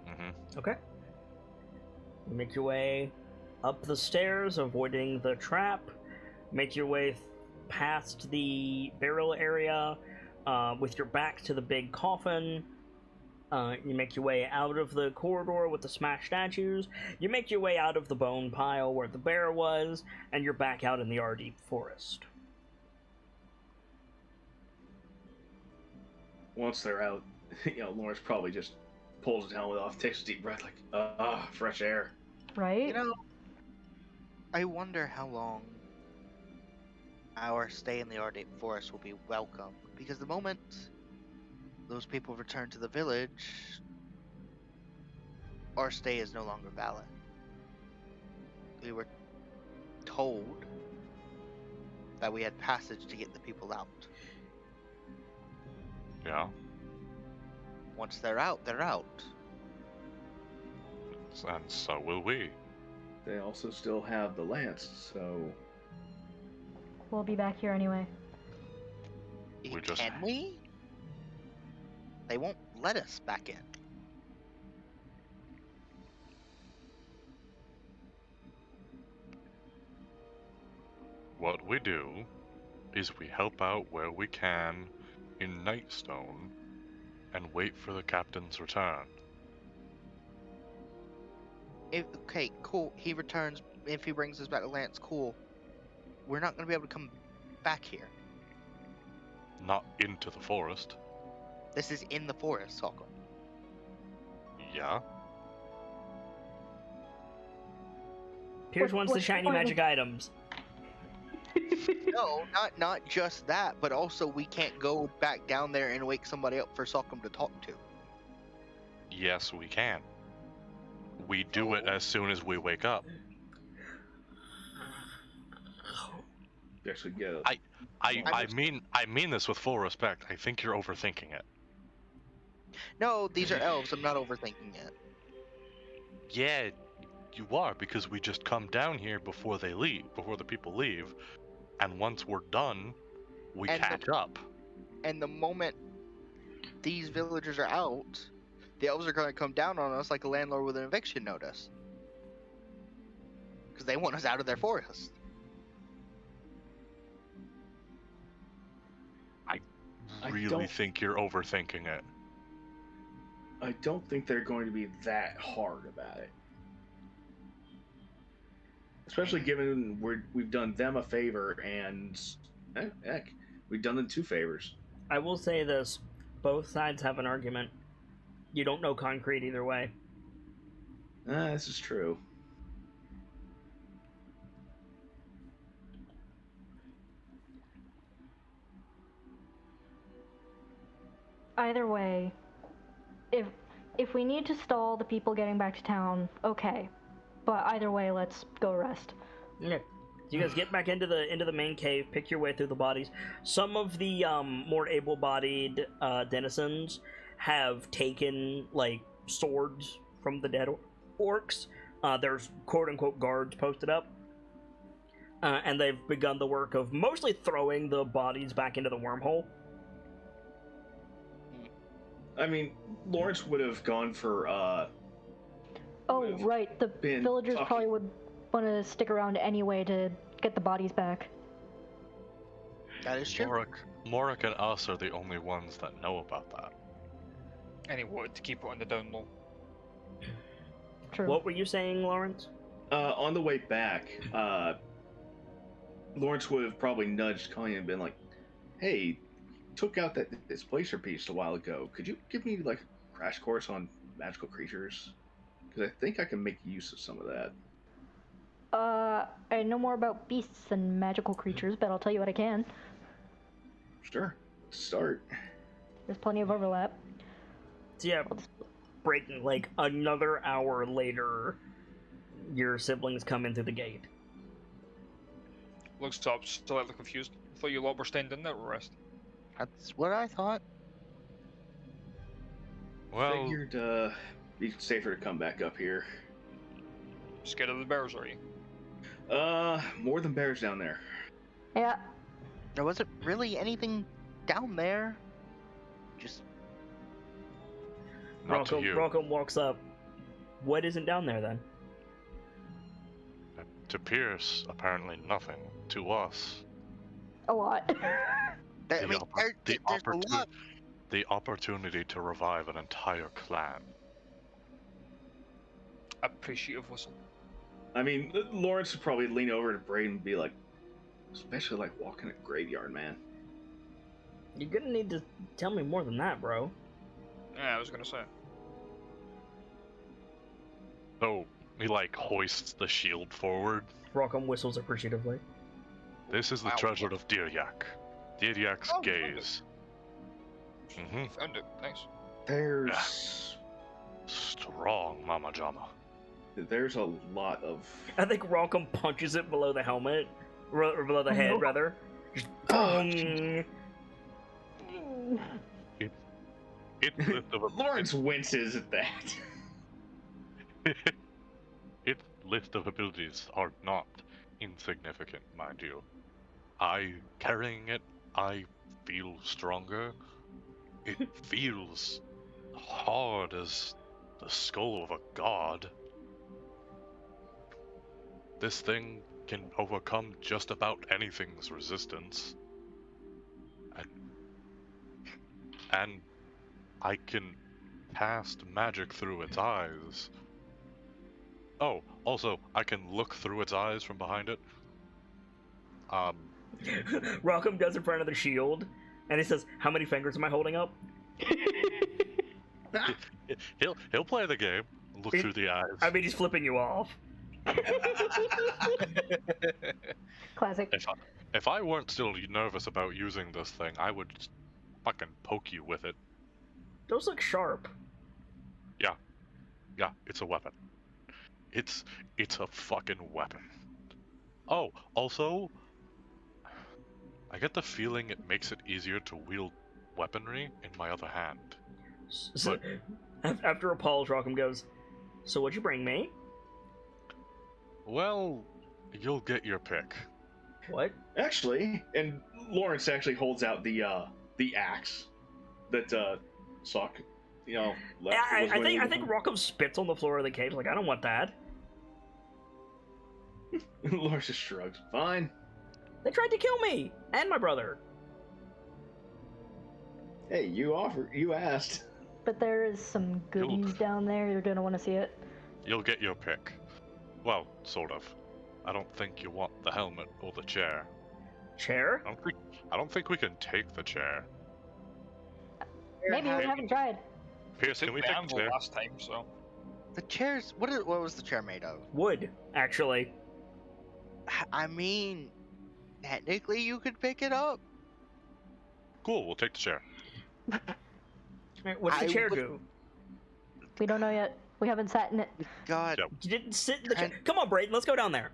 Mm-hmm.
Okay. You make your way up the stairs, avoiding the trap. Make your way past the burial area with your back to the big coffin. You make your way out of the corridor with the smashed statues. You make your way out of the bone pile where the bear was, and you're back out in the Ardeep forest.
Once they're out, Lawrence probably just pulls his helmet off, takes a deep breath, like, fresh air.
Right?
You know, I wonder how long our stay in the Ardeep Forest will be welcome. Because the moment those people return to the village, our stay is no longer valid. We were told that we had passage to get the people out.
Yeah.
Once they're out, they're out.
And so will we.
They also still have the lance, so
We'll be back here anyway.
We just-
Can we? They won't let us back in.
What we do is we help out where we can in Nightstone and wait for the captain's return.
Okay, cool. He returns. If he brings us back to Lance, cool. We're not going to be able to come back here.
Not into the forest.
This is in the forest, Sokka.
Yeah.
Here's
What-
one's the
what's the
shiny
point?
magic items.
No, not just that, but also we can't go back down there and wake somebody up for Sokka to talk to.
Yes, we can. We do it as soon as we wake up.
you actually get a...
I mean this with full respect. I think you're overthinking it.
No, these are elves. I'm not overthinking it.
Yeah, you are, because we just come down here before they leave, before the people leave, and once we're done, we
And
catch up.
And the moment these villagers are out, the elves are going to come down on us like a landlord with an eviction notice. Because they want us out of their forest.
I
Really
don't-
think you're overthinking it.
I don't think they're going to be that hard about it. Especially given we've done them a favor and heck, we've done them 2 favors.
I will say this: both sides have an argument. You don't know concrete either way.
This is true.
Either way, if we need to stall the people getting back to town, okay. But either way, let's go rest.
Okay. You guys get back into the main cave, pick your way through the bodies. Some of the more able-bodied denizens have taken like swords from the dead orcs. There's quote-unquote guards posted up, and they've begun the work of mostly throwing the bodies back into the wormhole.
I mean, Lawrence would have gone for
Oh, right. The
been
villagers
talking-
probably would want to stick around anyway to get the bodies back.
That is true.
Morik and us are the only ones that know about that.
And he wanted to keep it on the down low.
True.
What were you saying, Lawrence?
on the way back, Lawrence would have probably nudged Kanye and been like, "Hey, took out that displacer piece a while ago. Could you give me like a crash course on magical creatures? Because I think I can make use of some of that."
I know more about beasts than magical creatures, but I'll tell you what I can.
Sure, let's start.
There's plenty of overlap.
So yeah, breaking like another hour later, your siblings come in through the gate.
Looks up, slightly confused. I thought you lot were staying in there to rest.
That's what I thought.
Well,
Figured be safer to come back up here.
Scared of the bears, are you?
More than bears down there.
Yeah,
There wasn't really anything down there. Just
not to you.
Rockham walks up. What isn't down there then?
To Pierce, apparently nothing. To us,
a lot.
I mean, there's a lot.
the opportunity to revive an entire clan.
Appreciative whistle.
I mean, Lawrence would probably lean over to Braden and be like, especially like walking a graveyard, man.
You're gonna need to tell me more than that, bro.
Yeah, I was gonna say.
So he like hoists the shield forward.
Rockham whistles appreciatively.
This is the
Wow.
treasure of Diryak. Diryak's
Oh,
gaze. Mm-hmm.
Found it. Nice.
There's
Strong, Mama Jama.
there's a lot of
I think Rockham punches it below the helmet, or below the head, rather. Just boom.
Its list of
Lawrence winces at that.
its list of abilities are not insignificant, mind you. Carrying it, I feel stronger. It feels hard as the skull of a god. This thing can overcome just about anything's resistance. And I can cast magic through its eyes. Oh, also, I can look through its eyes from behind it.
Rockham goes in front of the shield, and he says, "How many fingers am I holding up?"
He'll play the game, look
It-
through the eyes.
I mean, he's flipping you off.
Classic.
If I weren't still nervous about using this thing, I would just fucking poke you with it.
Those look sharp.
Yeah, it's a weapon. It's a fucking weapon. Oh, also, I get the feeling it makes it easier to wield weaponry in my other hand.
So, after a pause, Rockham goes, "So what'd you bring me?"
Well, you'll get your pick.
What?
Actually, and Lawrence actually holds out the axe that Sock, left.
I think Rockham spits on the floor of the cage. Like, I don't want that.
Lawrence just shrugs. Fine.
They tried to kill me and my brother.
Hey, you asked.
But there is some goodies down there. You're gonna want to see it.
You'll get your pick. Well, sort of. I don't think you want the helmet or the chair.
Chair?
I don't think we can take the chair.
Maybe we haven't tried.
Pierce,
Took
can we
the
take the
anvil
chair?
last time, so
The chairs. What was the chair made of?
Wood, actually.
I mean, technically you could pick it up.
Cool, we'll take the chair.
Alright, what's the
I
chair
would-
do?
We don't know yet. We haven't sat in it.
God,
Yep.
You didn't sit in the chair.
And-
Come on, Brayden, let's go down there.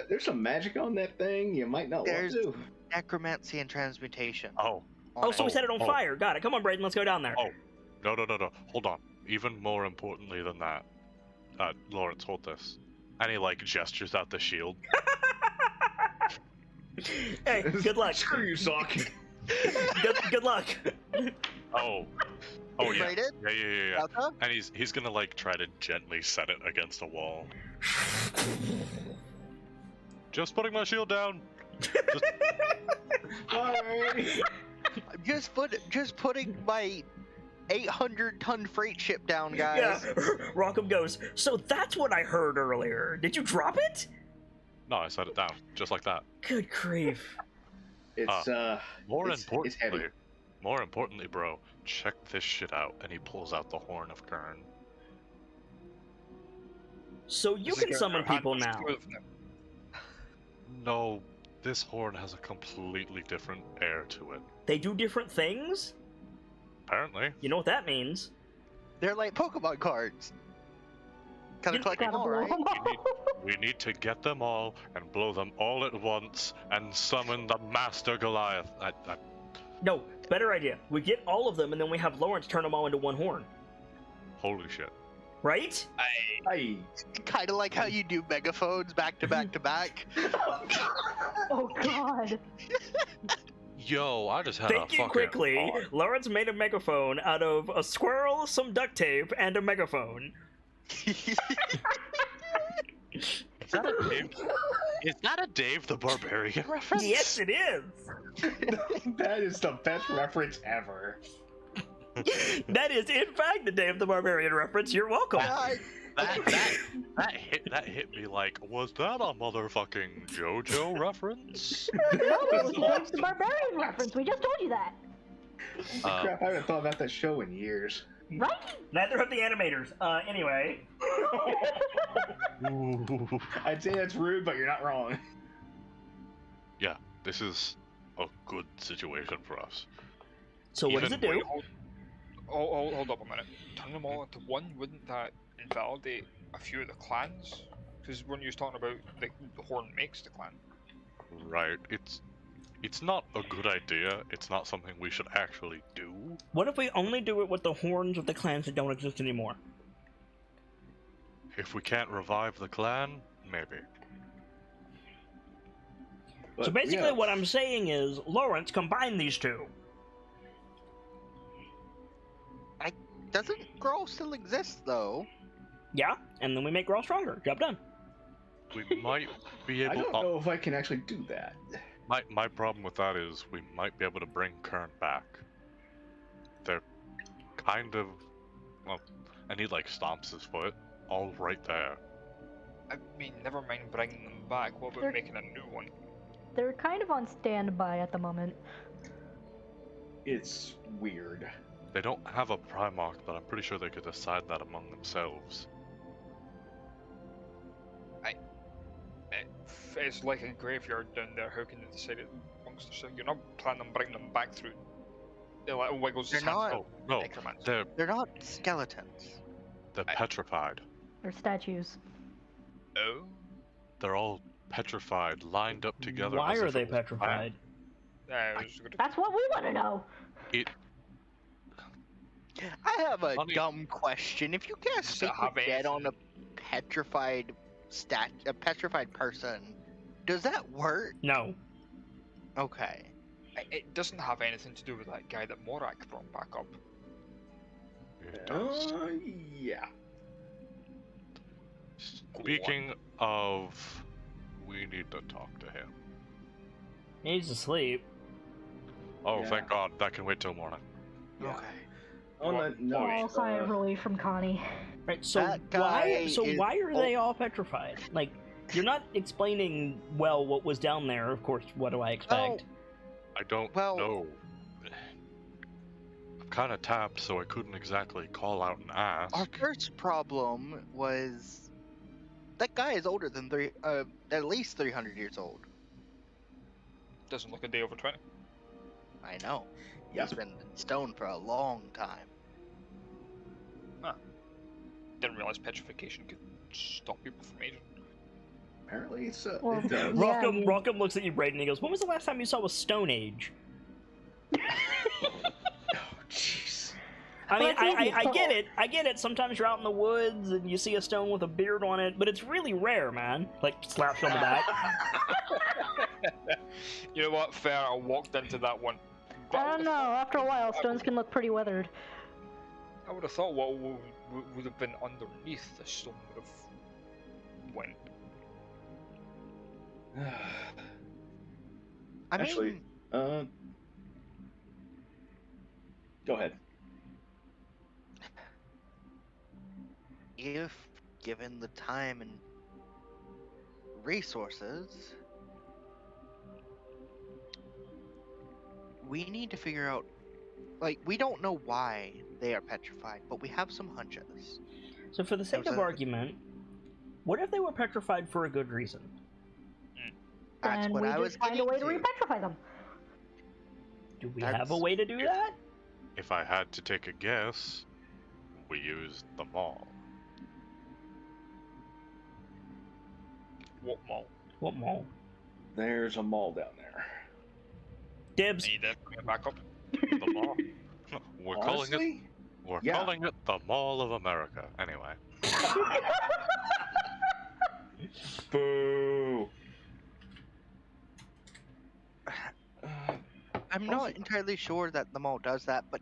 There's some magic on that thing. You might not
There's-
want to.
necromancy and transmutation.
Oh,
on
Oh, so we
it.
set it on fire. Got it. Come on, Brayden, let's go down there.
Oh. no. Hold on. Even more importantly than that, Lawrence, hold this. And he, like, gestures out the shield.
Hey, good luck.
Screw you, Sock.
Good luck.
Oh. Oh, yeah.
Rated?
Yeah.
Delta?
And he's gonna, like, try to gently set it against a wall. Just putting my shield down.
Alright.
Just putting my 800-ton freight ship down,
Yeah.
guys.
Rockham goes, so that's what I heard earlier. Did you drop it?
No, I set it down. Just like that.
Good grief.
It's
More
heavy.
importantly, bro, check this shit out. And he pulls out the horn of Kern.
So you
This is
can
gonna
summon
go
people
hand
now.
smooth now.
No, this horn has a completely different air to it.
They do different things?
Apparently.
You know what that means.
They're like Pokemon cards. Gotta
You-
collect them
Gotta
all,
blow
right?
them all.
We need to get them all and blow them all at once and summon the Master Goliath.
No, better idea. We get all of them and then we have Lawrence turn them all into one horn.
Holy shit.
Right?
Hey.
Kind of like how you do megaphones back to back to back.
Oh god.
Yo, I just had a
Thinking
fucking
quickly,
thought.
Lawrence made a megaphone out of a squirrel, some duct tape, and a megaphone.
Is that a Dave? Is that a Dave the Barbarian reference?
Yes, it is!
That is the best reference ever.
That is, in fact, the Day of the Barbarian reference. You're welcome.
That hit me like, was that a motherfucking JoJo reference?
No, it was the Barbarian reference. We just told you that.
Crap, I haven't thought about that show in years.
Right?
Neither have the animators. Anyway.
I'd say that's rude, but you're not wrong.
Yeah, this is a good situation for us.
So what does it
Even
do?
Hold up a minute. Turn them all into one, wouldn't that invalidate a few of the clans? Because when you was talking about the horn makes the clan.
Right, it's not a good idea. It's not something we should actually do.
What if we only do it with the horns of the clans that don't exist anymore?
If we can't revive the clan, maybe.
But,
So basically
yeah,
what I'm saying is, Lawrence, combine these two.
Doesn't Growl still exist, though?
Yeah? And then we make Grawl stronger. Job done.
We might be
I
able.
don't know if I can actually do that.
My problem with that is we might be able to bring Kern back. They're kind of, well, and he like stomps his foot, all right there.
I mean, never mind bringing them back. What about
They're-
making a new one?
They're kind of on standby at the moment.
It's weird.
They don't have a Primarch, but I'm pretty sure they could decide that among themselves.
It's like a graveyard down there. How can they decide it amongst themselves? You're not planning on bringing them back through. It like wiggles his
They're
hands.
not.
Oh no,
Necromancer.
They're not skeletons.
they're petrified.
They're statues.
Oh.
They're all petrified, lined up together.
Why
as
are
if
they
it was a
petrified?
I was gonna...
That's what we want to know.
I have a
Funny.
dumb question. If you can't
Does it
speak
have
with dead on a
anything?
petrified person, does that work?
No.
Okay.
It doesn't have anything to do with that guy that Morak brought back up.
It does.
Yeah.
Speaking of, we need to talk to him.
He's asleep.
Oh,
Yeah.
thank God, that can wait till morning.
Yeah.
Okay.
On that
All
note,
sigh of relief from Connie.
Right. So
That guy
why? So
is
why are they all petrified? Like, you're not explaining well what was down there. Of course. What do I expect?
I don't
Well-
know. I'm kind of tapped, so I couldn't exactly call out and ask.
Our first problem was that guy is older than at least 300 years old.
Doesn't look a day over 20.
I know.
Yep.
He's been in stone for a long time.
Didn't realize petrification could stop people from aging.
Apparently, it
Well,
does.
yeah,
Rockham,
I mean-
Rockham looks at you, Brayden, and he goes, "When was the last time you saw a Stone Age?"
Oh, jeez.
I mean,
Well, it's easy.
I get it. I get it. Sometimes you're out in the woods and you see a stone with a beard on it, but it's really rare, man. Like, slaps you on the back.
You know what? Fair. I walked into that one. But
I don't know. After a while, stones can look pretty weathered.
I would have thought what would have been underneath the stone would have went.
I
Actually,
mean,
go ahead.
if given the time and resources, we need to figure out, like, we don't know why they are petrified, but we have some hunches.
So, for the sake
That
of
was a-
argument, what if they were petrified for a good reason?
That's
And
what
we
I was
just find a way to
getting
repetrify them.
Do we
That's-
have a way to do that?
If I had to take a guess, we used the mall.
What mall?
What mall?
There's a mall down there.
Dibs.
Need to bring it back up.
The mall. We're calling it.
Honestly?
We're
yeah.
calling it the Mall of America. Anyway.
Boo.
I'm not entirely sure that the mall does that, but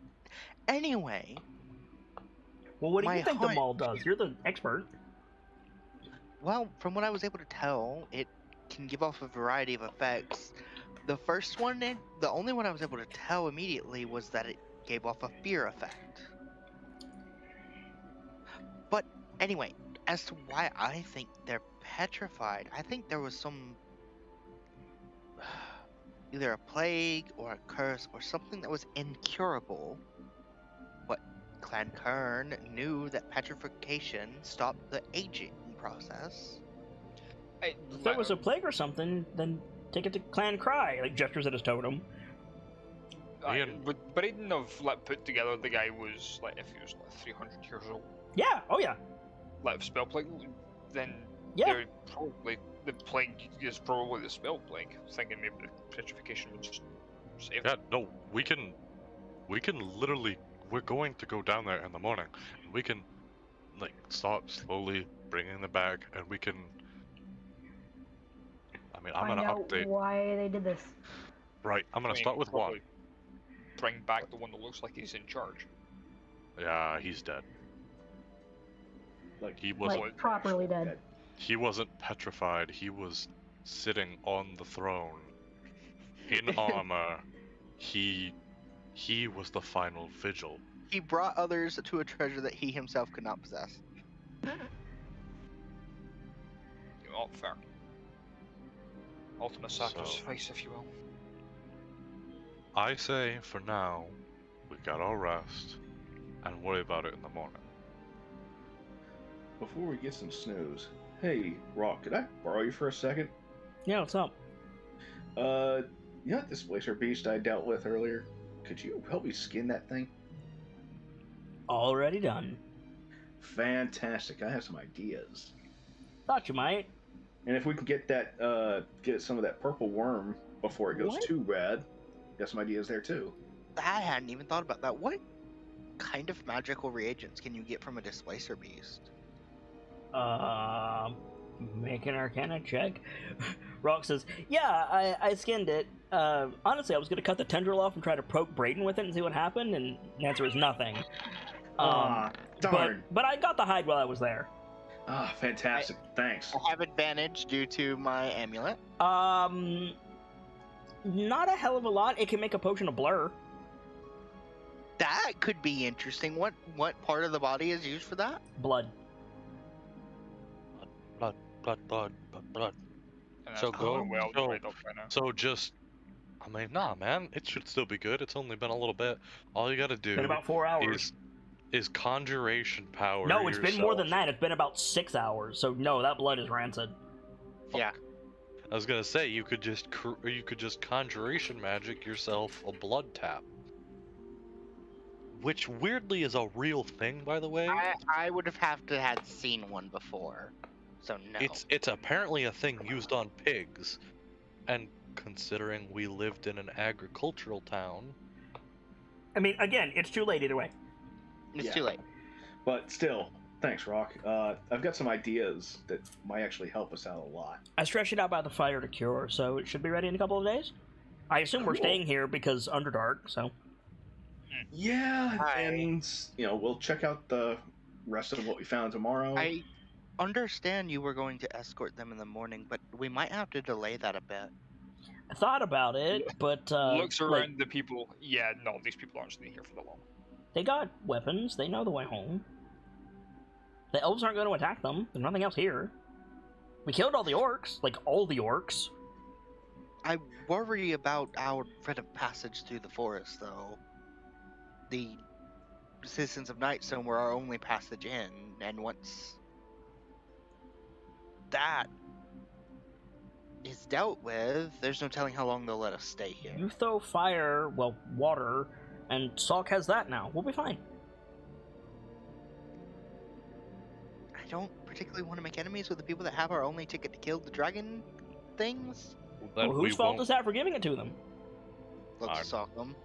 anyway,
Well, what do
My
you think the
hunch-
mall does? You're the expert.
well, from what I was able to tell, it can give off a variety of effects. The first one, the only one I was able to tell immediately was that it gave off a fear effect. But anyway, as to why I think they're petrified, I think there was some either a plague or a curse or something that was incurable. But Clan Kern knew that petrification stopped the aging process.
If there was a plague or something, then take it to Clan Cry. Like, gestures at his totem.
Ian.
Would Braden have put together the guy was like if he was 300 years old,
Yeah. Oh, yeah.
spell plague, then
Yeah.
they're probably the plague is probably the spell plague. Thinking maybe the petrification would just save.
Yeah, no, we can literally, we're going to go down there in the morning, and we can, like, start slowly bringing the bag, and we can, I mean, I'm
Find
gonna
out
update,
why they did this.
right, I'm gonna
I mean,
start with one.
probably Bring back the one that looks like he's in charge.
Yeah, he's dead.
Like,
He wasn't,
Like, properly dead.
he wasn't petrified, he was sitting on the throne, in armor, he was the final vigil.
He brought others to a treasure that he himself could not possess.
Oh, fair. Ultimate sacrifice, if you will.
I say, for now, we got our rest, and worry about it in the morning.
before we get some snooze, hey, Rock, could I borrow you for a second?
Yeah, what's up?
You know that displacer beast I dealt with earlier? Could you help me skin that thing?
Already done.
Fantastic. I have some ideas.
Thought you might.
And if we can get that, get some of that purple worm before it goes
What?
too bad, got some ideas there too.
I hadn't even thought about that. What kind of magical reagents can you get from a displacer beast?
Make an Arcana check. Rock says, "Yeah, I skinned it. Honestly, I was gonna cut the tendril off and try to poke Brayden with it and see what happened, and the answer is nothing.
Darn.
But I got the hide while I was there.
Fantastic. Thanks.
I have advantage due to my amulet.
Not a hell of a lot. It can make a potion of blur.
That could be interesting. What part of the body is used for that?
Blood.
Blood.
And that's
So
probably
go-
well
so-
dried up by now.
So just, I mean, nah, man, it should still be good. It's only been a little bit. All you gotta do
Been about 4 hours.
is conjuration power.
No, it's been more than
yourself.
that. It's been about 6 hours. So no, that blood is rancid.
Yeah.
I was gonna say you could just conjuration magic yourself a blood tap, which weirdly is a real thing, by the way.
I would have had seen one before, so no.
It's apparently a thing used on pigs, and considering we lived in an agricultural town,
I mean, again, it's too late either way.
It's
Yeah.
too late.
But still, thanks, Rock. I've got some ideas that might actually help us out a lot.
I stretched it out by the fire to cure, so it should be ready in a couple of days. I assume we're
Cool.
staying here because Underdark, so...
Yeah,
Hi.
and we'll check out the rest of what we found tomorrow.
I understand you were going to escort them in the morning, but we might have to delay that a bit.
I thought about it, but,
Looks
like,
around the people. Yeah, no, these people aren't staying here for that long.
they got weapons. They know the way home. The elves aren't going to attack them. There's nothing else here. We killed all the orcs. Like, all the orcs.
I worry about our rite of passage through the forest, though. The citizens of Nightstone were our only passage in, and once that is dealt with, there's no telling how long they'll let us stay here.
You throw fire, well, water, and Salk has that now. We'll be fine.
I don't particularly want to make enemies with the people that have our only ticket to kill the dragon things.
then
Well,
we
whose fault
won't,
is that for giving it to them?
Let's
I'm-
sock them.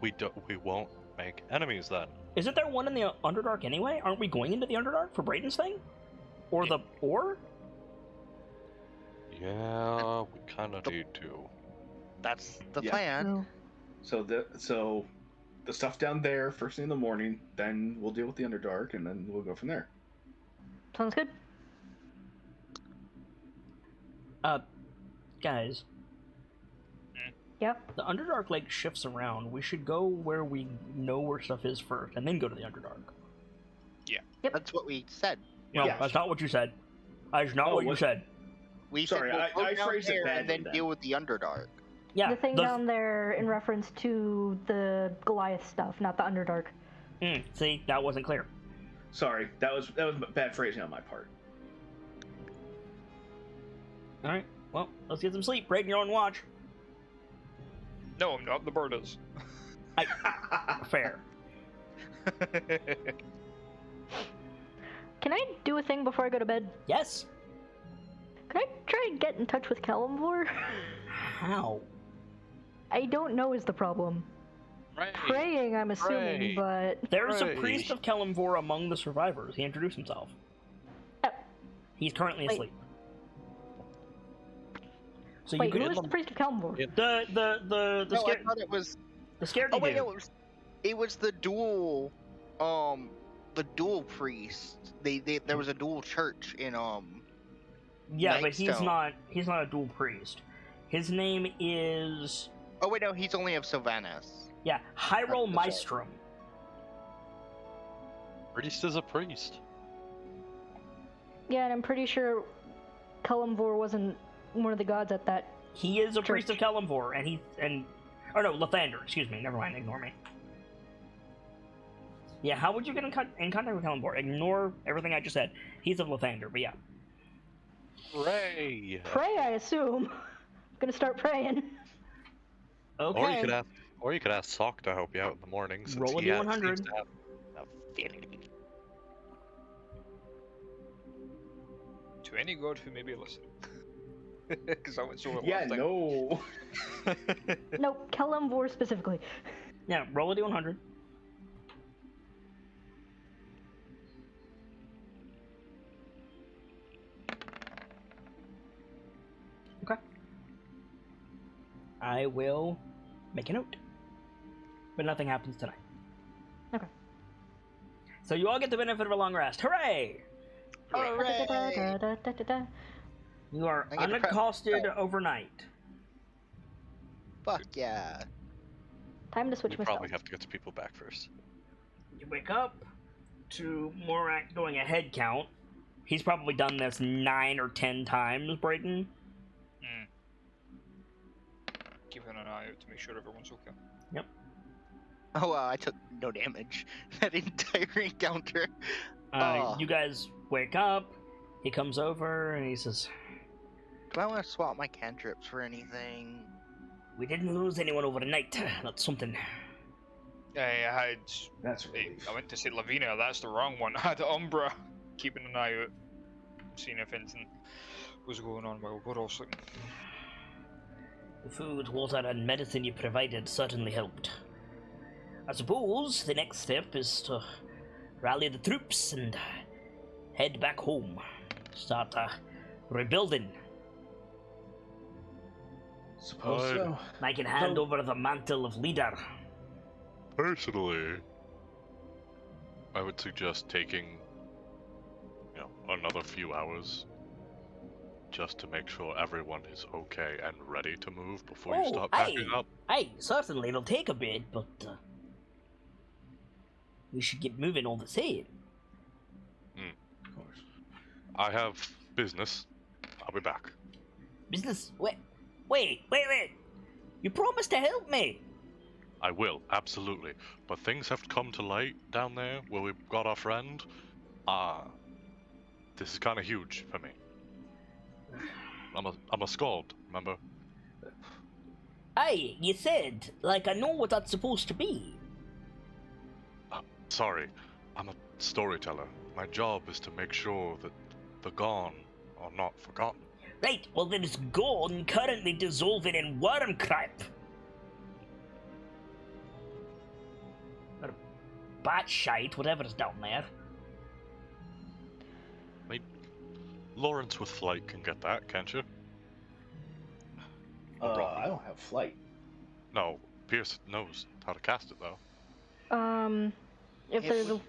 we won't make enemies then.
Isn't there one in the Underdark anyway? Aren't we going into the Underdark for Brayden's thing? Or the ore?
Yeah, we kind of need to.
That's the
Yeah.
plan.
No.
So the stuff down there first thing in the morning, then we'll deal with the Underdark, and then we'll go from there.
Sounds good.
Guys,
Yeah.
the Underdark like shifts around. We should go where we know where stuff is first, and then go to the Underdark.
Yep.
That's what we said.
No,
Yeah.
that's not what you said. That is not
Oh,
what you
what-
said.
We
Sorry,
said we'll
I
go down
phrased it
there
badly
and then
then.
deal with the Underdark.
Yeah,
The thing down there in reference to the Goliath stuff, not the Underdark.
See, that wasn't clear.
Sorry, that was bad phrasing on my part.
All right, well, let's get some sleep. Brayden, you're on watch.
No, I'm not. The bird is.
Fair.
Can I do a thing before I go to bed?
Yes.
Can I try and get in touch with Kalimvor?
How?
I don't know is the problem.
Right.
Praying, I'm assuming, but...
There's a
Hooray.
priest of Kelimvor among the survivors. He introduced himself.
Oh.
He's currently
Wait.
asleep. So
Wait,
you could
who is the priest of Kalimvor?
Yeah.
the
No, I
scared
thought it was.
the scared
Oh wait,
dude.
no, it was the dual, the dual priest. There was a dual church in
Yeah, but he's
Nightstone.
not a dual priest. His name is
Oh wait, no, he's only of Sylvanas.
Hyrule
That's right.
Maestrom.
Priest is a priest.
Yeah, and I'm pretty sure Kalimvor wasn't one of the gods at that.
He is a priest of
Church.
Kelimvor, oh no, Lathander. Excuse me. Never mind. Ignore me. Yeah, how would you get in contact with Kelimvor? Ignore everything I just said. He's of Lathander, but yeah.
Ray.
Pray, I assume. I'm gonna start praying.
Okay.
Or you could ask Sock to help you out in the morning. Since
Roll a
he
D100.
seems to have affinity.
To any god who may be listening. Because I went so
Yeah, no.
No, Kalimvor specifically.
Yeah, roll a D100. Okay. I will make a note. But nothing happens tonight.
Okay.
So you all get the benefit of a long rest. Hooray!
Hooray!
You are
I get to prep.
unaccosted overnight.
Fuck yeah!
Time to switch
We
my
probably
spells.
have to get the people back first.
You wake up to Morak doing a head count. He's probably done this 9 or 10 times, Brayden.
Keeping an eye out to make sure everyone's okay.
Oh, I took no damage that entire encounter. Oh.
You guys wake up. He comes over and he says,
Do I want to swap my cantrips for anything?
"We didn't lose anyone overnight. That's something."
That's a relief.
I went to say Lavinia, that's the wrong one. I had Umbra keeping an eye out, seeing if anything was going on while we're all sleeping.
The food, water, and medicine you provided certainly helped. I suppose the next step is to rally the troops and head back home. Start rebuilding.
Suppose so.
I can hand over the mantle of leader.
Personally, I would suggest taking, another few hours just to make sure everyone is okay and ready to move before you start packing up.
Aye, certainly it'll take a bit, but we should get moving all the same.
Of course.
I have business. I'll be back.
Business? Wait. You promised to help me.
I will, absolutely. But things have come to light down there where we got our friend. This is kind of huge for me. I'm a skald, remember?
Aye, you said, like I know what that's supposed to be.
Sorry, I'm a storyteller. My job is to make sure that the gone are not forgotten.
Right, well then it's gone, currently dissolving in worm crap. Or bat shite, whatever's down there.
Lawrence with flight can get that, can't you?
I don't have flight.
No, Pierce knows how to cast it though.
If there's a...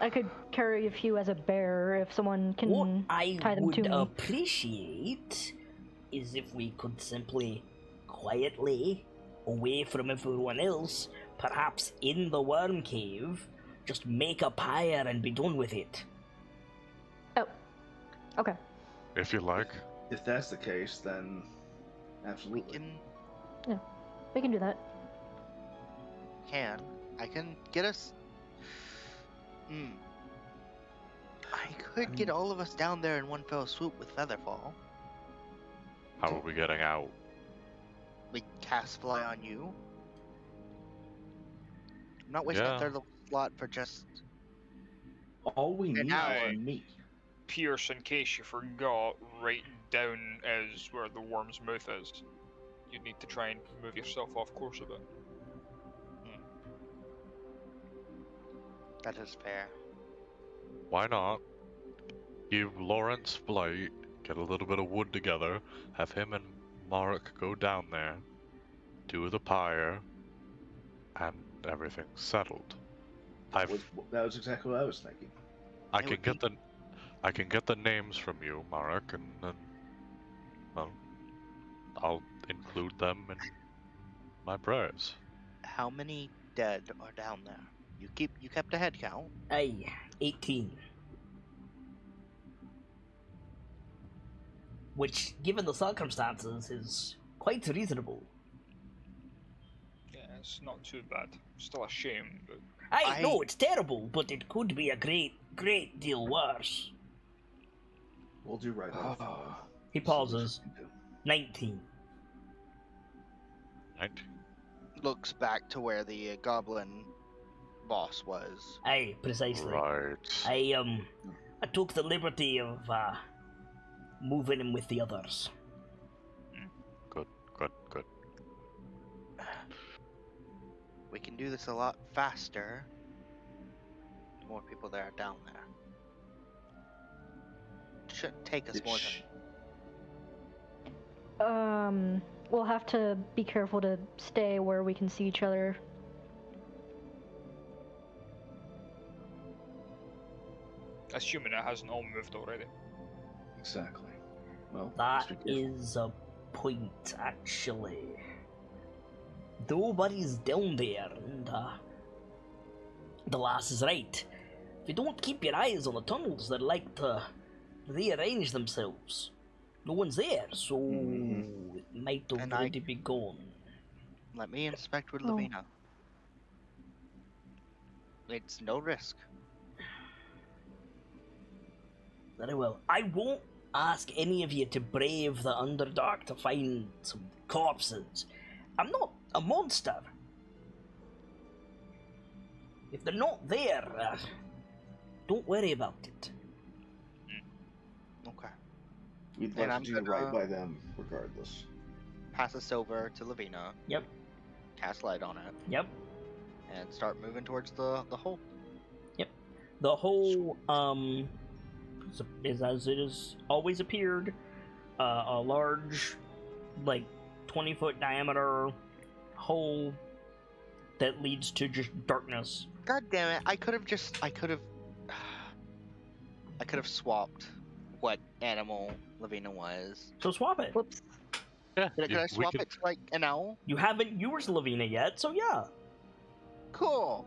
I could carry a few as a bear if someone can
What I
tie them
would
to me.
appreciate is if we could simply, quietly, away from everyone else, perhaps in the worm cave, just make a pyre and be done with it.
Oh. Okay.
If you like.
If that's the case, then absolutely.
We can do that.
I can get us. I could get all of us down there in one fell swoop with Featherfall.
How are we getting out?
We cast fly on you. I'm not wasting
Yeah.
a third of the slot for just.
All we need
hour.
is me.
Pierce, in case you forgot, right down is where the worm's mouth is. You need to try and move yourself off course a bit.
That is fair.
Why not? Give Lawrence flight, get a little bit of wood together, have him and Mark go down there, do the pyre, and everything's settled.
That was exactly what I was thinking.
I can get the names from you, Mark, and then I'll include them in my prayers.
How many dead are down there? You kept a head count.
Aye, 18. Which, given the circumstances, is quite reasonable.
Yeah, it's not too bad. Still a shame, but
I know it's terrible, but it could be a great deal worse.
We'll do right off.
He pauses. 19.
19.
Looks back to where the goblin boss was.
Aye, precisely.
Right.
I took the liberty of moving him with the others.
Good.
We can do this a lot faster. The more people that are down there. It shouldn't take us more than.
We'll have to be careful to stay where we can see each other.
assuming it hasn't all moved already.
Exactly. Well,
That
let's be careful.
is a point, actually. Nobody's down there, and the lass is right. If you don't keep your eyes on the tunnels, they like to rearrange themselves. No one's there, so it might
And
already be gone.
Let me inspect with
Oh.
Lavina. It's no risk.
Very well. I won't ask any of you to brave the Underdark to find some corpses. I'm not a monster. If they're not there, don't worry about it.
Okay.
We'd
And
like
I'm
to do
gonna-
right by them, regardless.
Pass this over to Lavina.
Yep.
Cast light on it.
Yep.
And start moving towards the hole.
The hole is as it has always appeared, a large, like 20-foot diameter hole that leads to just darkness.
God damn it! I could have swapped what animal Lavina was.
So swap it.
Whoops.
Yeah,
Could I swap it to like an owl?
You haven't used Lavina yet, so yeah.
Cool.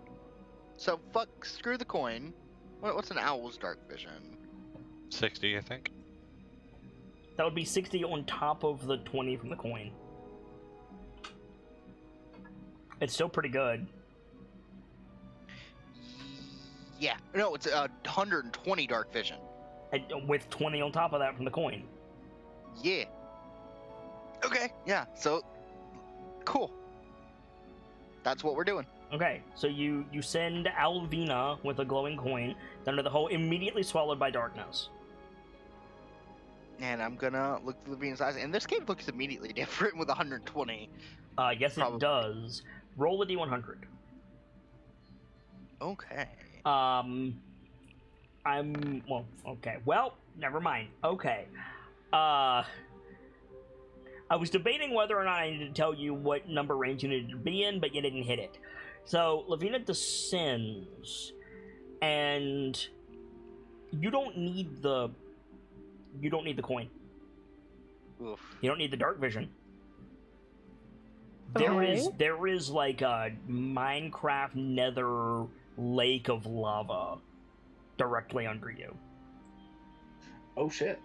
So screw the coin. What's an owl's dark vision?
60, I think.
That would be 60 on top of the 20 from the coin. It's still pretty good.
Yeah. No, it's 120 dark vision.
And with 20 on top of that from the coin.
Yeah. Okay. Yeah. So cool. That's what we're doing.
Okay, so you send Alvina with a glowing coin down to the hole, immediately swallowed by darkness.
And I'm gonna look through Lavina's eyes, and this cave looks immediately different with 120.
Yes,
Probably.
it does. Roll a d100.
Okay.
Okay. Well, never mind. Okay. I was debating whether or not I needed to tell you what number range you needed to be in, but you didn't hit it. So, Lavina descends, and you don't need the coin.
Oof.
You don't need the dark vision.
Okay.
There is like a Minecraft nether lake of lava directly under you.
Oh shit.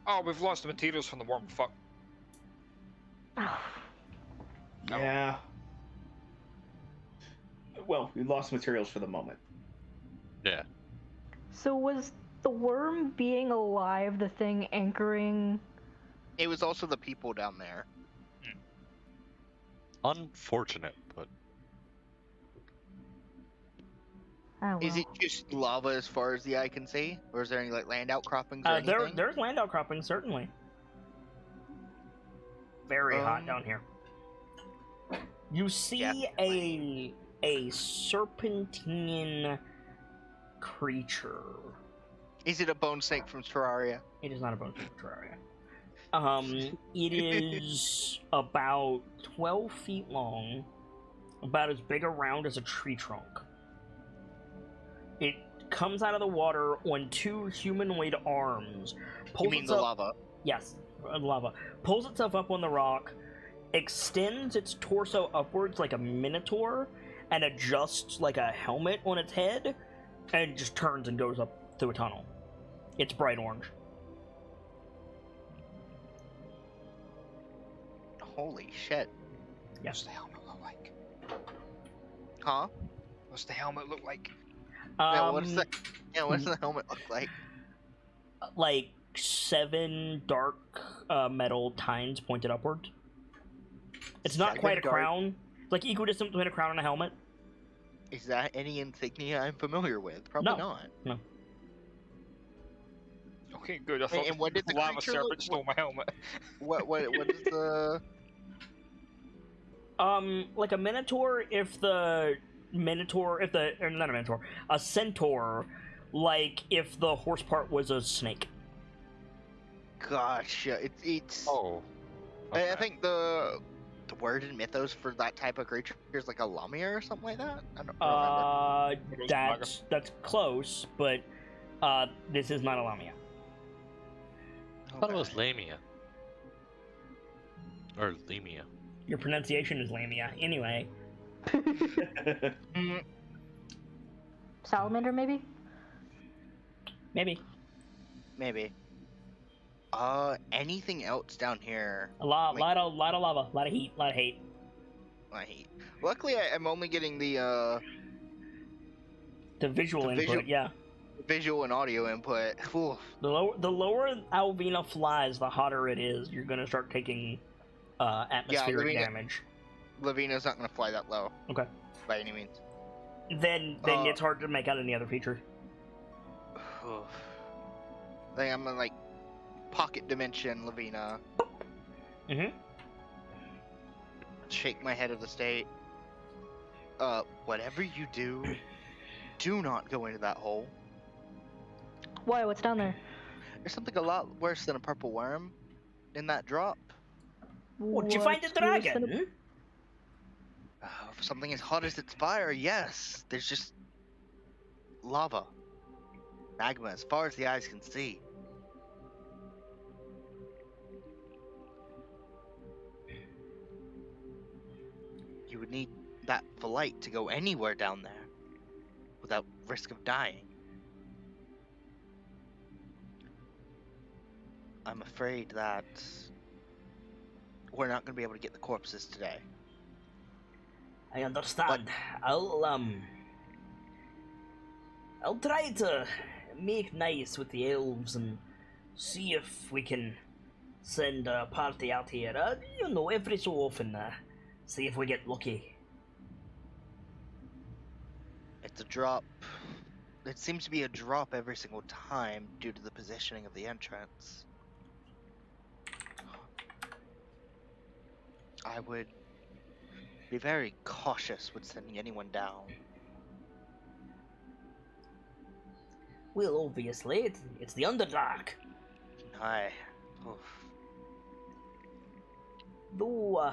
Oh, we've lost the materials from the worm. Fuck.
Oh,
No.
Yeah. Well, we lost materials for the moment.
Yeah.
so was the worm being alive the thing anchoring?
It was also the people down there.
Unfortunate, but
Oh,
Is
well.
it just lava as far as the eye can see, or is there any like land outcroppings or anything?
There's land outcroppings, certainly. Very hot down here. You see a serpentine creature.
Is it a bone snake from Terraria?
It is not a bone terraria. It is about 12 feet long, about as big around as a tree trunk. It comes out of the water on two humanoid arms.
You mean the lava?
Yes, lava. Pulls itself up on the rock, extends its torso upwards like a minotaur, and adjusts like a helmet on its head, and just turns and goes up through a tunnel. It's bright orange.
Holy shit.
Yes.
What's the helmet look like?
Huh?
What's the helmet look like?
Yeah, what does the helmet look like?
Like 7 dark metal tines pointed upward. It's not
7
quite a
dark-
crown. It's like equidistant between a crown and a helmet.
Is that any insignia I'm familiar with? Probably
No.
not.
Okay, good. I thought
And what did the
lava
creature
serpent
look-
stole my helmet.
What is the...
Like a minotaur, a centaur, like if the horse part was a snake.
Gosh, it's...
oh.
I
okay.
think the word in Mythos for that type of creature is like a lamia or something like that? I don't remember.
That's close, but this is not a lamia.
I thought it was
Okay.
Lamia. Or Lemia.
Your pronunciation is Lamia. Anyway.
Salamander, maybe?
Maybe.
Maybe. Anything else down here?
A lot,
Like-
lot of lava, lot of heat, lot of hate.
I hate. Luckily, I'm only getting the
The visual
The
input,
visual-
yeah.
visual and audio input. Oof.
The lower Alvina flies, the hotter it is. You're gonna start taking atmospheric
Lavina-
damage.
Lavina's not gonna fly that low.
Okay.
By any means.
Then it's hard to make out any other feature.
Oof. I think I'm gonna like pocket dimension Lavina.
Mm-hmm.
Shake my head of the state. Whatever you do, do not go into that hole.
Why? What's down there?
There's something a lot worse than a purple worm in that drop.
What, did you find a
What's worse than
dragon?
Something as hot as its fire, yes. There's just lava. Magma as far as the eyes can see. You would need that flight to go anywhere down there without risk of dying. I'm afraid that we're not going to be able to get the corpses today.
I understand. I'll try to make nice with the elves and see if we can send a party out here. Every so often. See if we get lucky.
It's a drop. It seems to be a drop every single time due to the positioning of the entrance. I would be very cautious with sending anyone down.
Well, obviously, it's the Underdark.
Oof.
Though,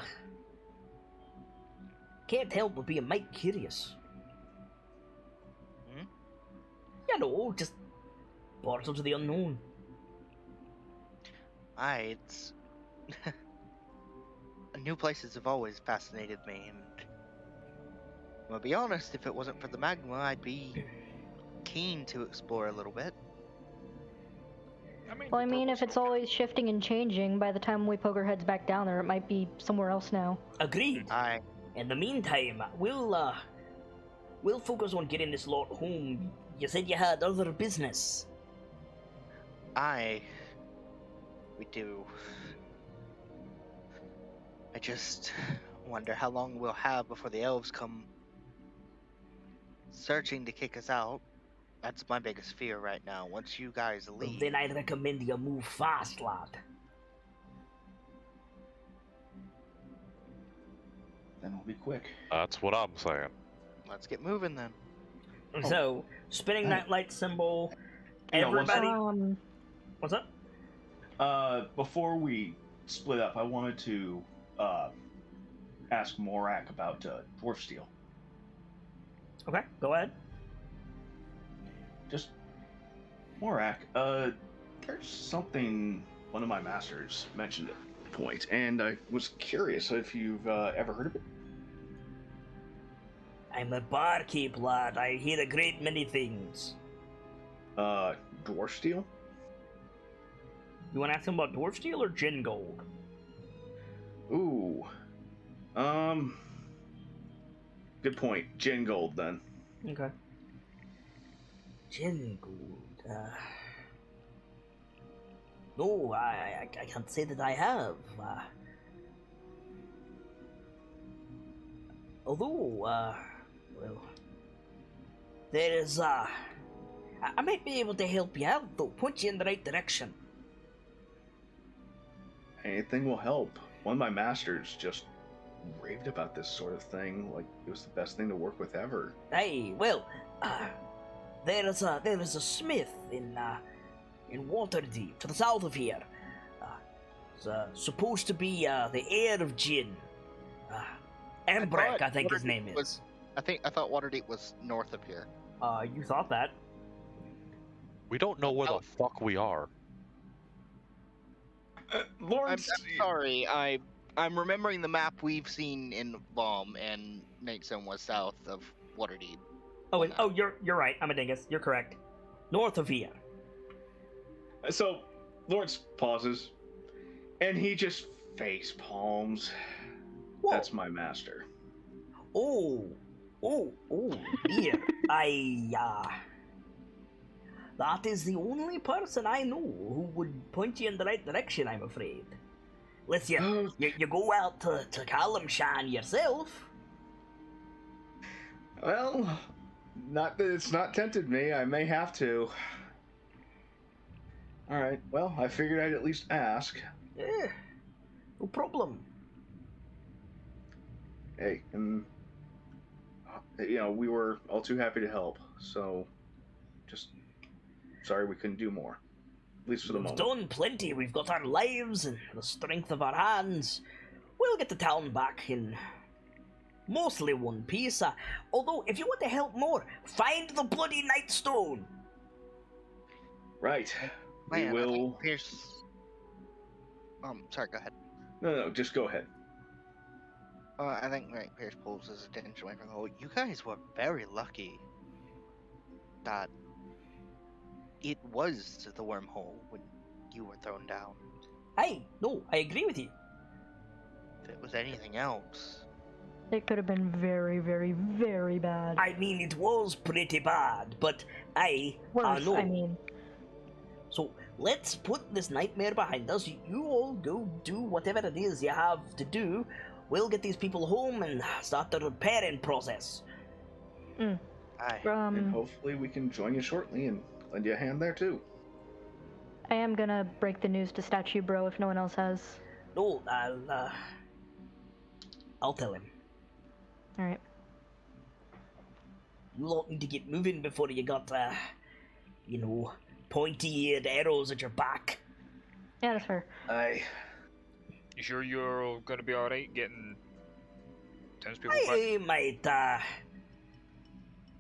can't help but be a mite curious.
Hmm?
Just portal to the unknown.
It's new places have always fascinated me, and I'll be honest, if it wasn't for the magma, I'd be keen to explore a little bit.
Well, I mean, if it's always shifting and changing, by the time we poke our heads back down there, it might be somewhere else now.
Agreed.
I
In the meantime, we'll focus on getting this lot home. You said you had other business.
we do. I just wonder how long we'll have before the elves come searching to kick us out. That's my biggest fear right now. Once you guys leave,
Then I'd recommend you move fast, lad.
Then we'll be quick.
That's what I'm saying.
let's get moving then.
So, spinning that light symbol.
You know,
Everybody. What's up?
Before we split up, I wanted to ask Morak about dwarf steel.
Okay, go ahead.
Just Morak, there's something one of my masters mentioned at a point, and I was curious if you've ever heard of it.
I'm a barkeep, lad. I hear a great many things.
Dwarf steel?
You want to ask him about dwarf steel or gin gold?
Ooh. Good point. Gin gold, then.
Okay. Gin gold. No, I can't say that I have. Although, well, there is, I might be able to help you out, though, point you in the right direction.
Anything will help. One of my masters just raved about this sort of thing, like it was the best thing to work with ever.
Hey, well, there is a smith in Waterdeep, to the south of here. It's supposed to be the heir of Jin. Embrek, I think his name is.
I thought Waterdeep was north of here.
You thought that?
We don't know where the fuck we are.
I'm
Lawrence,
sorry. I I'm remembering the map we've seen in Valm, and Nightstone was south of Waterdeep.
Oh, you're right. I'm a dingus. You're correct. North of here.
So, Lawrence pauses, and he just face palms.
Whoa.
That's my master.
Oh, dear. That is the only person I know who would point you in the right direction, I'm afraid. Unless you go out to Kalimshan yourself.
Well, not that it's not tempted me. I may have to. Alright, well, I figured I'd at least ask.
Yeah, no problem.
Hey, and we were all too happy to help, so just sorry we couldn't do more. At least for the
We've
moment.
done plenty. We've got our lives and the strength of our hands. We'll get the town back in mostly one piece. Although, if you want to help more, find the bloody Nightstone.
Right.
Man,
We
I
will.
think Pierce. Sorry, go ahead.
No, just go ahead.
I think Pierce pulls his attention away from the whole. You guys were very lucky that it was the wormhole when you were thrown down.
Hey, no, I agree with you.
If it was anything else,
It could have been very, very, very bad.
I mean, it was pretty bad, but
Worse,
know.
I mean.
So let's put this nightmare behind us. You all go do whatever it is you have to do. We'll get these people home and start the repairing process.
aye.
And hopefully we can join you shortly and lend you a hand there too.
I am gonna break the news to Statue Bro if no one else has.
No, I'll tell him.
Alright.
You lot need to get moving before you got, pointy-eared arrows at your back.
Yeah, that's fair.
Aye.
You sure you're gonna be alright getting townspeople back?
I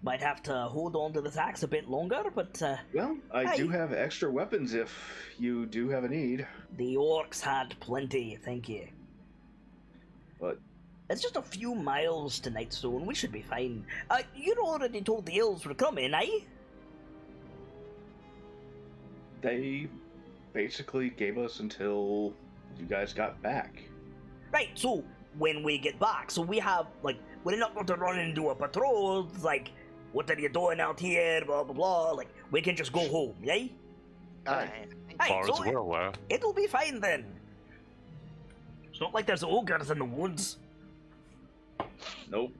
might have to hold on to this axe a bit longer, but
Well, I do
Aye.
have extra weapons if you do have a need.
the orcs had plenty, thank you.
But
It's just a few miles to Nightstone, we should be fine. You'd already told the elves were coming, eh?
they basically gave us until you guys got back.
Right, so when we get back, so we have, we're not going to run into a patrol, it's like, what are you doing out here, blah blah blah, we can just go home, eh?
Aye.
As
Hey,
far
so
as we're aware.
it'll be fine then. It's not like there's ogres in the woods.
Nope.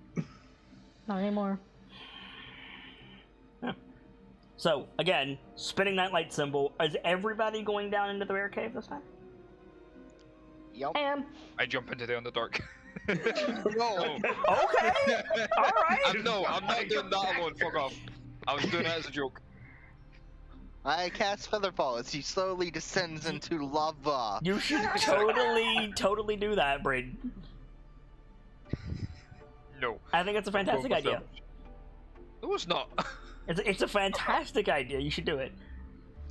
Not anymore.
So, again, spinning that light symbol. Is everybody going down into the bear cave this time?
Yup.
I am.
I jump into the Underdark.
No.
Okay! Alright!
I'm not doing that alone, fuck off. I was doing that as a joke.
I cast Featherfall as he slowly descends into lava.
You should totally do that, Braden.
No.
I think it's a fantastic idea.
No, it's not.
It's a fantastic idea. You should do it.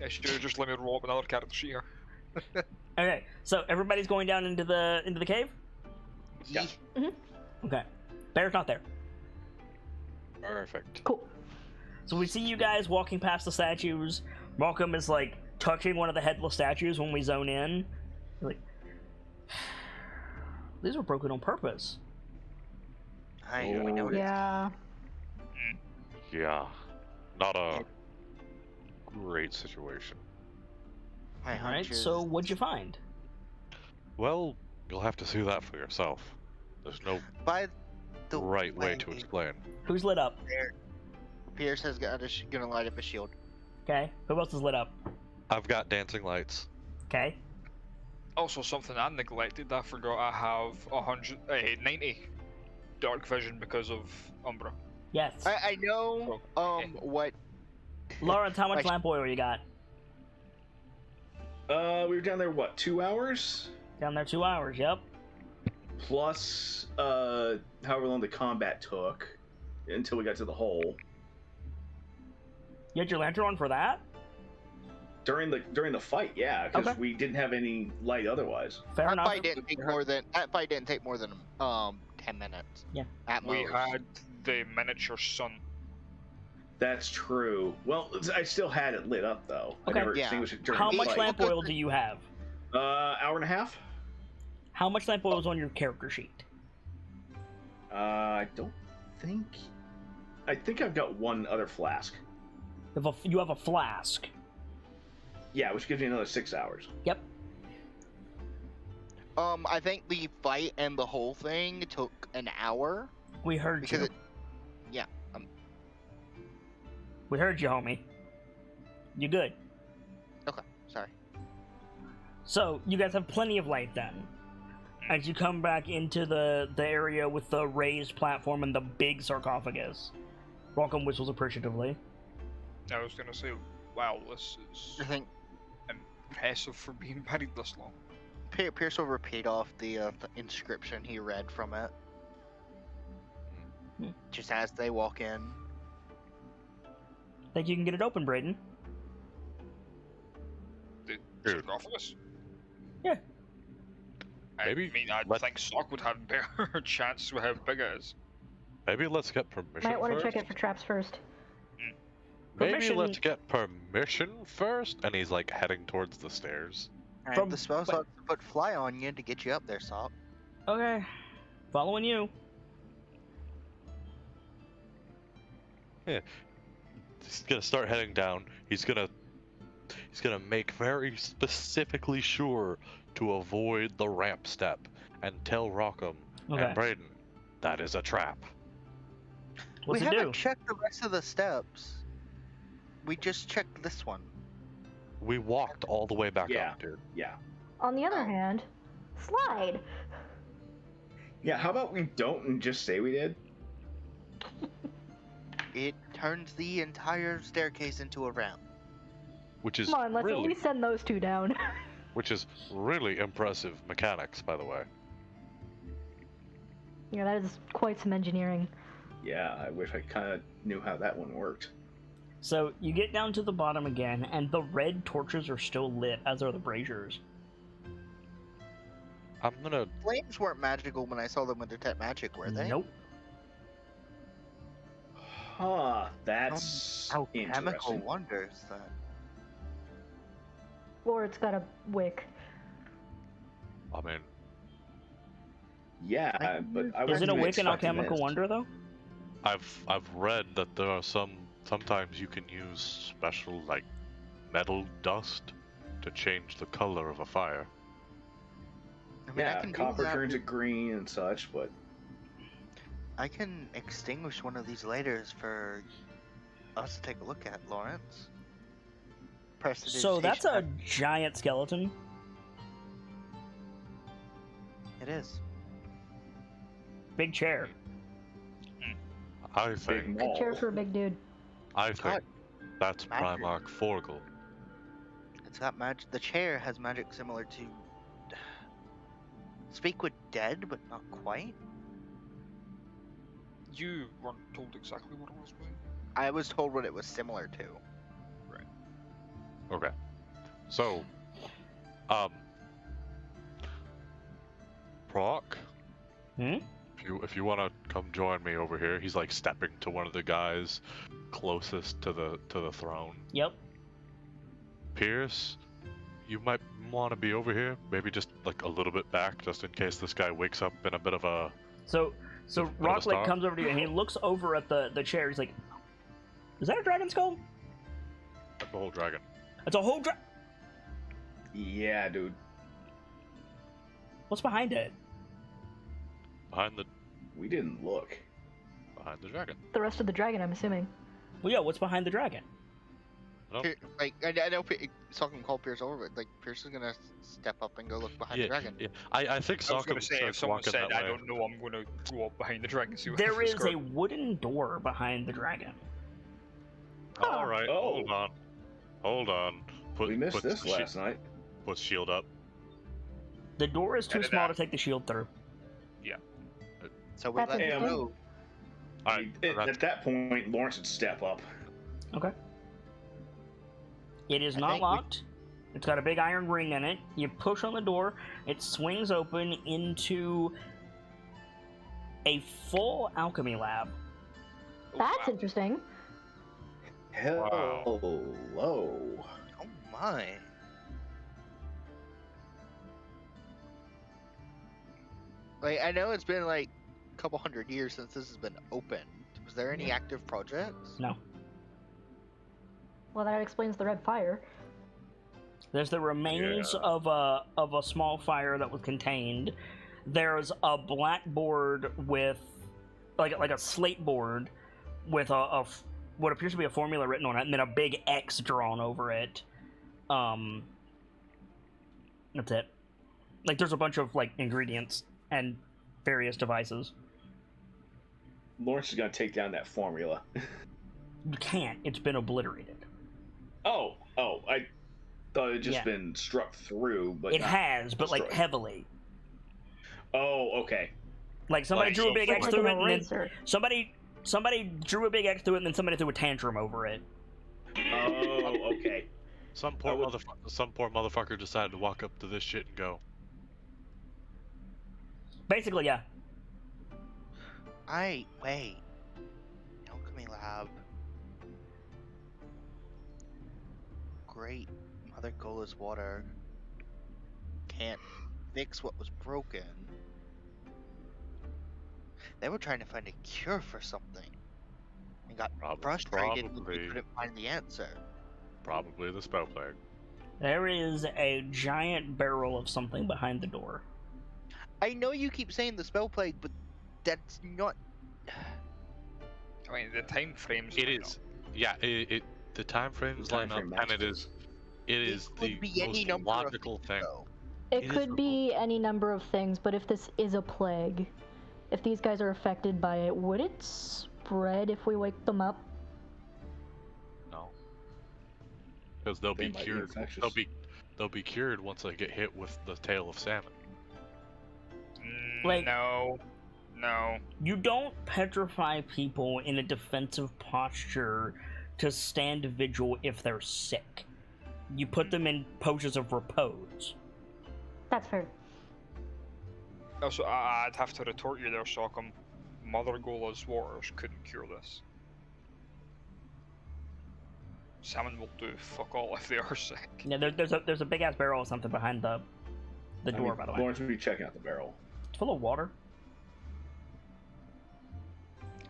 I should just let me roll up another character sheet here.
Okay, so everybody's going down into the cave?
Yeah.
Okay. Bear's not there.
Perfect.
Cool.
So we see you guys walking past the statues. Malcolm is touching one of the headless statues when we zone in. These were broken on purpose.
I noticed.
Yeah.
Yeah. Not a great situation.
My
Alright,
hunch is-
so what'd you find?
Well, you'll have to see that for yourself. There's no
by the
right way to explain.
Who's lit up?
Pierce has gonna light up a shield.
Okay. Who else is lit up?
I've got dancing lights.
Okay.
Also, something I neglected, I forgot I have 90 dark vision because of Umbra.
Yes.
I know what
Lawrence, how much
I-
lamp oil you got?
We were down there, what, 2 hours?
Down there 2 hours, yep.
Plus, however long the combat took until we got to the hole.
You had your lantern on for that?
During the fight, yeah, because
Okay.
we didn't have any light otherwise.
Fair
That
enough.
fight didn't take more than 10 minutes.
Yeah.
At
We
most.
had the miniature sun.
That's true. Well, I still had it lit up though.
Okay.
I never
Yeah.
extinguished it during
How
the
much
fight.
lamp oil do you have?
Hour and a half.
How much lamp oil is on your character sheet?
I don't think. I think I've got one other flask.
You have a flask.
Yeah, which gives me another 6 hours.
Yep.
I think the fight and the whole thing took an hour.
We heard
Because
you. We heard you, homie. You good?
Sorry.
So, you guys have plenty of light then. As you come back into the area with the raised platform and the big sarcophagus. Welcome whistles appreciatively.
I was gonna say, wow, this
I
is
think
impressive for being buried this long.
Pierce will repeat off the inscription he read from it.
Hmm.
Just as they walk in.
Think you can get it open, Brayden?
The
Dude.
sarcophagus?
Yeah.
Maybe
I mean, I
let-
think Sock would have better chance with how big it is.
Maybe let's get permission
Might want to
first.
check it for traps first.
Maybe
Permission-
let's get permission first. And he's like heading towards the stairs.
And
From-
the spell slots to put fly on you to get you up there, Sop.
Okay. Following you.
He's gonna start heading down. He's gonna make very specifically sure to avoid the ramp step and tell Rockham
Okay.
and Brayden that is a trap.
What's
we
it
haven't
do?
checked the rest of the steps. We just checked this one.
We walked all the way back
Yeah.
up, dude.
Yeah.
On the other hand, slide.
Yeah. How about we don't and just say we did?
It turns the entire staircase into a ramp.
Which is
Come on, let's at
really,
least send those two down.
which is really impressive mechanics, by the way.
Yeah, that is quite some engineering.
Yeah. I wish I kind of knew how that one worked.
So, you get down to the bottom again, and the red torches are still lit, as are the braziers.
I'm gonna
Flames weren't magical when I saw them with detect magic, were they?
Nope.
Huh. That's
Alchemical
interesting.
wonders, then.
Or it's got a wick.
I mean,
Yeah,
Like,
but I
Is
wasn't
it a
even
wick an
expecting
alchemical
this.
wonder, though?
I've read that there are sometimes you can use special like metal dust to change the color of a fire.
I mean, I
Yeah,
can
copper
do that.
turns it green and such, but
I can extinguish one of these later for us to take a look at, Lawrence.
So that's a giant skeleton.
It is.
Big chair.
I
big
think
Big chair
wall.
for a big dude.
that's
Magic.
Primarch Forgel.
It's got magic. The chair has magic similar to Speak with Dead, but not quite.
You weren't told exactly what it was, right?
I was told what it was similar to.
Okay. So, Proc,
Hmm?
if you want to come join me over here, he's like stepping to one of the guys closest to the throne.
Yep.
Pierce, you might want to be over here, maybe just like a little bit back, just in case this guy wakes up in a bit of a.
So
Bit of a
Rocklake
start.
comes over to you, and he looks over at the chair. He's like, "Is that a dragon skull?
The whole dragon.
It's a whole
Yeah, dude.
What's behind it?"
Behind the
We didn't look.
dragon.
The rest of the dragon, I'm assuming.
Well, yeah. What's behind the dragon?
No?
Like I know Socken called Pierce over, but like Pierce is gonna step up and go look behind the dragon.
Yeah. I think
I was
Sokka
gonna say, if
starts
someone
walking
said,
that
I
way.
don't know, I'm gonna go up behind the dragon and see what
There
happens.
is a wooden door behind the dragon.
All right,
Oh.
hold on.
We missed
put
this
shi-
last night.
Put shield up.
The door is too
Edit
small
that.
to take the shield through.
So we
That's
let
a
him
good
move.
All right,
At that point, Lawrence would step up.
Okay. It is
I
not
think
locked. It's got a big iron ring in it. You push on the door, it swings open into a full alchemy lab.
That's interesting.
Hello.
Oh my. Like, I know it's been like a couple hundred years since this has been opened. Was there any active projects?
No.
Well, that explains the red fire.
There's the remains
Yeah.
of a small fire that was contained. There's a blackboard with like a slate board with what appears to be a formula written on it, and then a big X drawn over it. That's it. Like there's a bunch of like ingredients and various devices.
Lawrence is gonna take down that formula.
You can't. It's been obliterated.
Oh, I thought it had just
Yeah.
been struck through, but
It
not
has, but like
destroyed.
heavily.
Oh, okay.
Like somebody
Like,
drew a
so
big
far-
X
Like
through
an
it, and then
eraser.
somebody drew a big X through it, and then somebody threw a tantrum over it.
Oh, okay.
Some poor
would-
motherfucker decided to walk up to this shit and go,
Basically, yeah.
Wait. Alchemy lab. Great Mother Gola's water can't fix what was broken. They were trying to find a cure for something and got frustrated when they
probably.
couldn't find the answer.
probably the spell plague.
There is a giant barrel of something behind the door.
I know you keep saying the spell plague, but that's not.
I mean, the time frames.
It is. Yeah, the time frames
The time
line up,
frame
and it is the
could be any
most
number of
logical
things,
thing.
though.
It
It is
could be any number of things, but if this is a plague, if these guys are affected by it, would it spread if we wake them up?
No, because they'll
They
be
might be
cured.
infectious.
They'll be cured once they get hit with the tail of salmon.
Like-
No.
You don't petrify people in a defensive posture to stand vigil if they're sick. You put them in poses of repose.
That's fair.
Also, I'd have to retort you there, Sockham. Mother Gola's waters couldn't cure this. Salmon will do fuck all if they are sick.
Yeah, there's a big ass barrel of something behind the door, by the way.
Lawrence would be checking out the barrel.
It's full of water.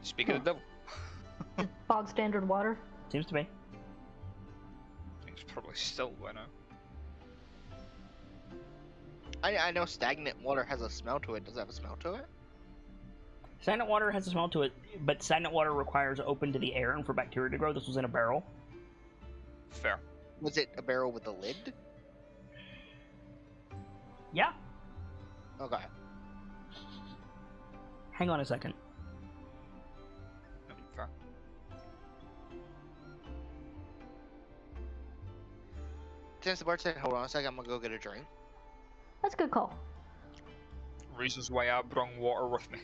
Speaking of the devil,
Bog standard water.
Seems to be.
it's probably still by now.
I know stagnant water has a smell to it. Does it have a smell to it?
Stagnant water has a smell to it, but stagnant water requires open to the air and for bacteria to grow. This was in a barrel.
Fair.
Was it a barrel with a lid?
Yeah.
Okay.
Hang on a second.
Fair.
Since the bard said, hold on a second, I'm gonna go get a drink.
That's a good call.
Reasons why I brung water with me.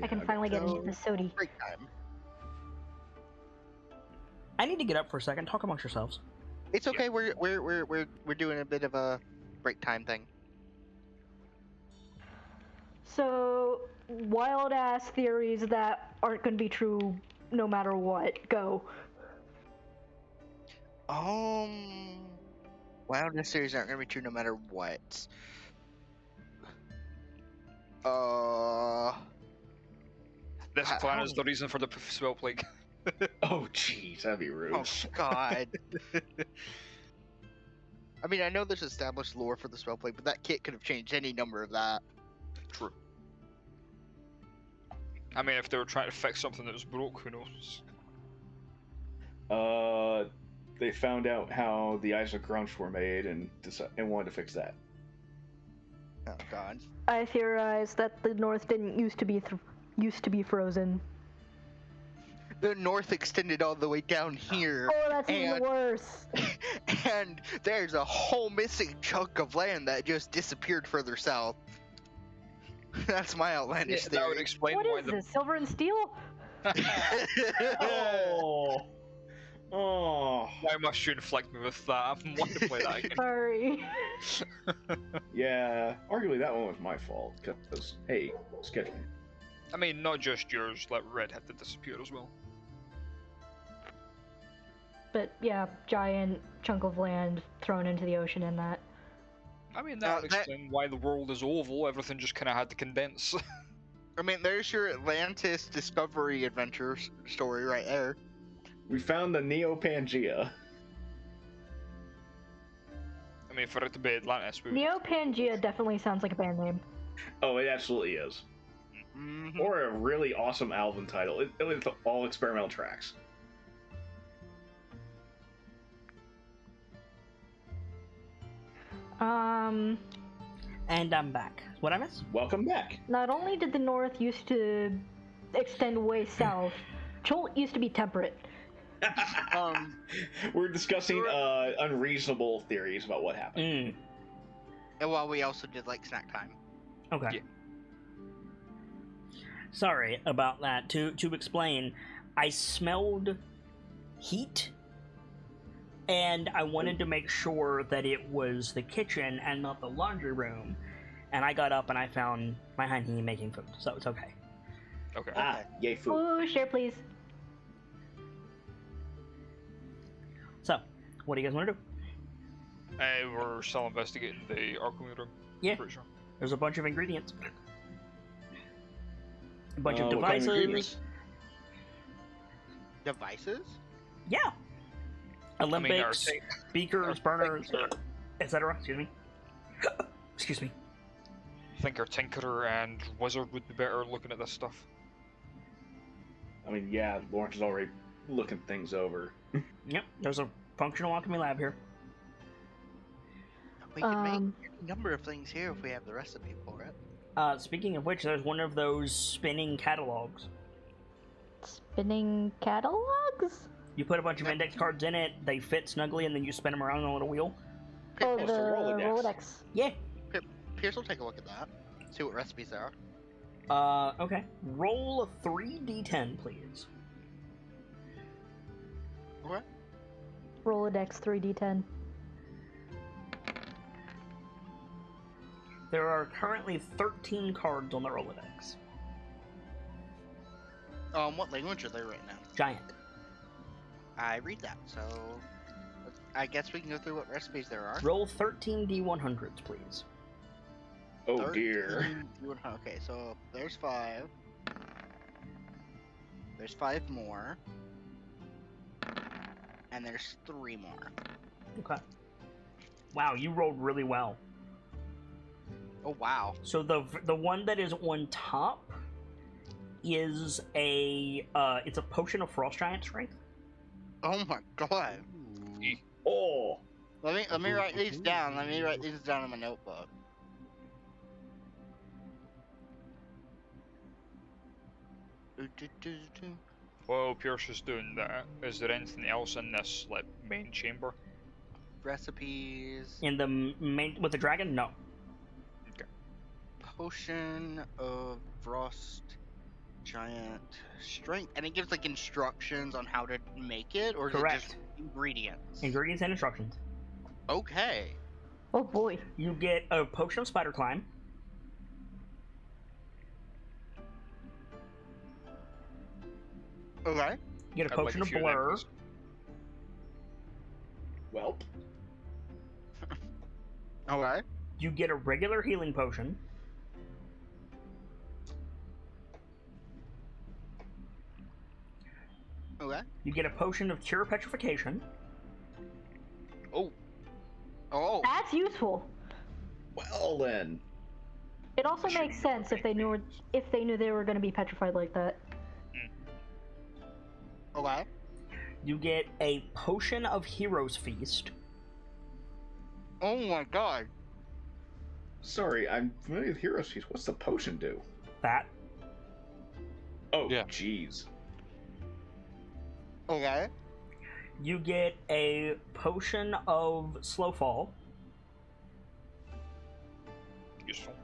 I can finally get into the sody.
Break time.
I need to get up for a second. Talk amongst yourselves.
It's okay. We're doing a bit of a break time thing.
So, wild ass theories that aren't going to be true no matter what. Go.
Wildness series aren't gonna be true no matter what.
This
How-
clan
how-
is the reason for the spell plague.
Oh, jeez, that'd be rude.
Oh God. I mean, I know there's established lore for the spell plague, but that kit could have changed any number of that.
True. I mean, if they were trying to fix something that was broke, who knows?
They found out how the Eyes of Grunch were made and wanted to fix that.
Oh God.
I theorize that the North didn't used to be frozen.
The North extended all the way down here,
Oh, that's even
And-
worse.
and there's a whole missing chunk of land that just disappeared further south. That's my outlandish
that would
theory.
explain
What
why
is this? Silver and steel?
Oh.
Oh,
Why must you inflict me with that? I want to play that again.
Sorry.
yeah. Arguably, that one was my fault. Because, hey, scheduling.
I mean, not just yours. Let Red have to disappear as well.
But yeah, giant chunk of land thrown into the ocean in that.
I mean, that would explain why the world is oval. Everything just kind of had to condense.
I mean, there's your Atlantis Discovery Adventure story right there.
We found the Neo-Pangea.
I mean, for it to be Atlantis, we
Neo-Pangea definitely sounds like a band name.
Oh, it absolutely is.
Mm-hmm.
Or a really awesome album title. It's all experimental tracks.
And I'm back. What I miss?
Welcome back.
Not only did the North used to extend way south, Cholt used to be temperate.
We're discussing unreasonable theories about what happened.
And while we also did like snack time.
Okay.
Yeah.
Sorry about that. To explain, I smelled heat, and I wanted to make sure that it was the kitchen and not the laundry room. And I got up and I found my honey making food, so it's okay.
Okay.
Ah, yay food.
Ooh, share please.
So, what do you guys want to do?
We're still investigating the alchemy room.
Yeah.
Pretty sure.
There's a bunch of ingredients. A bunch of
What kind
devices.
ingredients?
Devices?
Yeah. Olympics,
I mean,
beakers, burners, etc. Excuse me. Excuse me.
I think our Tinkerer and Wizard would be better looking at this stuff.
I mean, yeah, Lawrence is already looking things over.
Yep, there's a functional alchemy lab here.
We can make a number of things here if we have the recipe for it.
Speaking of which, there's one of those spinning catalogs.
Spinning catalogs?
You put a bunch of index cards in it, they fit snugly, and then you spin them around on a little wheel.
Oh,
it's
the
the Rolodex.
Rolodex.
Yeah.
Pierce will take a look at that. See what recipes there are.
Okay. Roll a 3d10, please.
What?
Rolodex 3d10.
There are currently 13 cards on the Rolodex.
What language are they written in?
Giant.
I read that, so I guess we can go through what recipes there are.
Roll 13 d100s, please.
Oh dear.
Okay, so there's 5. There's 5 more. And there's 3 more.
Okay. Wow, you rolled really well.
Oh wow.
So the one that is on top is it's a potion of frost giant strength.
Oh my god.
Oh.
Let me write these down. Let me write these down in my notebook.
While Pierce is doing that, is there anything else in this like main chamber?
Recipes.
In the main with the dragon, no.
Potion of frost giant strength, and it gives like instructions on how to make it, or is it
Correct.
just ingredients?
Ingredients and instructions.
Okay.
Oh boy.
You get a potion of spider climb.
Okay.
You get a
I'd like
potion
a
of
few of them,
blur.
please.
Welp.
Okay.
You get a regular healing potion.
Okay.
You get a potion of cure petrification.
Oh. Oh.
That's useful.
Well then.
It also makes sense if they knew they were going to be petrified like that.
Okay.
You get a potion of hero's feast.
Oh my god.
Sorry, I'm familiar with Heroes Feast. What's the potion do?
That.
Oh,
Yeah.
jeez.
Okay.
You get a potion of slow fall.
Useful.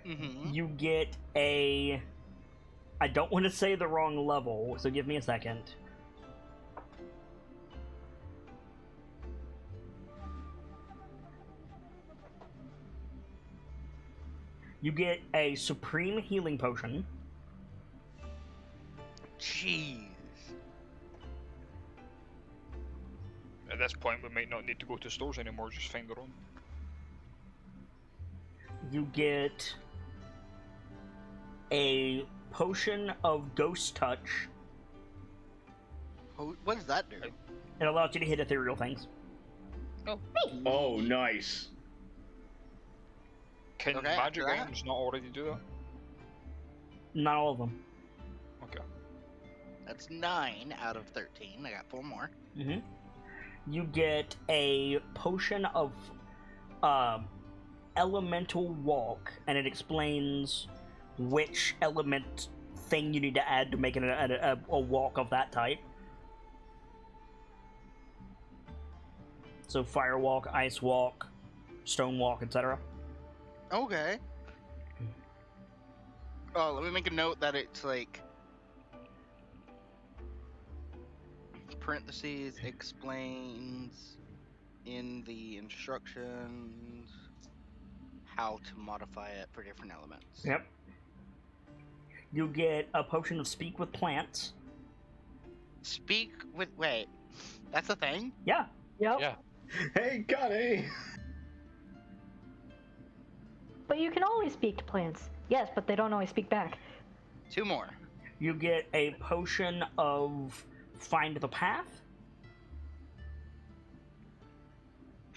Mm-hmm.
You get a I don't want to say the wrong level, so give me a second. You get a supreme healing potion.
Jeez.
At this point, we might not need to go to stores anymore, just find our own.
You get a potion of ghost touch.
What does that do?
It allows you to hit ethereal things.
Oh, nice.
Can
Okay,
magic
after that?
items not already do that?
Not all of them.
Okay.
That's 9 out of 13. I got 4 more.
Mm-hmm. You get a potion of elemental walk, and it explains which element thing you need to add to make it a walk of that type. So fire walk, ice walk, stone walk, etc.
Okay. Oh, let me make a note that it's like parentheses explains in the instructions how to modify it for different elements.
Yep. You get a potion of speak with plants.
Speak with wait. That's a thing?
Yeah.
Yep.
Yeah.
Hey, Connie!
But you can always speak to plants. Yes, but they don't always speak back.
2 more.
You get a potion of find the path.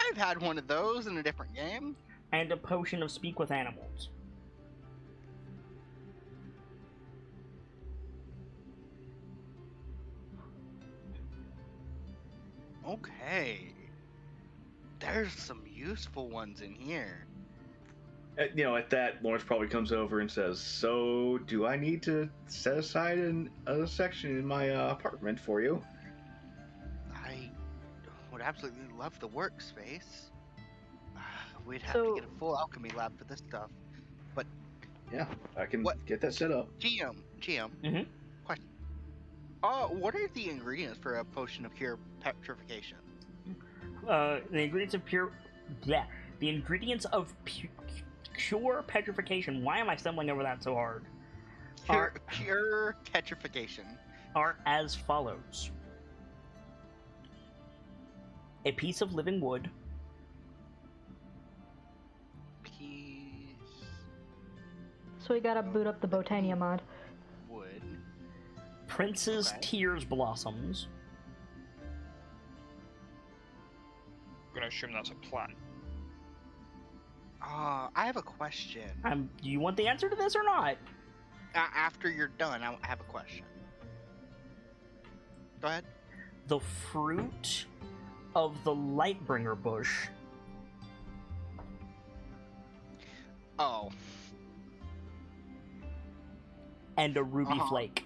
I've had one of those in a different game.
And a potion of speak with animals.
Okay. There's some useful ones in here.
At that, Lawrence probably comes over and says, "So, do I need to set aside a section in my apartment for you?"
I would absolutely love the workspace. We'd have
So-
to get a full alchemy lab for this stuff.
Yeah, I can
What?
get that set up.
GM.
Mhm.
Question. What are the ingredients for a potion of cure petrification?
The ingredients of pure. Yeah. The ingredients of cure petrification. Why am I stumbling over that so hard?
Cure petrification.
Are as follows: a piece of living wood,
Piece
So we gotta boot up the Botania mod.
wood.
Prince's
Okay.
Tears blossoms,
I'm gonna assume that's a plant.
I have a question.
Do you want the answer to this or not?
After you're done, I have a question. Go ahead.
The fruit of the Lightbringer bush,
Oh,
and a ruby
Uh-huh.
flake.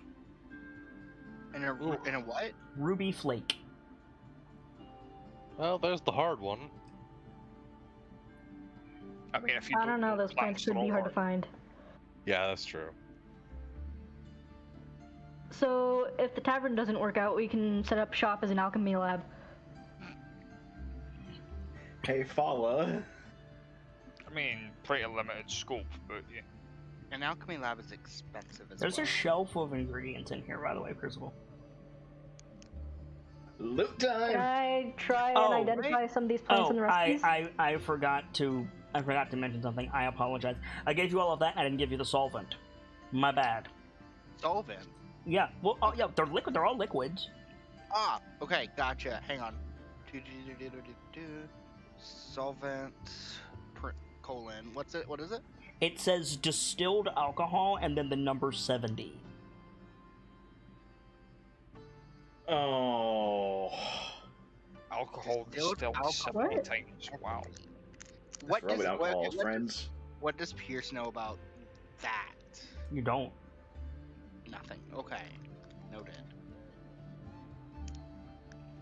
in a what?
Ruby flake.
Well, there's the hard one.
I mean, if you
I don't know, those
plants
plants could
are
be
all
hard to find.
Yeah, that's true.
So if the tavern doesn't work out, we can set up shop as an alchemy lab.
Hey, Fala.
I mean, pretty limited scope, but yeah.
An alchemy lab is expensive as
There's
well.
a shelf of ingredients in here, by the way, Crucible.
Loot
Can
time!
I try and
Oh,
identify some of these plants in the recipes?
I forgot to mention something. I apologize. I gave you all of that, and I didn't give you the solvent. My bad.
Solvent.
Yeah. Well, yeah, they're liquid. They're all liquids.
Okay, gotcha. Hang on. Solvent. Colon. What's it? What is it?
It says distilled alcohol, and then the number 70.
Oh.
Alcohol
Distilled
distilled
alcohol.
70
What?
times. Wow.
What
Rub
does
it alcohol,
what,
friends.
what does Pierce know about that?
You don't.
Nothing. Okay. Noted.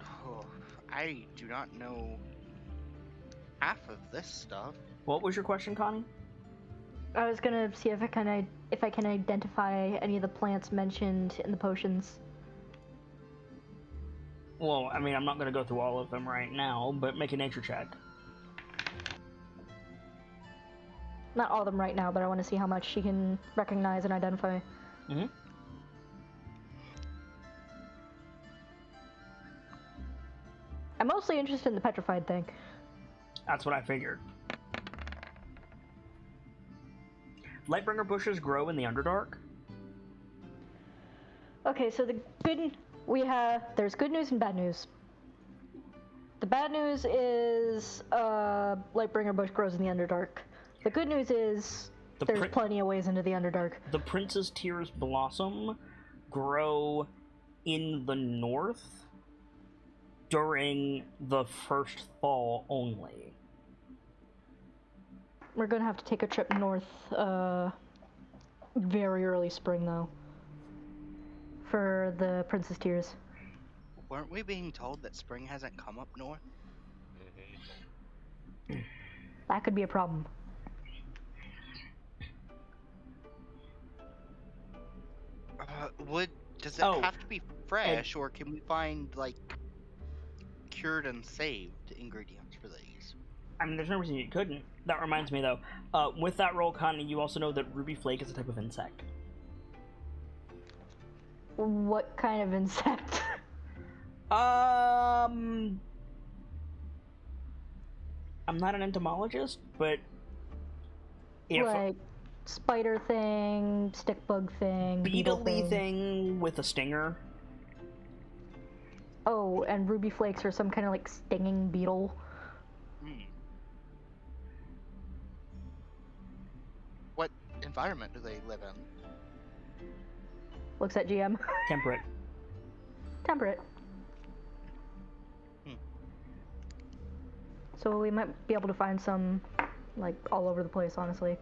Oh, I do not know half of this stuff.
What was your question, Connie?
I was gonna see if I can identify any of the plants mentioned in the potions.
Well, I mean, I'm not going to go through all of them right now, but make a nature check.
Not all of them right now, but I want to see how much she can recognize and identify.
Mm-hmm.
I'm mostly interested in the petrified thing.
That's what I figured. Lightbringer bushes grow in the Underdark.
Okay, so there's good news and bad news. The bad news is Lightbringer bush grows in the Underdark. The good news is there's plenty of ways into the Underdark.
The Prince's Tears blossom grow in the north during the first fall only.
We're gonna have to take a trip north very early spring, though, for the Prince's Tears.
Weren't we being told that spring hasn't come up north?
That could be a problem.
Does it have to be fresh, or can we find, like, cured and saved ingredients for these?
I mean, there's no reason you couldn't. That reminds me, though. With that roll, Connie, you also know that ruby flake is a type of insect.
What kind of insect?
I'm not an entomologist, but if
like spider thing, stick bug thing, beetle
thing with a stinger.
Oh, and ruby flakes are some kind of like stinging beetle.
What environment do they live in?
Looks at GM.
Temperate.
Temperate. So we might be able to find some, like, all over the place, honestly.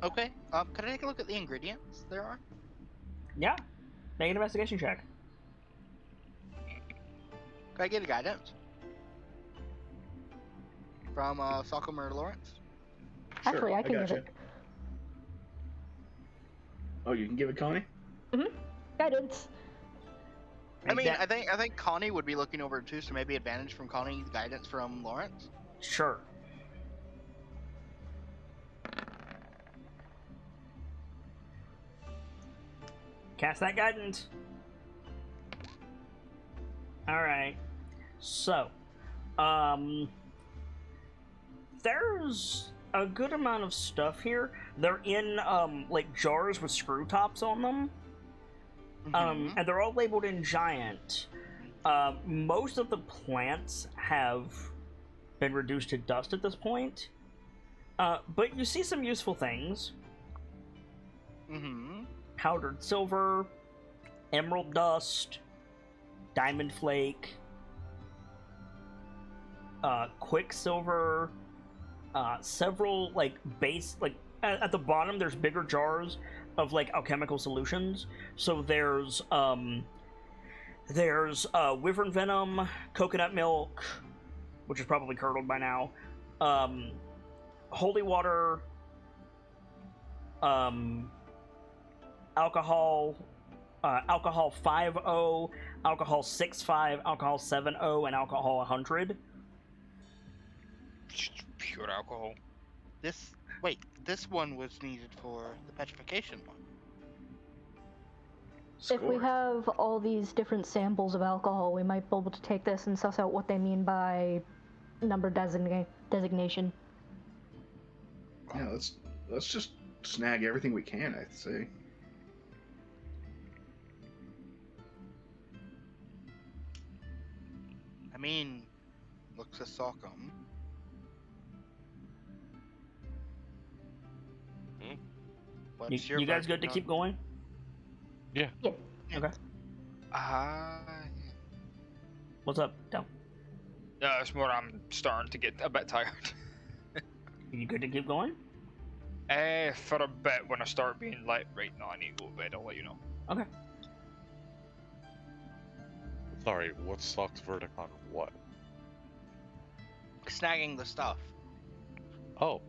Okay, could I take a look at the ingredients there are?
Yeah. Make an investigation check.
Could I get a guidance? From, Salcom or Lawrence?
Sure,
Actually, I can give
gotcha.
it.
Oh, you can give it Connie?
Guidance.
I mean, I think Connie would be looking over it too, so maybe advantage from Connie, guidance from Lawrence.
Sure. Cast that guidance. Alright. So, there's a good amount of stuff here. They're in, like, jars with screw tops on them. And they're all labeled in giant. Most of the plants have been reduced to dust at this point. But you see some useful things. Powdered silver, emerald dust, diamond flake, quicksilver, several, like, at the bottom there's bigger jars of, like, alchemical solutions. So there's wyvern venom, coconut milk, which is probably curdled by now, holy water, alcohol 5O, alcohol 6.5, alcohol 7O, and alcohol 100.
Pure alcohol.
This one was needed for the petrification one.
If we have all these different samples of alcohol, we might be able to take this and suss out what they mean by number designation.
Yeah, let's just snag everything we can, I'd say.
I mean, looks a Salcom.
You guys good to keep going?
Yeah.
Okay. What's up, Del?
It's more I'm starting to get a bit tired.
You good to keep going?
For a bit, when I start being like, right, no, I need to go to bed, I'll let you know.
Okay.
Sorry, what's Sock's verdict on what?
Snagging the stuff.
Oh,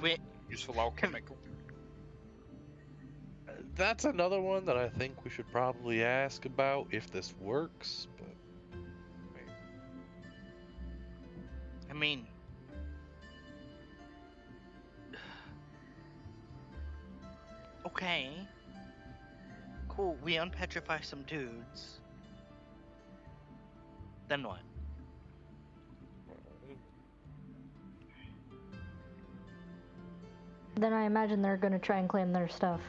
Wait,
Useful alchemical.
that's another one that I think we should probably ask about if this works, but
I mean, okay, cool. We unpetrify some dudes. Then what?
Then I imagine they're gonna try and claim their stuff.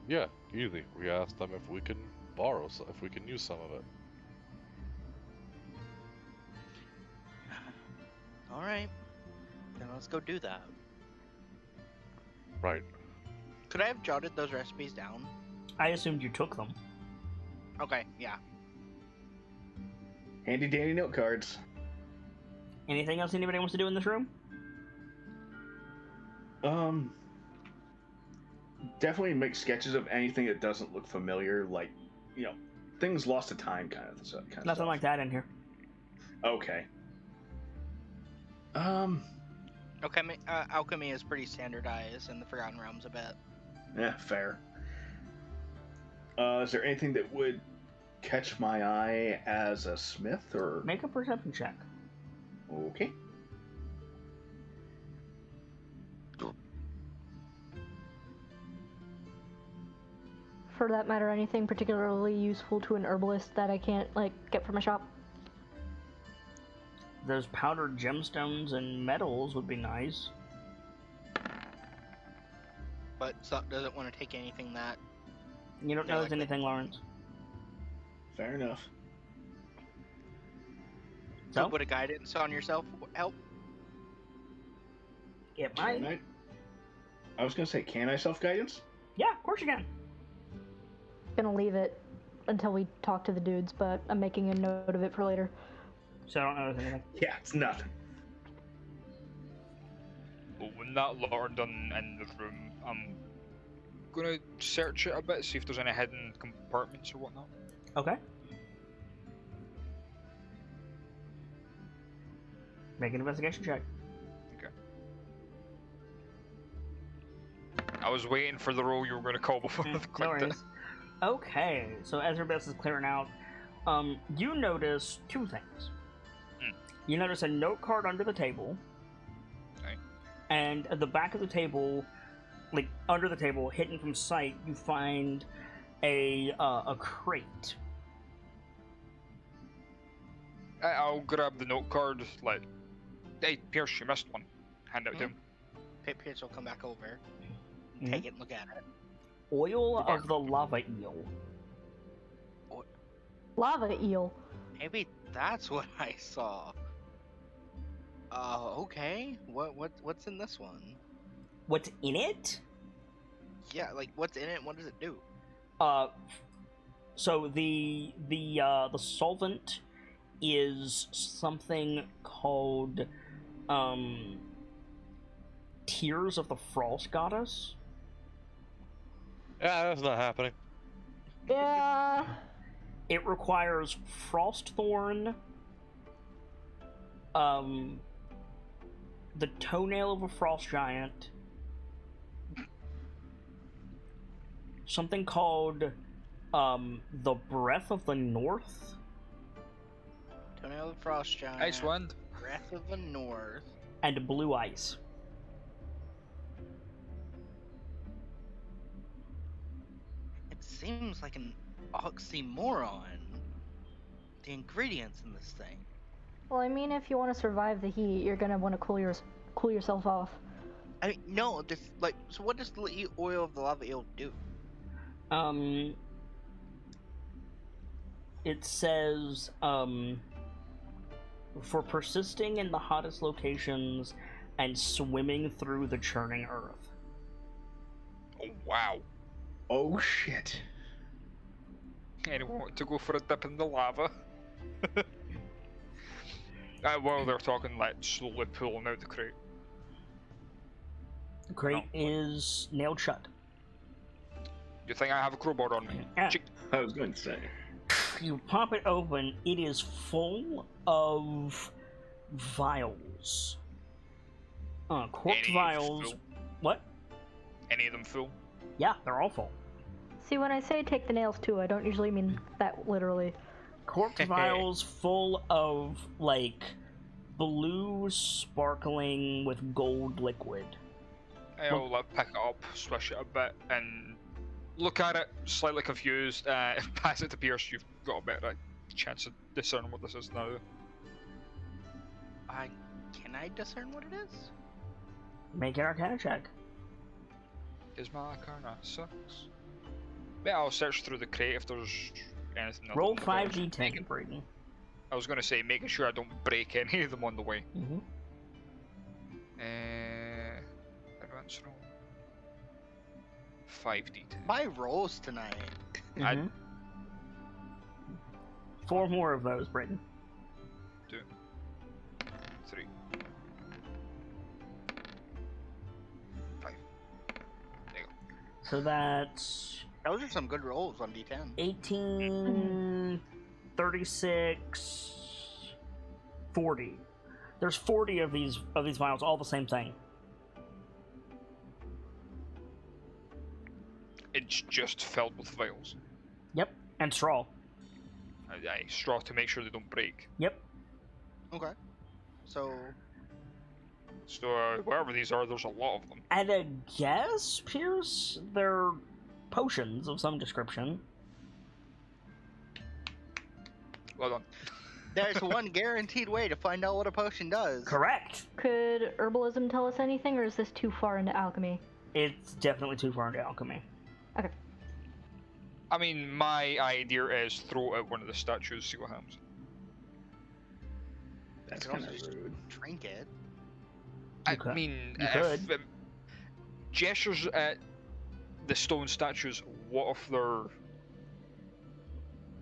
yeah, easy. We asked them if we can borrow, if we can use some of it.
All right, then let's go do that.
Right.
Could I have jotted those recipes down?
I assumed you took them.
Okay, yeah.
Handy dandy note cards.
Anything else anybody wants to do in this room?
Definitely make sketches of anything that doesn't look familiar, like, you know, things lost to time kind of stuff.
Nothing like that in here.
Okay.
Okay, alchemy is pretty standardized in the Forgotten Realms a bit.
Yeah, fair. Is there anything that would catch my eye as a smith, or...
Make a perception check.
Okay.
For that matter, anything particularly useful to an herbalist that I can't, like, get from a shop?
Those powdered gemstones and metals would be nice.
But Suck doesn't want to take anything that...
You don't
Yeah,
notice
like
anything, Lawrence.
Fair enough.
So,
Would a guidance on yourself help?
it
Can
might.
I was gonna say, can I self-guidance?
Yeah, of course you can.
Gonna leave it until we talk to the dudes, but I'm making a note of it for later.
So I don't notice anything.
Yeah, it's nothing.
Well, when that lord done in the room, I'm gonna search it a bit, see if there's any hidden compartments or whatnot.
Okay. Make an investigation check.
I was waiting for the roll you were gonna call before I
No
clicked it.
worries. Okay, so as your best is clearing out, you notice two things. You notice a note card under the table,
Okay.
and at the back of the table, like under the table, hidden from sight, you find a crate.
I'll grab the note card, like, hey, Pierce, you missed one. Hand it to him.
Pierce will come back over,
Mhm.
take it and look at it.
Oil of the lava eel.
Lava eel.
Maybe that's what I saw. Okay. What's in this one?
What's in it?
Yeah, like what's in it? What does it do?
So the solvent is something called Tears of the Frost Goddess.
Yeah, that's not happening.
Yeah.
It requires Frostthorn, the toenail of a frost giant, something called the Breath of the North,
Toenail of the Frost Giant.
Ice Wind.
Breath of the North.
and blue ice.
It seems like an oxymoron. The ingredients in this thing.
Well, I mean, if you want to survive the heat, you're gonna want to cool yourself off.
I mean, no, this like. So what does the oil of the lava eel do?
It says, for persisting in the hottest locations and swimming through the churning earth.
Oh, wow.
Oh shit.
Anyone want to go for a dip in the lava? While they're talking, like, slowly pulling out the crate.
The crate is nailed shut.
You think I have a crowbar on me?
Yeah.
Cheek.
I was going to say.
You pop it open, it is full of vials. Corked
Any
vials.
full?
What?
Any of them full?
Yeah, they're all full.
See, when I say take the nails too, I don't usually mean that literally.
Corked vials full of, like, blue sparkling with gold liquid.
I'll pick it up, swish it a bit, and look at it, slightly confused, pass it to Pierce. You've got a better chance of discerning what this is now.
Can I discern what it is?
Make an Arcana check.
Is my Arcana 6? Yeah, I'll search through the crate if there's anything.
Roll 5d10, Brayden.
I was gonna say, making sure I don't break any of them on the way.
Mm-hmm.
Advance roll. 5d10.
My rolls tonight.
Mm-hmm. 4 more of those, Brayden.
2, 3, 5. There you go.
So that's
Those are some good rolls on D10.
18, 36, 40. There's 40 of these vials, all the same thing.
It's just filled with vials.
Yep, and straw.
Aye, straw to make sure they don't break.
Yep.
Okay. So,
So wherever these are, there's a lot of them.
At a guess, Pierce, they're potions of some description.
Well done.
there's one guaranteed way to find out what a potion does.
Correct.
Could herbalism tell us anything, or is this too far into alchemy?
It's definitely too far into alchemy.
Okay.
I mean, my idea is throw out one of the statues, see what happens.
That's
You can
kind
also
of
just
rude.
drink it.
I
could.
mean,
You
if
could.
gestures at the stone statues, what if they're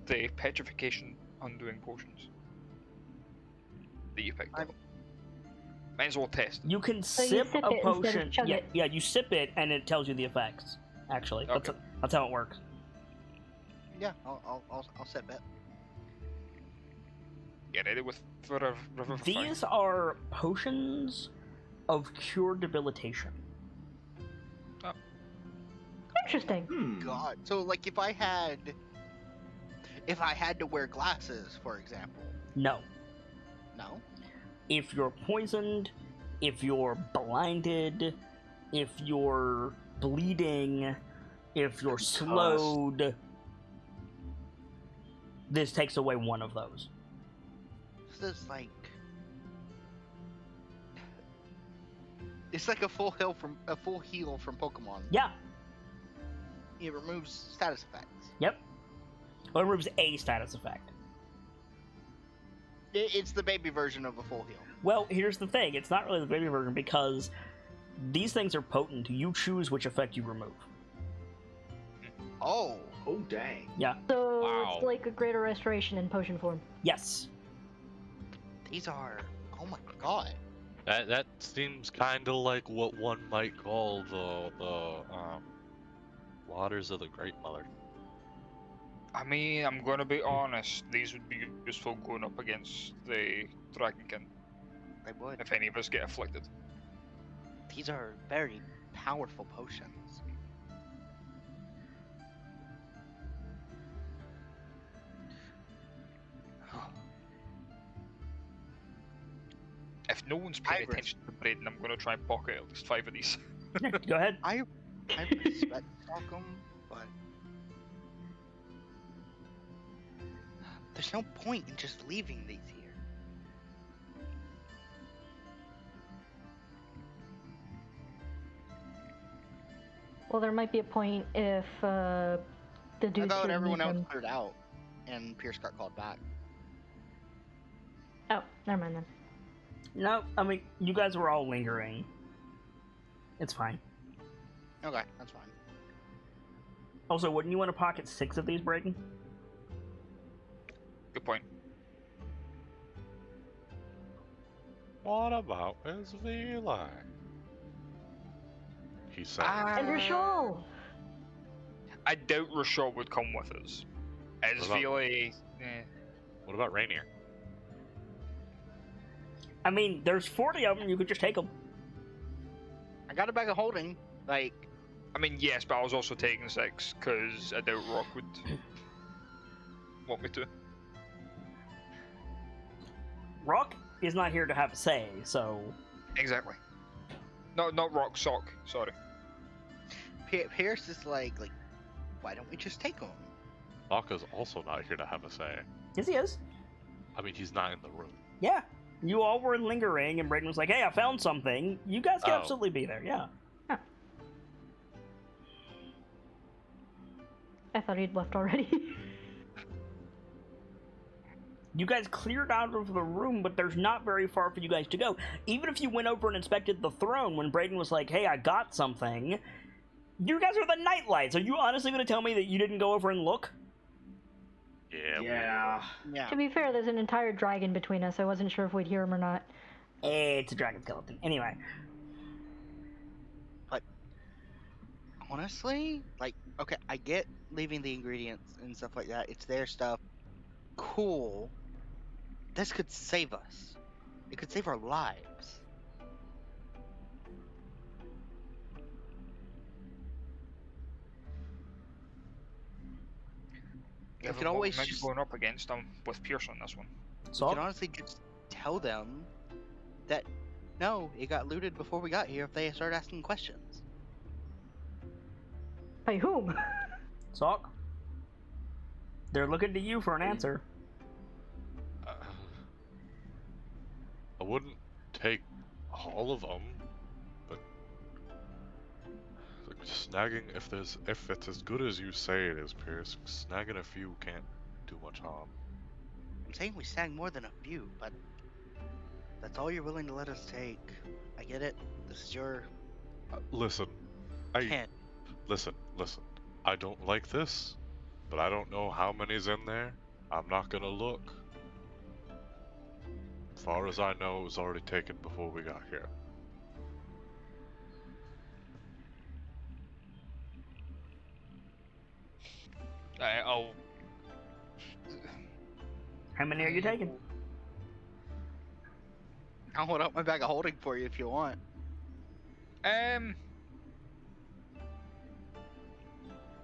the petrification undoing potions that you picked up? Might as well test it.
You can
So you
sip
sip
a
it instead of
potion.
chug
Yeah,
it.
yeah, you sip it and it tells you the effects. Actually,
Okay.
that's how it works.
Yeah, I'll sip it.
Get ready with Revivify.
These are potions of cure debilitation.
Interesting.
God. So, like, if I had to wear glasses, for example.
No.
No.
If you're poisoned, if you're blinded, if you're bleeding, if you're slowed, this takes away one of those.
This is like. It's like a full heal from Pokemon.
Yeah.
It removes status effects.
Yep. Well, it removes a status effect.
It's the baby version of a full heal.
Well, here's the thing. It's not really the baby version because these things are potent. You choose which effect you remove.
Oh.
Oh, dang.
Yeah.
So
Wow.
it's like a greater restoration in potion form.
Yes.
These are. Oh my god.
That seems kind of like what one might call the waters of the Great Mother.
I mean, I'm gonna be honest, these would be useful going up against the Dragonkin,
They would.
if any of us get afflicted.
These are very powerful potions.
If no one's paying
Iris.
attention to Braden, I'm gonna try and pocket at least 5 of these.
Yeah, go ahead.
I respect Stockholm, but there's no point in just leaving these here.
Well, there might be a point if the
I
dudes
thought
didn't
everyone
need
else
them.
cleared out, and Pierce got called back.
Oh, never mind then.
No, I mean, you guys were all lingering. It's fine.
Okay, that's fine.
Also, wouldn't you want to pocket 6 of these, Braden?
Good point.
What about his Vili? He said.
And Rishal!
I doubt Rashal would come with us. As
What about-
Vili
What about Rainier?
I mean, there's 40 of them. You could just take them.
I got a bag of holding. Like,
I mean, yes, but I was also taking 6 because I doubt Rock would want me to.
Rock is not here to have a say, so...
Exactly. Not Rock, Sock. Sorry.
Pierce is like, why don't we just take them?
Locke's also not here to have a say.
Yes, he is.
I mean, he's not in the room.
Yeah. You all were lingering, and Brayden was like, hey, I found something. You guys can
Oh.
absolutely be there, yeah.
I thought he'd left already.
You guys cleared out of the room, but there's not very far for you guys to go. Even if you went over and inspected the throne when Brayden was like, hey, I got something, you guys are the KnightLites. Are you honestly going to tell me that you didn't go over and look?
Yeah.
Yeah.
Yeah.
To be fair, there's an entire dragon between us. I wasn't sure if we'd hear him or not.
It's a dragon skeleton. Anyway.
Honestly, okay, I get leaving the ingredients and stuff like that. It's their stuff. Cool. This could save us. It could save our lives.
Yeah,
We could always
might be
just,
going up against them with Pierce on this one.
we
So,
could honestly just tell them that, no, it got looted before we got here if they start asking questions.
By whom?
Sock, they're looking to you for an answer.
I wouldn't take all of them, but like, snagging if it's as good as you say it is, Pierce, snagging a few can't do much harm.
I'm saying we sang more than a few, but that's all you're willing to let us take. I get it. This is your
Listen,
pen.
listen. I don't like this, but I don't know how many's in there. I'm not gonna look. As far as I know, it was already taken before we got here.
I'll.
How many are you taking?
I'll hold up my bag of holding for you if you want.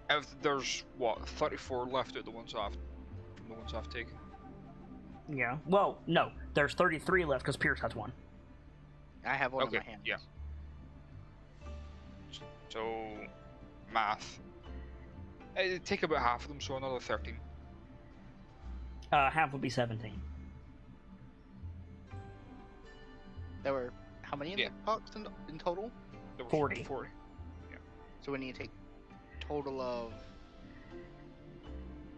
If there's what 34 left of the ones I've taken.
Yeah. Well, no. There's 33 left because Pierce has one.
I have one
Okay,
in my hand.
yeah. So, math. It'd take about half of them, so another 13.
Half would be 17.
There were how many in
Yeah.
the box in total?
There was
40.
40.
So we need to take total of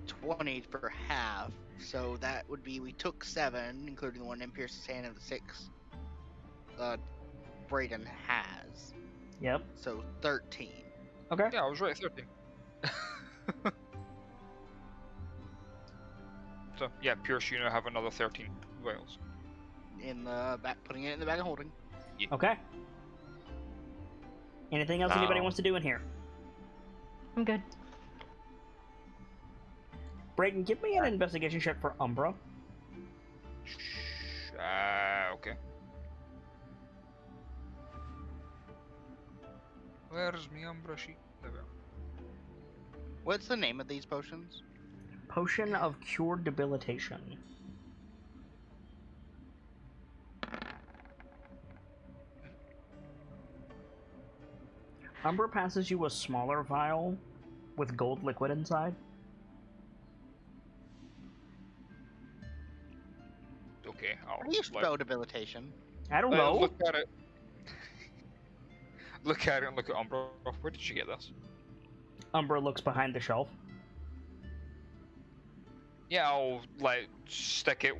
20 for half. So that would be, we took 7, including the one in Pierce's hand and the 6 Brayden has.
Yep.
So 13.
Okay.
Yeah, I was right, 13. So, yeah, Pierce, you now have another 13 vials.
In the back, putting it in the bag of holding.
Okay. Anything else anybody
Now-
wants to do in here?
I'm good.
Brayden, give me an investigation check for Umbra.
Okay. Where's my Umbra sheet? There we are.
What's the name of these potions?
Potion of Cure Debilitation. Umbra passes you a smaller vial with gold liquid inside.
Okay, I'll
How do you spell debilitation?
I don't know.
Look at it. Look at it and look at Umbra. Where did you get this?
Umbra looks behind the shelf.
Yeah, I'll like stick it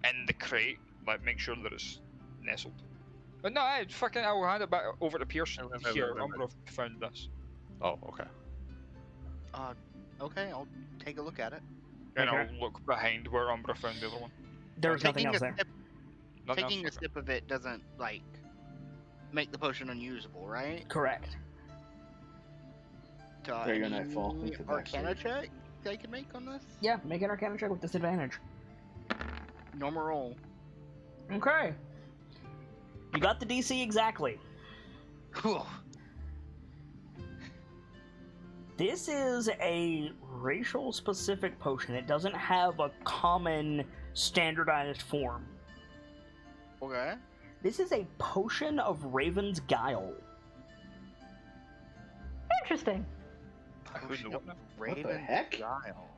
in the crate, like make sure that it's nestled. But no, I'll hand it back over to Pierce. Here, Umbra found this.
Oh, okay.
Okay, I'll take a look at it.
And
Okay.
I'll look behind where Umbra found the other one.
There's nothing
Taking
else
a
there.
sip,
Nothing
taking a
else? Okay.
sip of it doesn't, make the potion unusable, right?
Correct.
So,
There you go, Nightfall. Look at that,
Arcana check? I can make on this?
Yeah, make an Arcana check with disadvantage.
Normal roll.
Okay. You got the DC exactly.
Cool.
This is a racial-specific potion. It doesn't have a common, standardized form.
Okay.
This is a potion of Raven's Guile.
Interesting.
Potion of
What
Raven
the heck?
Guile.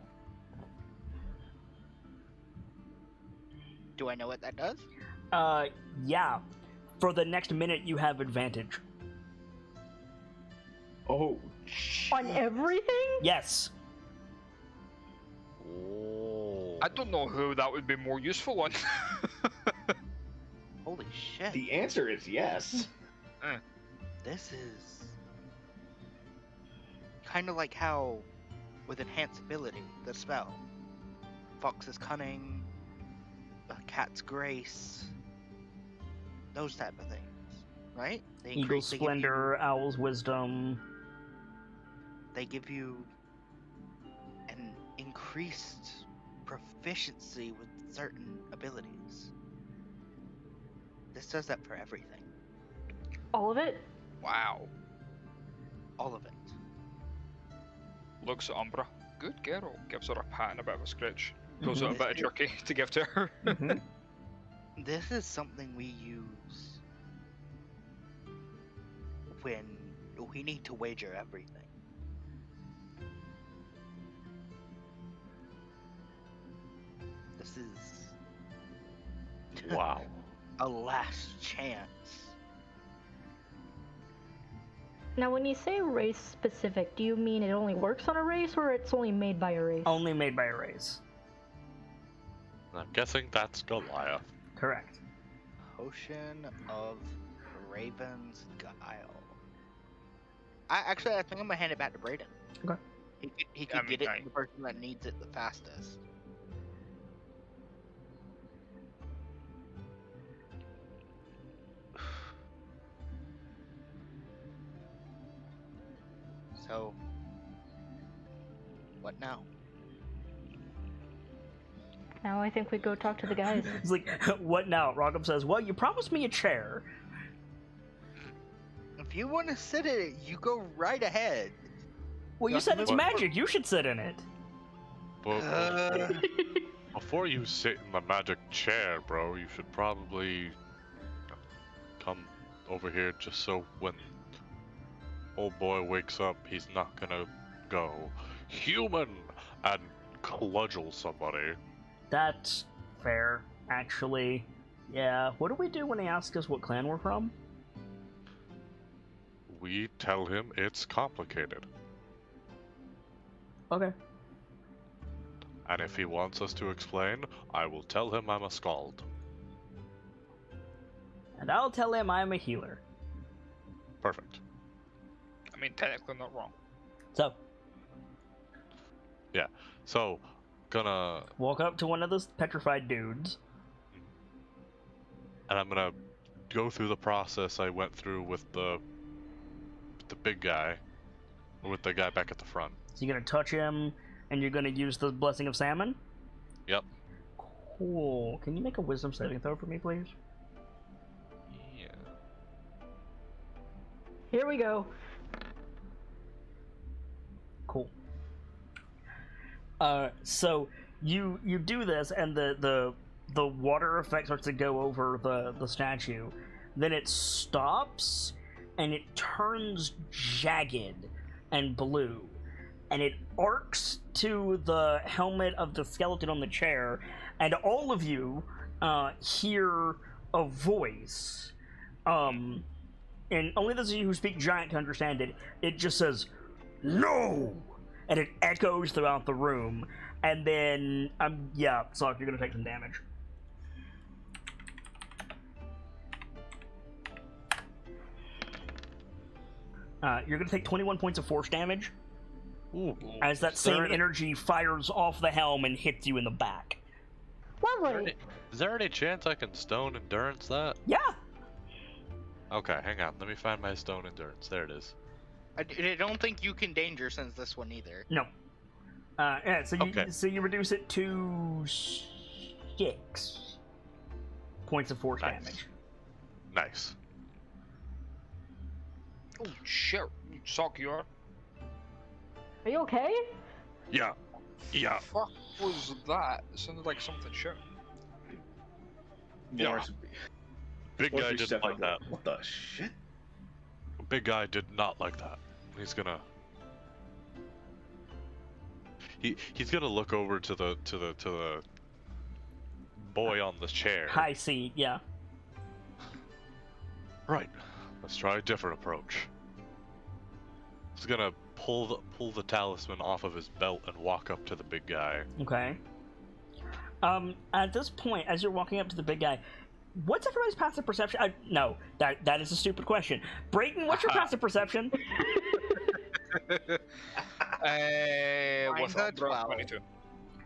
Do I know what that does?
Yeah. For the next minute, you have advantage.
Oh,
On everything?
Yes.
Oh.
I don't know who that would be more useful on.
Holy shit.
the answer is yes.
This is kind of like how, with enhanced ability, the spell, Fox's Cunning, a Cat's Grace, those type of things, right?
Eagle's
they give
Splendor, Owl's Wisdom.
they give you an increased proficiency with certain abilities. This does that for everything.
All of it?
Wow.
All of it.
Looks at Umbra. Good girl. Gives her a pat and a bit of a scratch. Pulls out a
Mhm.
bit of jerky to give to her.
Mhm.
This is something we use when we need to wager everything. This is
Wow.
a last chance.
Now, when you say race specific, do you mean it only works on a race or it's only made by a race?
Only made by a race.
I'm guessing that's Goliath.
Correct.
Potion of Raven's Guile. I think I'm gonna hand it back to Brayden.
Okay.
He could
I mean,
get it
I-
to the person that needs it the fastest. So, what now?
Now I think we go talk to the guys.
It's like, what now? Rogum says, well, you promised me a chair.
If you want to sit in it, you go right ahead.
Well, you
Yeah,
said it's
but-
magic. You should sit in it.
But
Uh,
before you sit in the magic chair, bro, you should probably come over here just so when old boy wakes up, he's not gonna go human and cudgel somebody.
That's fair, actually. Yeah. What do we do when he asks us what clan we're from?
We tell him it's complicated.
Okay.
And if he wants us to explain, I will tell him I'm a scald.
And I'll tell him I'm a healer.
Perfect.
I mean, technically not wrong.
So,
So, gonna...
walk up to one of those petrified dudes.
And I'm gonna go through the process I went through with the big guy. Or with the guy back at the front.
So you're gonna touch him, and you're gonna use the Blessing of Salmon?
Yep.
Cool. Can you make a Wisdom saving throw for me, please?
Yeah.
Here we go.
Cool. So you do this, and the water effect starts to go over the statue. Then it stops, and it turns jagged and blue, and it arcs to the helmet of the skeleton on the chair, and all of you hear a voice. And only those of you who speak giant can understand it. It just says, "No!" And it echoes throughout the room. And then, yeah, Sock, you're gonna take some damage. You're gonna take 21 points of force damage
Ooh.
as that
Is there
same
any-
energy fires off the helm and hits you in the back.
Lovely.
Is there any chance I can stone endurance that?
Yeah!
Okay, hang on. Let me find my stone endurance. There it is.
I don't think you can danger sense this one either.
No. Yeah, so you
Okay.
so you reduce it to 6 points of force
Nice.
damage.
Nice.
Oh shit! Sock, you are.
Are you okay?
Yeah. Yeah.
Fuck was that? It sounded like something shit.
Yeah.
Lawrence,
Big
Lawrence,
guy
you
didn't
step
like
back,
that.
What the shit?
Big guy did not like that. He's gonna. He's gonna look over to the boy on the chair.
High seat, yeah.
Right. Let's try a different approach. He's gonna pull the talisman off of his belt and walk up to the big guy.
Okay. At this point, as you're walking up to the big guy, what's everybody's passive perception? No, that is a stupid question. Brayton, what's your passive perception?
What's
Mine's a
that?
12.
22.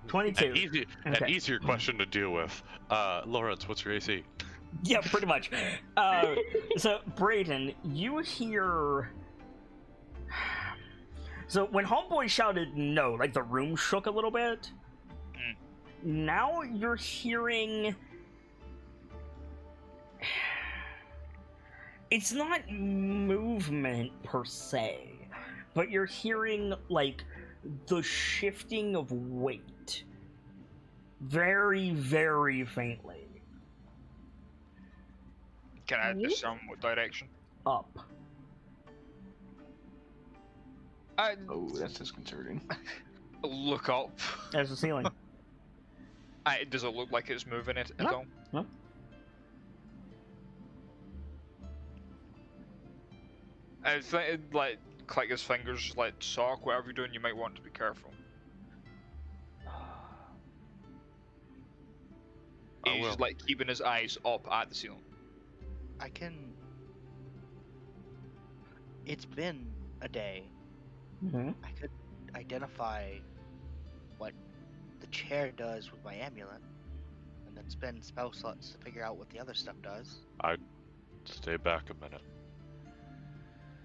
22.
An
Okay.
easier question to deal with. Lawrence, what's your AC?
Yeah, pretty much. So, Brayden, you hear... So, when Homeboy shouted no, like, the room shook a little bit. Now you're hearing... It's not movement, per se. But you're hearing, like, the shifting of weight. Very, very faintly.
Can I
You?
discern what direction?
Up.
I
Oh, that's disconcerting.
look up.
There's the ceiling.
Does it look like it's moving it at
No.
all?
No?
I think like click his fingers, like sock, whatever you're doing, you might want to be careful.
I
He's
will.
like keeping his eyes up at the ceiling.
I can. It's been a day.
Mm-hmm.
I could identify what the chair does with my amulet, and then spend spell slots to figure out what the other stuff does.
I'd stay back a minute.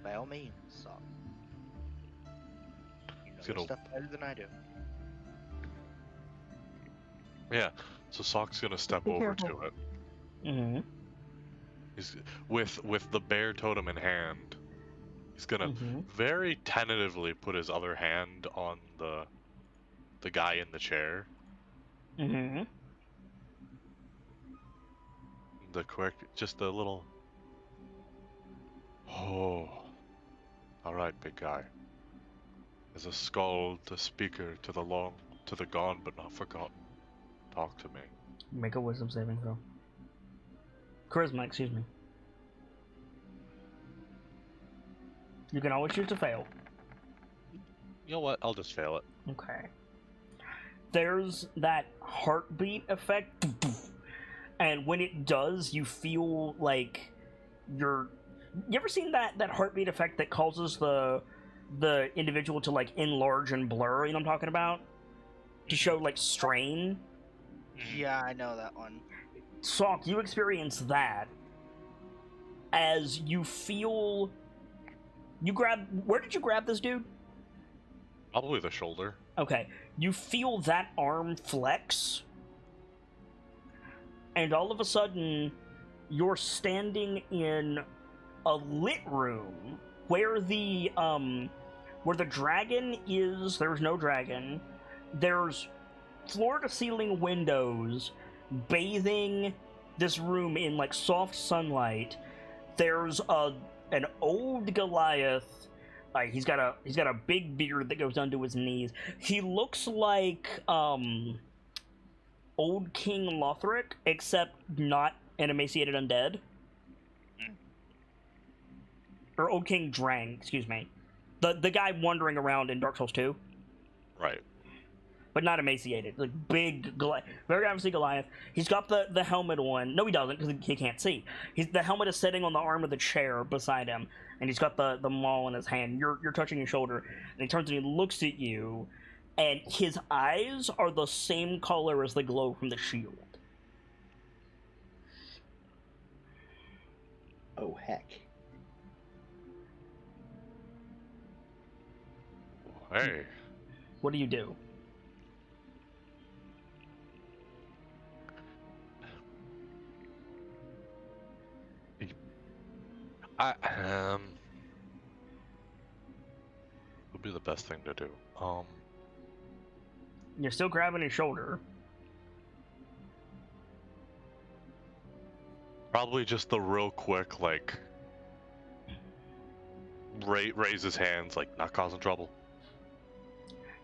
By all means, so. You know
It's
your
gonna-
stuff better than I do.
Yeah. So Sock's gonna step
Be
over
careful.
to it.
Mm-hmm.
He's with the bear totem in hand. He's gonna
Mm-hmm.
very tentatively put his other hand on the guy in the chair.
Mm-hmm.
Just a little. Oh, all right, big guy. As a skald, a speaker to the gone but not forgotten. Talk to me.
Make a wisdom saving throw. Charisma, excuse me. You can always choose to fail.
You know what? I'll just fail it.
Okay. There's that heartbeat effect, and when it does, you feel like you're. You ever seen that heartbeat effect that causes the individual to like enlarge and blur? You know what I'm talking about? To show like strain.
Yeah, I know that one.
Salk, you experience that as you feel. You grab. Where did you grab this dude?
Probably the shoulder.
Okay, you feel that arm flex, and all of a sudden, you're standing in a lit room where the dragon is. There's no dragon. There's floor-to-ceiling windows bathing this room in like soft sunlight. There's an old Goliath. He's got a big beard that goes down to his knees. He looks like old King Lothric, except not an emaciated undead. Or old King Drang, excuse me. The guy wandering around in Dark Souls 2.
Right.
But not emaciated. Like big Goliath. Very obviously Goliath. He's got the helmet on. No, he doesn't, because he can't see. The helmet is sitting on the arm of the chair beside him, and he's got the maul in his hand. You're touching his shoulder, and he turns and he looks at you, and his eyes are the same color as the glow from the shield.
Oh, heck.
Hey,
What do you do?
Would be the best thing to do.
You're still grabbing his shoulder.
Probably just the real quick, like, raise his hands, like, not causing trouble.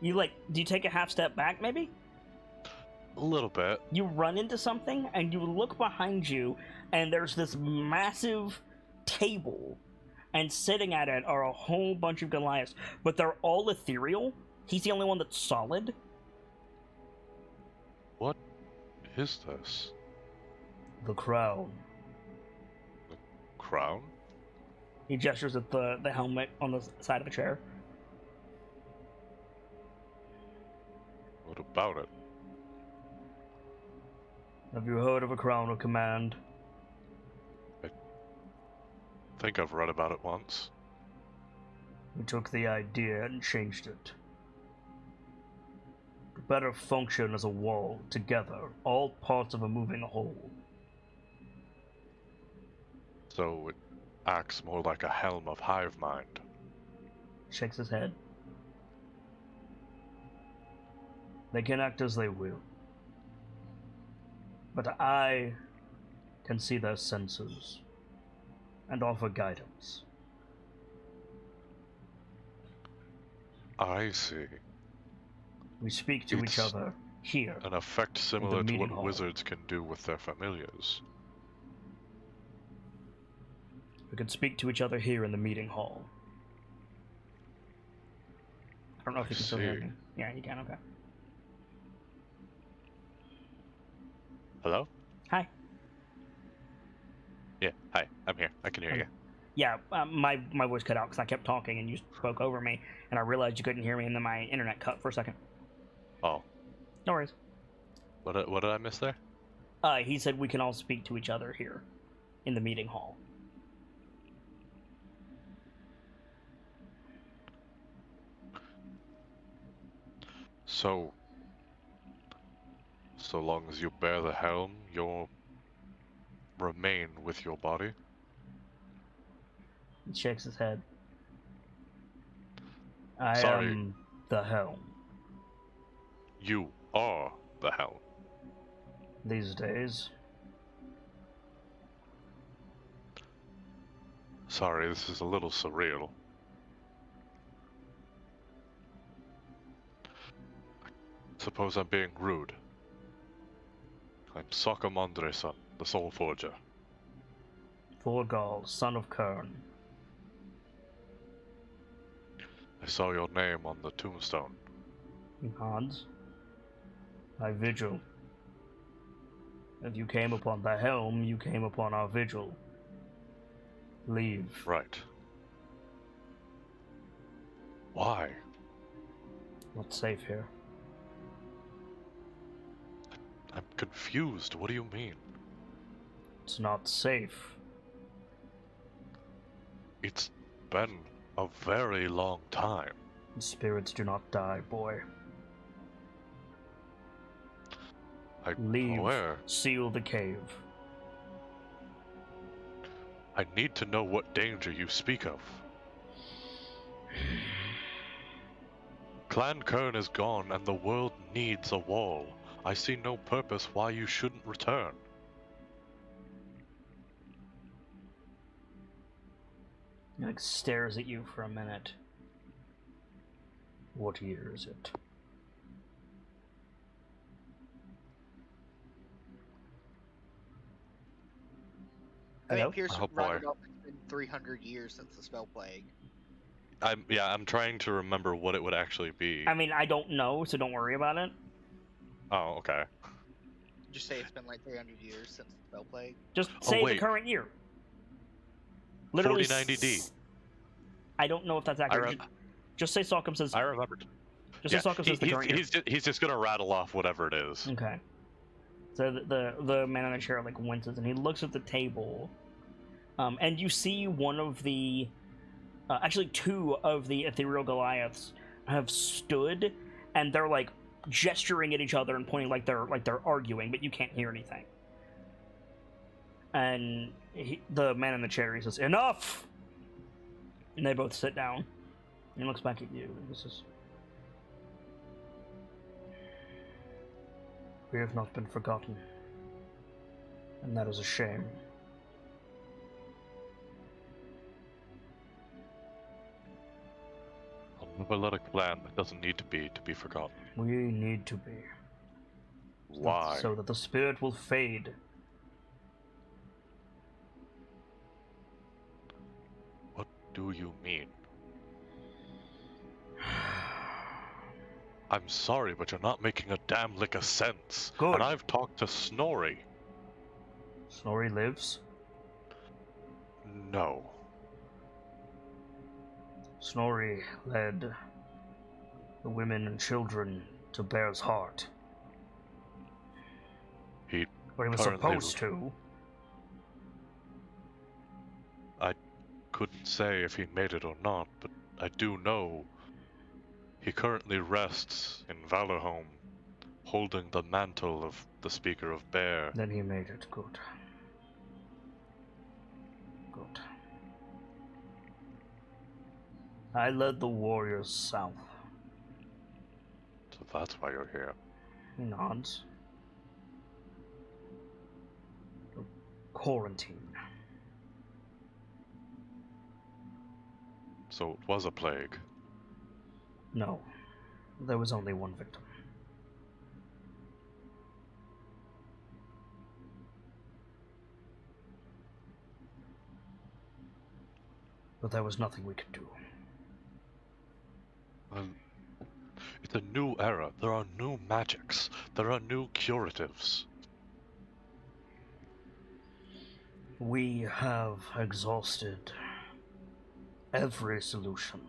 You, like, do you take a half step back, maybe?
A little bit.
You run into something, and you look behind you, and there's this massive table, and sitting at it are a whole bunch of Goliaths, but they're all ethereal. He's the only one that's solid.
What is this?
The crown.
Crown?
He gestures at the helmet on the side of the chair.
What about it?
Have you heard of a crown of command?
I think I've read about it once.
We took the idea and changed it. To better function as a wall, together, all parts of a moving whole.
So it acts more like a helm of hive mind.
Shakes his head. They can act as they will. But I can see their senses and offer guidance.
I see.
We speak to each
It's
other here.
An effect similar to
meeting
what
hall.
wizards can do with their familiars.
We can speak to each other here in the meeting hall. I don't know if you can still hear
see.
me. Yeah, you can, okay.
Hello?
Hi.
Yeah, hi, I'm here. I can hear you.
Yeah, my voice cut out because I kept talking and you spoke over me, and I realized you couldn't hear me, and then my internet cut for a second.
Oh,
No worries.
what did I miss there?
He said we can all speak to each other here in the meeting hall.
So long as you bear the helm, you'll remain with your body?
He shakes his head. I
Sorry.
am the helm.
You are the helm.
These days.
Sorry, this is a little surreal. Suppose I'm being rude. I'm Sokka Mondre-san, the Soul Forger.
Thorgal, son of Kern.
I saw your name on the tombstone.
He nods. I vigil. If you came upon the helm, you came upon our vigil. Leave.
Right. Why?
Not safe here.
I'm confused. What do you mean?
It's not safe.
It's been a very long time.
Spirits do not die, boy.
I'm
Leave.
aware.
Seal the cave.
I need to know what danger you speak of. Clan Kern is gone and the world needs a wall. I see no purpose why you shouldn't return.
He like stares at you for a minute. What year is it?
I mean,
Hello?
Pierce
Oh, boy.
rounded up. It's been 300 years since the spell plague.
I'm trying to remember what it would actually be.
I mean, I don't know, so don't worry about it.
Oh, okay.
Just say it's been like 300 years since the spell plague.
Just say the
wait.
current year. Literally
4090D.
I don't know if that's accurate.
re-
Just say Salcom says.
I remembered.
Just say Salcom says the current year.
He's just gonna rattle off whatever it is.
Okay. So the man in the chair like winces and he looks at the table, and you see one of the, actually two of the ethereal Goliaths have stood, and they're like gesturing at each other and pointing like they're arguing, but you can't hear anything. And the man in the chair, he says, "Enough!" And they both sit down. And he looks back at you, and he says, "We have not been forgotten. And that is a shame."
I'll never let a clan that doesn't need to be forgotten.
We need to be.
Why?
So that the spirit will fade.
What do you mean? I'm sorry, but you're not making a damn lick of sense.
Good.
And I've talked to Snorri.
Snorri lives.
No.
Snorri led the women and children to Bear's Heart.
He
Or he was
currently-
supposed to.
I couldn't say if he made it or not, but I do know he currently rests in Valorholm, holding the mantle of the Speaker of Bear.
Then he made it. Good. Good. I led the warriors south.
So that's why you're here.
He nods. Quarantine.
So it was a plague.
No. There was only one victim. But there was nothing we could do.
Well, it's a new era. There are new magics. There are new curatives.
We have exhausted every solution.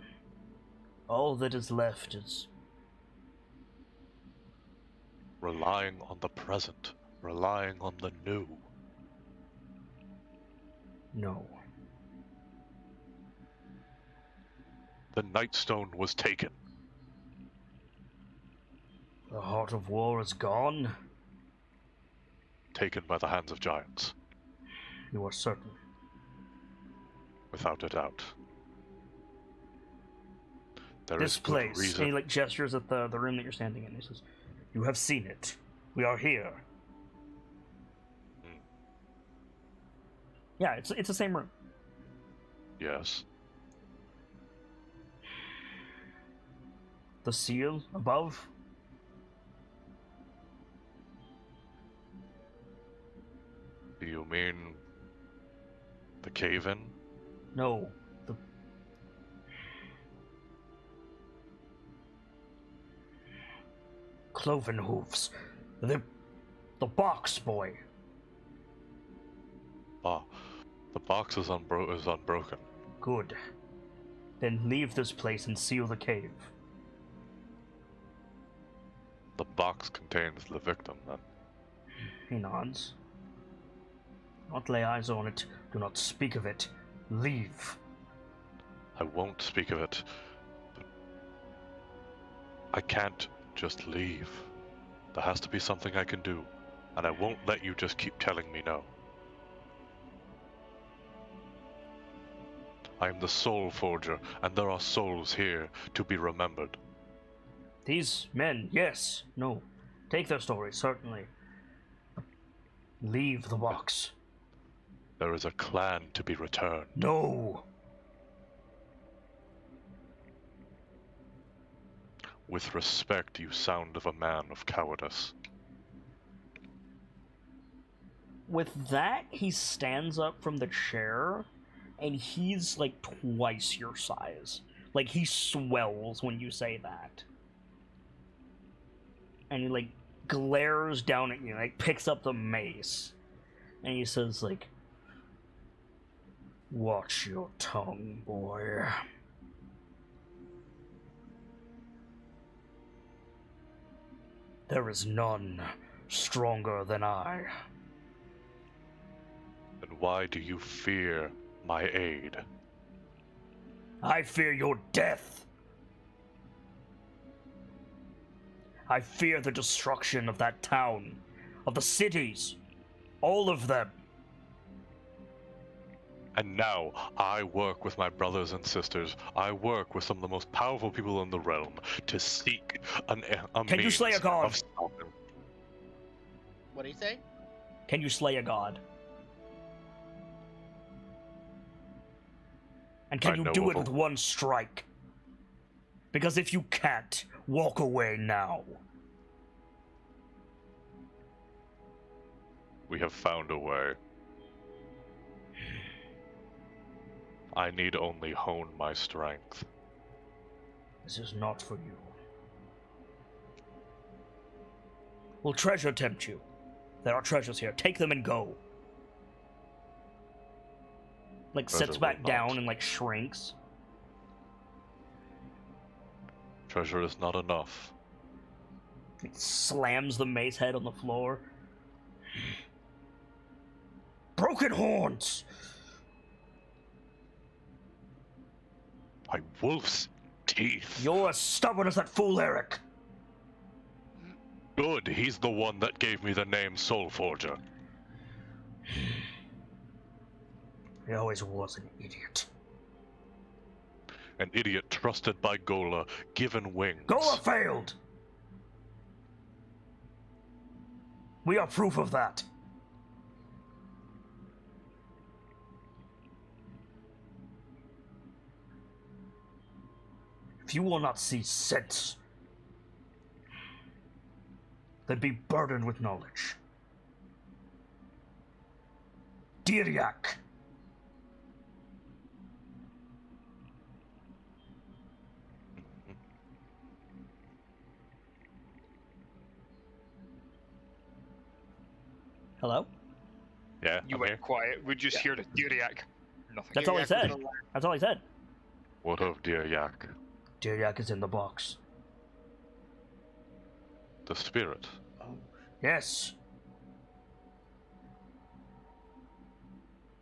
All that is left is
Relying on the present. Relying on the new.
no.
The Nightstone was taken.
The heart of war is gone.
Taken by the hands of giants.
You are certain.
Without a doubt. There
This
is good
place.
reason.
And he gestures at the room that you're standing in. He says, "You have seen it. We are here."
Hmm.
Yeah, it's the same room.
Yes.
The seal above.
Do you mean the cave-in?
No, the cloven hooves. The box boy.
Ah, the box is unbroken.
Good. Then leave this place and seal the cave.
The box contains the victim, then.
He nods. Do not lay eyes on it. Do not speak of it. Leave.
I won't speak of it, but I can't just leave. There has to be something I can do, and I won't let you just keep telling me no. I am the Soul Forger, and there are souls here to be remembered.
These men, yes. No. Take their story, certainly. Leave the box.
There is a clan to be returned.
No.
With respect, you sound of a man of cowardice.
With that, he stands up from the chair, and he's like twice your size. Like, he swells when you say that. And he, like, glares down at you, like, picks up the mace. And he says, like, "Watch your tongue, boy." There is none stronger than I.
Then why do you fear my aid?
I fear your death. I fear the destruction of that town, of the cities, all of them.
And now I work with my brothers and sisters. I work with some of the most powerful people in the realm to seek a
Can you
means
slay a god?
of stopping.
What do you say?
Can you slay a god? And can
I
you
know
do
of
it with one strike? Because if you can't, walk away now.
We have found a way. I need only hone my strength.
This is not for you. Will treasure tempt you? There are treasures here. Take them and go. Like,
Treasure
sits
will
back
not.
down and, like, shrinks.
Treasure is not enough.
It slams the mace head on the floor. Broken horns!
My wolf's teeth.
You're as stubborn as that fool Eric.
Good, he's the one that gave me the name Soul Forger.
He always was an idiot.
An idiot trusted by Gola, given wings.
Gola failed! We are proof of that. If you will not see sense, then be burdened with knowledge. Diryak! Hello?
Yeah,
You
I'm
went
here.
quiet. We just hear the Duriak. Nothing.
That's all he
Diryak
said.
was alive.
That's all he said.
What of dear Yak?
Diryak is in the box.
The spirit.
Oh,
Yes.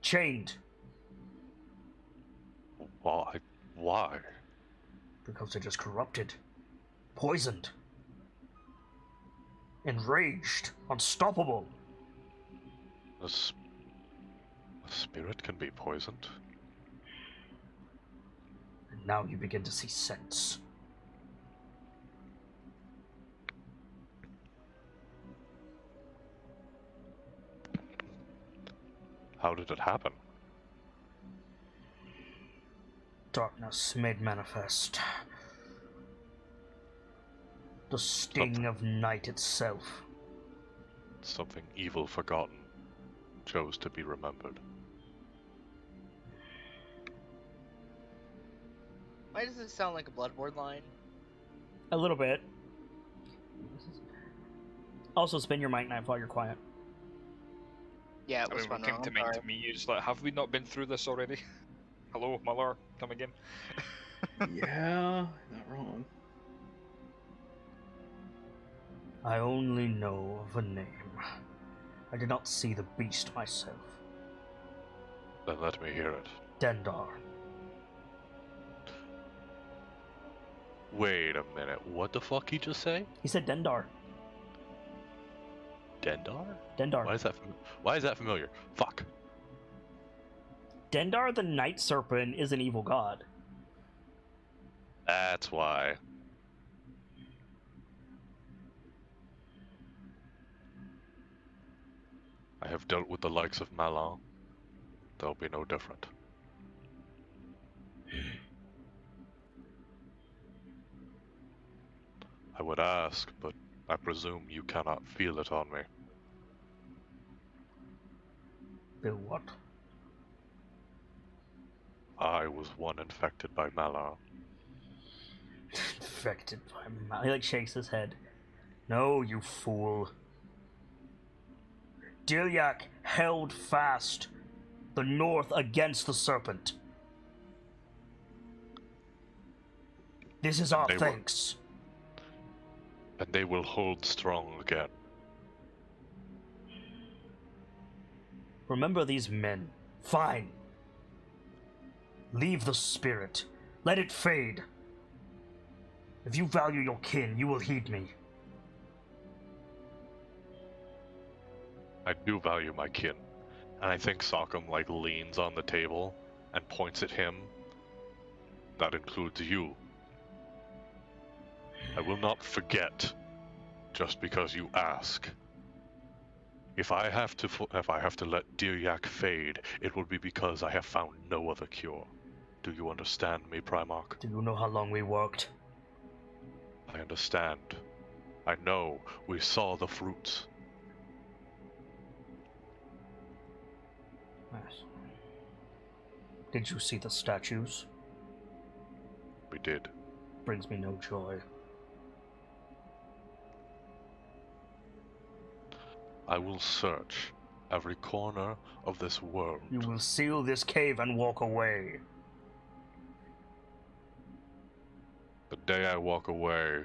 Chained.
Why? Why?
Because it is corrupted. Poisoned. Enraged. Unstoppable.
The spirit can be poisoned.
And now you begin to see sense.
How did it happen?
Darkness made manifest. The sting
Something.
of night itself.
Something evil forgotten chose to be remembered.
Why does it sound like a Bloodborne line?
A little bit. Also, spin your mic knife while you're quiet.
Yeah, it
I
was
mean,
fun.
what came to mind to me is like, have we not been through this already? Hello, Muller, come again.
yeah, not wrong.
I only know of a name. I did not see the beast myself.
Then let me hear it.
Dendar.
Wait a minute, what the fuck he just say?
He said Dendar.
Dendar?
Dendar.
Why is that familiar? Fuck.
Dendar the Night Serpent is an evil god.
That's why. I have dealt with the likes of Malan. They'll be no different. I would ask, but I presume you cannot feel it on me.
Bill what?
I was one infected by Malan.
Infected by mal. He like shakes his head. No, you fool. Diryak held fast the north against the serpent. This is our
They were-
thanks.
And they will hold strong again.
Remember these men. Fine. Leave the spirit. Let it fade. If you value your kin, you will heed me.
I do value my kin, And I think Sockham like leans on the table and points at him. That includes you. I will not forget just because you ask. If I have to let Dear Yak fade, it will be because I have found no other cure. Do you understand me, Primarch?
Do you know how long we worked?
I understand. I know. We saw the fruits.
Yes. Did you see the statues?
We did.
Brings me no joy.
I will search every corner of this world.
You will seal this cave and walk away.
The day I walk away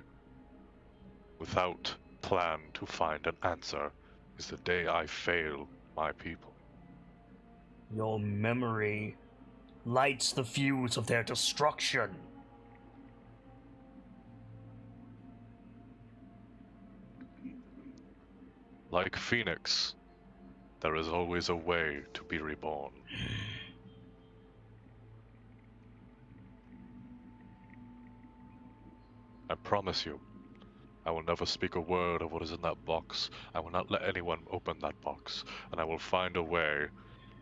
without plan to find an answer is the day I fail my people.
Your memory lights the fuse of their destruction.
Like Phoenix, there is always a way to be reborn. I promise you, I will never speak a word of what is in that box. I will not let anyone open that box, and I will find a way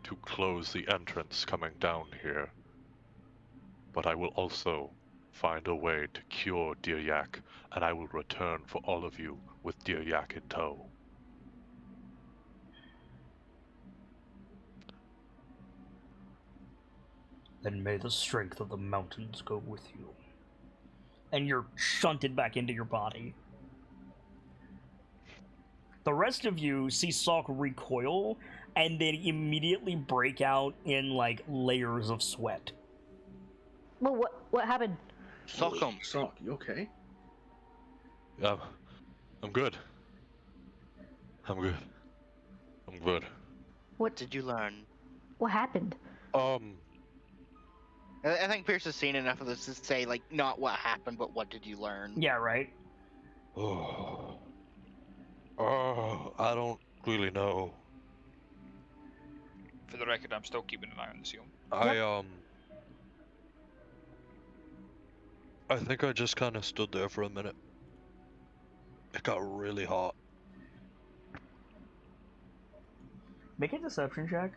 to close the entrance coming down here. But I will also find a way to cure Dear Yak, and I will return for all of you with Dear Yak in tow.
Then may the strength of the mountains go with you. And you're shunted back into your body. The rest of you see Salk recoil and then immediately break out in like layers of sweat.
Well, what happened?
Sockham.
Sock, you okay?
I'm good. I'm good. I'm good.
What did you learn?
What happened?
I think Pierce has seen enough of this to say, like, not what happened, but what did you learn?
Yeah, right?
I don't really know.
For the record, I'm still keeping an eye on the seal.
I think I just kind of stood there for a minute. It got really hot.
Make a deception check.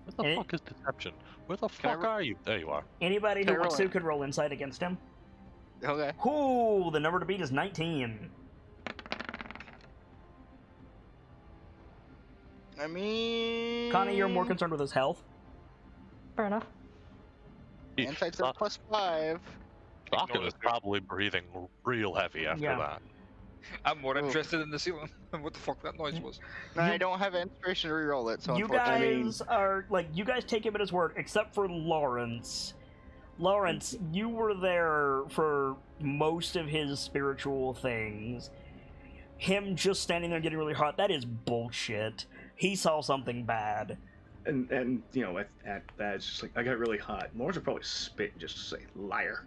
What the fuck is deception? Where the
Can I
fuck are you? There you are.
Anybody
Can I
who wants
roll
to
it?
could roll insight against him.
Okay.
Ooh, the number to beat is 19.
I mean...
Connie, you're more concerned with his health.
Fair enough.
Insight's at +5.
Sockham is probably breathing real heavy after
Yeah.
that.
I'm more
Ooh.
interested in the ceiling and what the fuck that noise was.
I don't have inspiration to reroll it, so
You
unfortunately...
guys are, like, you guys take him at his word, except for Lawrence. Lawrence, you were there for most of his spiritual things. Him just standing there getting really hot, that is bullshit. He saw something bad.
And you know, at that, it's just like, I got really hot. Lawrence would probably spit and just say, liar.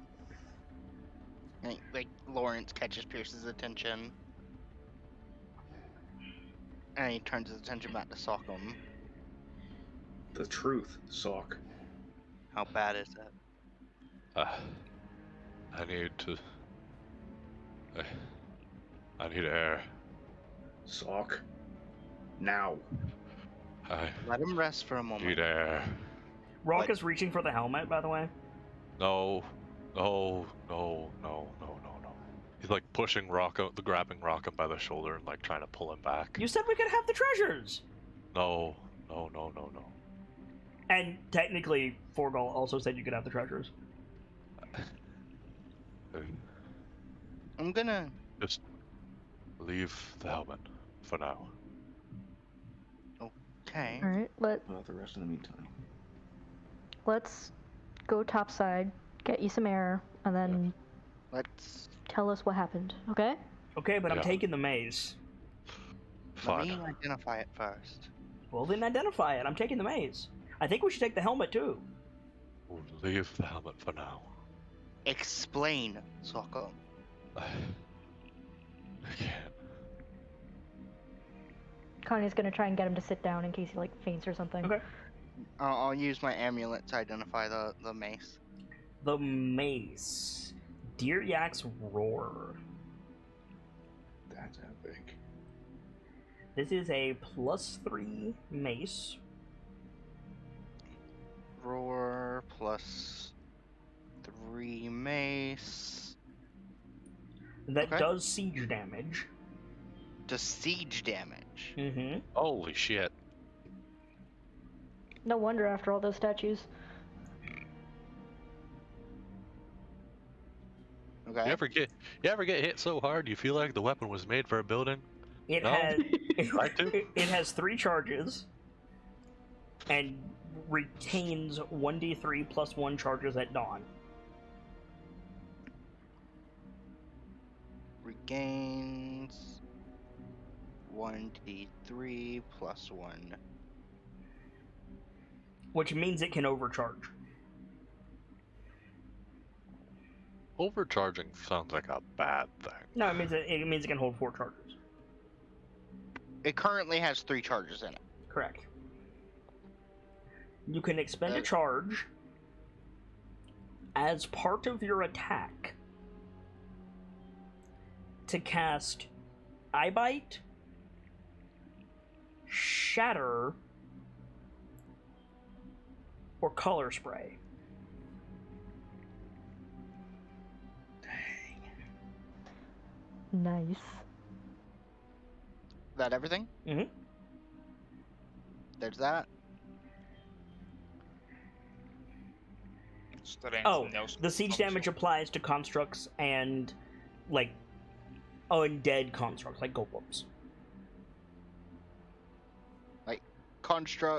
Like, Lawrence catches Pierce's attention. And he turns his attention back to Sockham.
The truth, Sock.
How bad is it?
I need to... I need air.
Sock. Now.
I
Let him rest for a moment.
need air.
Rock
What?
is reaching for the helmet, by the way.
No. He's like pushing grabbing Rockham by the shoulder and like trying to pull him back.
You said we could have the treasures!
No.
And technically, Forgal also said you could have the treasures.
I'm gonna...
Just leave the helmet for now.
Okay.
All right,
The rest in the meantime.
let's go topside, get you some air, and then
Let's...
tell us what happened. Okay?
Okay, but I'm
Yeah.
taking the maze.
Let me
Fine.
identify it first.
Well, then identify it. I'm taking the maze. I think we should take the helmet, too.
We'll leave the helmet for now.
Explain, Sockham.
I can't.
Connie's gonna try and get him to sit down in case he like faints or something.
Okay.
I'll use my amulet to identify the mace.
The mace. Deer Yak's Roar.
That's epic.
This is a +3 mace.
Roar plus 3 mace.
That
Okay.
does siege damage.
Does siege damage.
Mm-hmm.
Holy shit.
No wonder after all those statues.
Okay.
You ever get hit so hard you feel like the weapon was made for a building?
It
No?
has
Right too?
it has 3 charges and retains 1d3 plus 1 charges at dawn.
Regains 1d3 plus 1.
Which means it can overcharge.
Overcharging sounds like a bad thing.
No, it means it can hold 4 charges.
It currently has 3 charges in it.
Correct. You can expend a charge as part of your attack to cast Eye Bite, Shatter, or Color Spray.
Nice.
That everything?
Mm-hmm.
There's that.
Is there anything
Oh,
else
the siege
comes
damage
up?
applies to constructs and, like, undead constructs, like golems.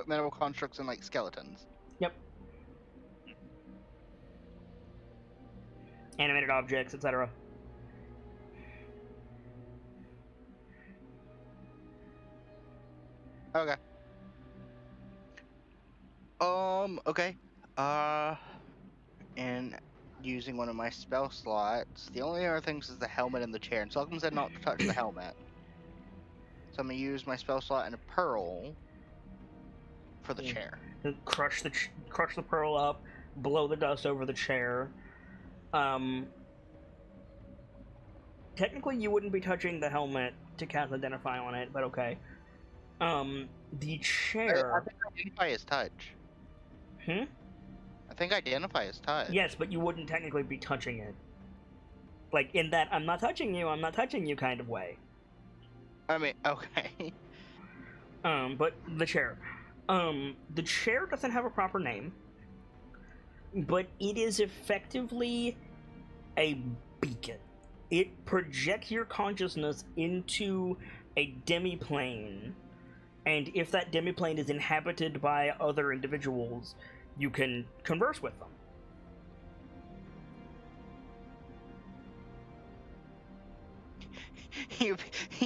Metal constructs and like skeletons.
Yep. Animated objects, etc.
Okay. Okay. And using one of my spell slots, the only other things is the helmet and the chair. And Sulcum said not to touch the helmet. So I'm gonna use my spell slot and a pearl for the
Yeah.
chair.
Crush the pearl up, blow the dust over the chair. Technically, you wouldn't be touching the helmet to cast Identify on it, but okay. The chair.
I think identify as touch.
Hmm?
I think identify as touch.
Yes, but you wouldn't technically be touching it. Like, in that I'm not touching you kind of way.
I mean, okay.
But the chair. The chair doesn't have a proper name, but it is effectively a beacon. It projects your consciousness into a demiplane, and if that demiplane is inhabited by other individuals, you can converse with them.
he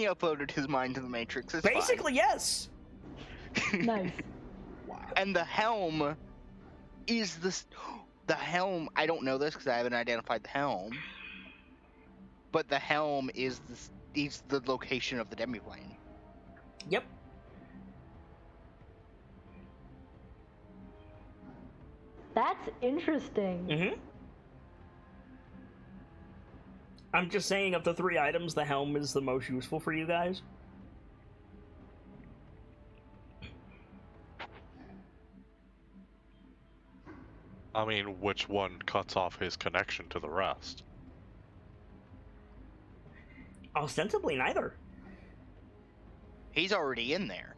uploaded his mind to the Matrix. It's
Basically, yes!
fine.
Nice.
Wow.
And the helm is the helm. I don't know this because I haven't identified the helm. But the helm is the location of the demiplane.
Yep.
That's interesting.
Mm-hmm. I'm just saying, of the 3 items, the helm is the most useful for you guys.
I mean, which one cuts off his connection to the rest?
Ostensibly, neither.
He's already in there.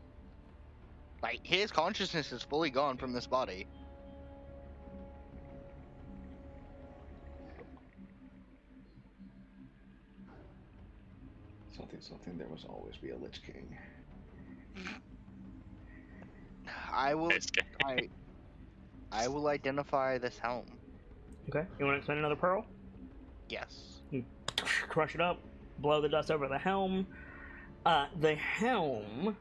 Like, his consciousness is fully gone from this body.
Something, there must always be a Lich King.
I will.
It's
I will identify this helm.
Okay, you want to expend another pearl?
Yes.
Crush it up, blow the dust over the helm. The helm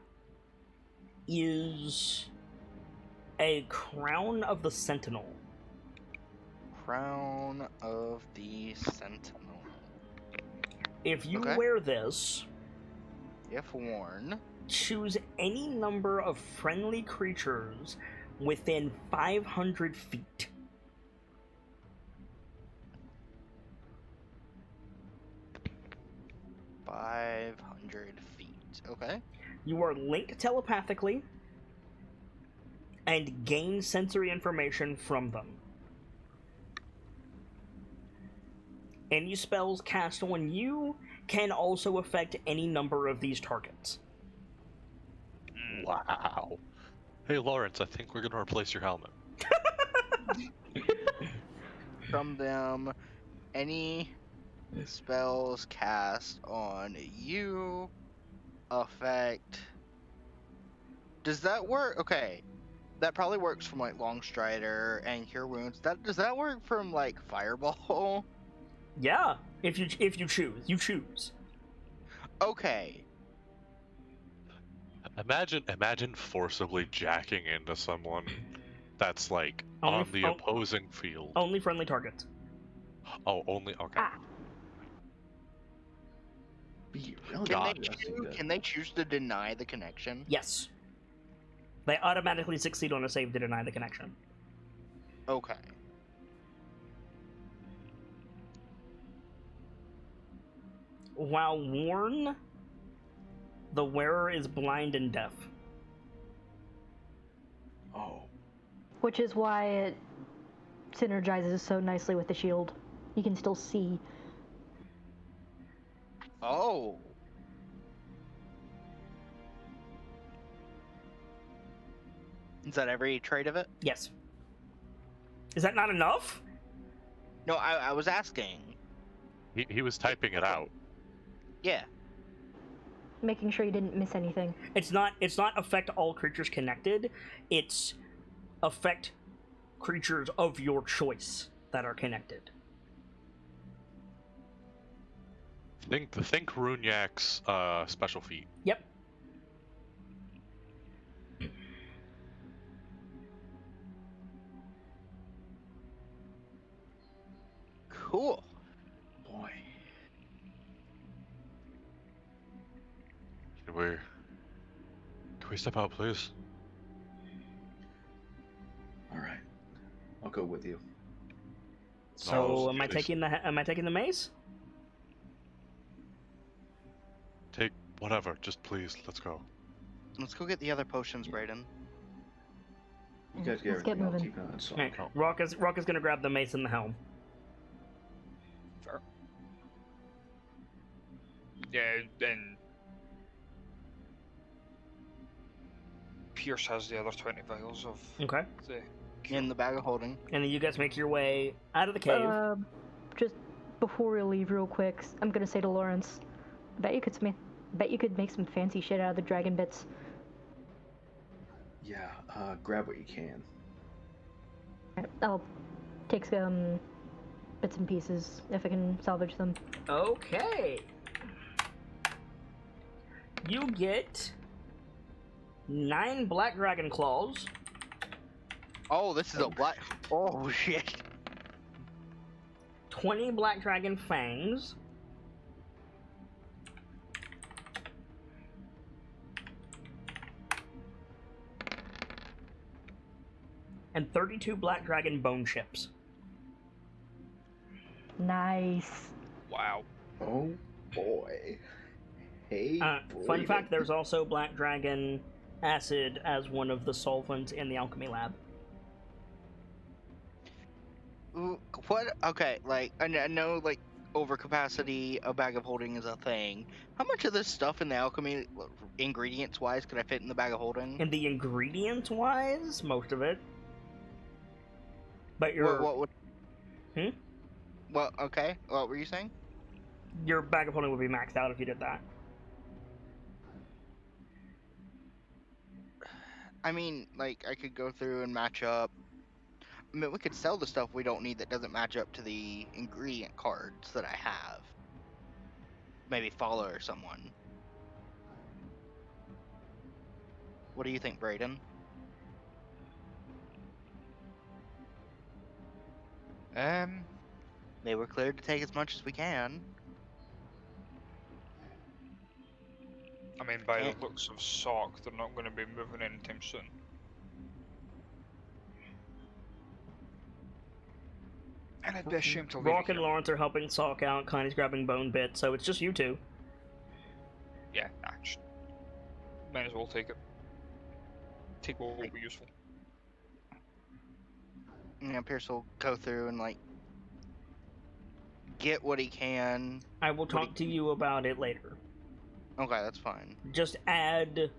is a Crown of the Sentinel.
Crown of the Sentinel.
If you
Okay.
wear this,
If worn.
choose any number of friendly creatures within 500 feet.
$500 Okay.
You are linked telepathically and gain sensory information from them. Any spells cast on you can also affect any number of these targets.
Wow. Hey Lawrence, I think we're gonna replace your helmet.
From them, any spells cast on you affect. Does that work? Okay. That probably works from like Long Strider and Cure Wounds. Does that work from like Fireball?
Yeah, if you choose, you choose.
Okay.
Imagine forcibly jacking into someone that's like
Only
on the opposing field.
Only friendly targets.
Oh, only okay.
Ah.
Be really
Can they choose to deny the connection?
Yes. They automatically succeed on a save to deny the connection.
Okay.
While worn, the wearer is blind and deaf.
Oh.
Which is why it synergizes so nicely with the shield. You can still see.
Oh. Is that every trait of it?
Yes. Is that not enough?
No, I was asking.
He was typing it out.
Yeah.
Making sure you didn't miss anything.
It's not affect all creatures connected. It's affect creatures of your choice that are connected.
Think Runyak's special feat.
Yep.
Cool.
Boy.
Can we step out, please?
All right. I'll go with you.
So
No,
am I taking the mace?
Take whatever, just please, let's go.
Let's go get the other potions, Brayden.
You guys get
Let's get
everything. I'll
moving.
keep an eye on Sonic.
Right. Rock is gonna grab the mace and the helm.
Fair. Yeah, and Pierce has the other 20 vials of
Okay.
the
In the bag of holding.
And then you guys make your way out of the cave.
Just before we leave, real quick, I'm gonna say to Lawrence, bet you could make some fancy shit out of the dragon bits.
Yeah, grab what you can.
I'll take some bits and pieces if I can salvage them.
Okay. You get 9 black dragon claws,
Oh, this is a black. Oh shit.
20 black dragon fangs, and 32 black dragon bone chips.
Nice.
Wow.
Oh boy. Hey.
Fun
Brayden.
fact, there's also black dragon acid as one of the solvents in the alchemy lab.
Ooh, what? Okay, like I know, like overcapacity, a bag of holding is a thing. How much of this stuff in the alchemy, ingredients-wise, could I fit in the bag of holding?
And the ingredients wise, most of it. But your
What would?
Hmm?
Well, okay. What were you saying?
your bag of holding would be maxed out if you did that.
I mean, like I could go through and match up. I mean, we could sell the stuff we don't need that doesn't match up to the ingredient cards that I have. Maybe follow or someone. What do you think, Brayden? They were cleared to take as much as we can.
I mean, by
Can't-
the looks of Sock, they're not going to be moving anytime soon. And it'd be a shame to leave
Rock
it
and
here.
Lawrence are helping Sock out. Connie's grabbing Bone Bit, so it's just you two.
Yeah, nah, just might as well take it. Take what will be useful.
Pierce will go through and like get what he can.
I will talk to you about it later.
Okay, that's fine.
Just add,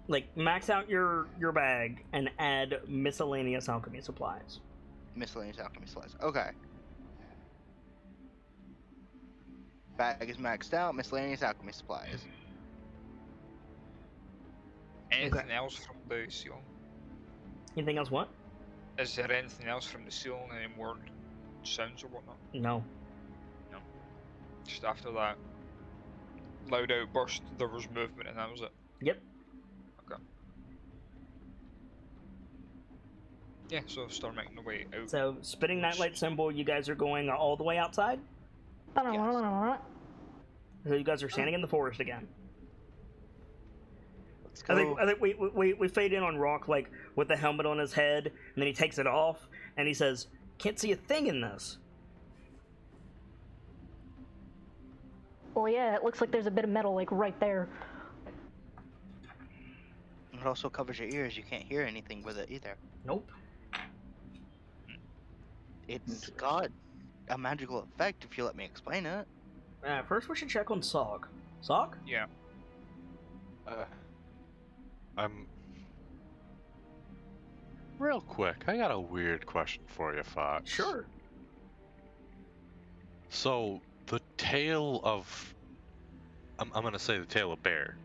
like, max out your bag and add miscellaneous alchemy supplies.
Miscellaneous alchemy supplies. Okay. Bag is maxed out. Miscellaneous alchemy supplies.
Anything else from the ceiling?
Anything else? What?
Is there anything else from the ceiling? Any more sounds or whatnot?
No.
Just after that loud outburst, there was movement, and that was it.
Yep.
Okay. Yeah, so start making the way out.
So, spitting nightlight symbol, you guys are going all the way outside? So you guys are standing in the forest again.
Let's
I
go.
think we fade in on Rock, like, with the helmet on his head, and then he takes it off, and he says, "Can't see a thing in this."
Well, yeah, it looks like there's a bit of metal, like, right there.
It also covers your ears. You can't hear anything with it either.
Nope.
It's got a magical effect if you let me explain it.
First, we should check on Sog. Sog?
Yeah.
I'm real quick. I got a weird question for you, Fox.
Sure.
So the tail of, I'm gonna say the tail of bear,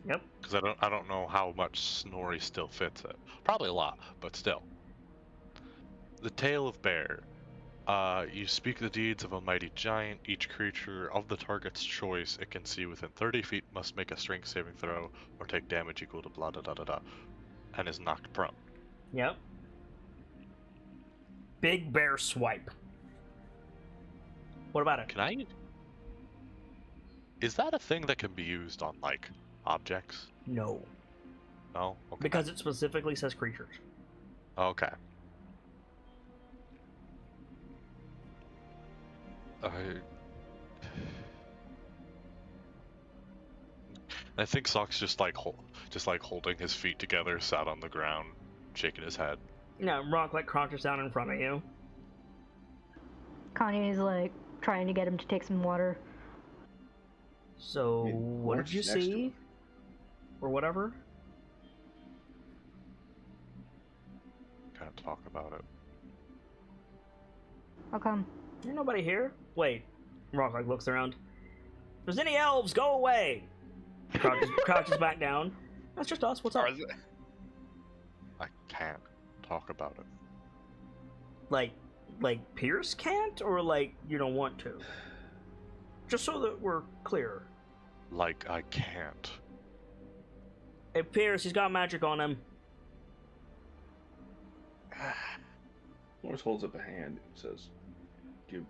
Yep.
because I don't know how much Snorri still fits it. Probably a lot, but still. The tail of bear. You speak the deeds of a mighty giant. Each creature of the target's choice it can see within 30 feet must make a strength saving throw or take damage equal to blah da da da da, and is knocked prone.
Yep. Big bear swipe. What about it?
Can I? Is that a thing that can be used on like objects?
No.
No. Okay.
Because it specifically says creatures.
Okay. I think Sock's just like holding his feet together, sat on the ground, shaking his head.
No, Rock, like, crouches down in front of you.
Kanye's, like, trying to get him to take some water.
So,
I mean,
what did
Lawrence
you
is next to
see?
him.
Or whatever?
Can't talk about it.
How come?
Ain't nobody here. Wait. Rock, like, looks around. If there's any elves, go away! Crouches back down. That's just us. What's up?
Are the-
I can't talk about it.
Like Pierce can't, or like you don't want to? Just so that we're clear.
Like I can't.
Hey, Pierce, he's got magic on him.
Lawrence holds up a hand and says, "You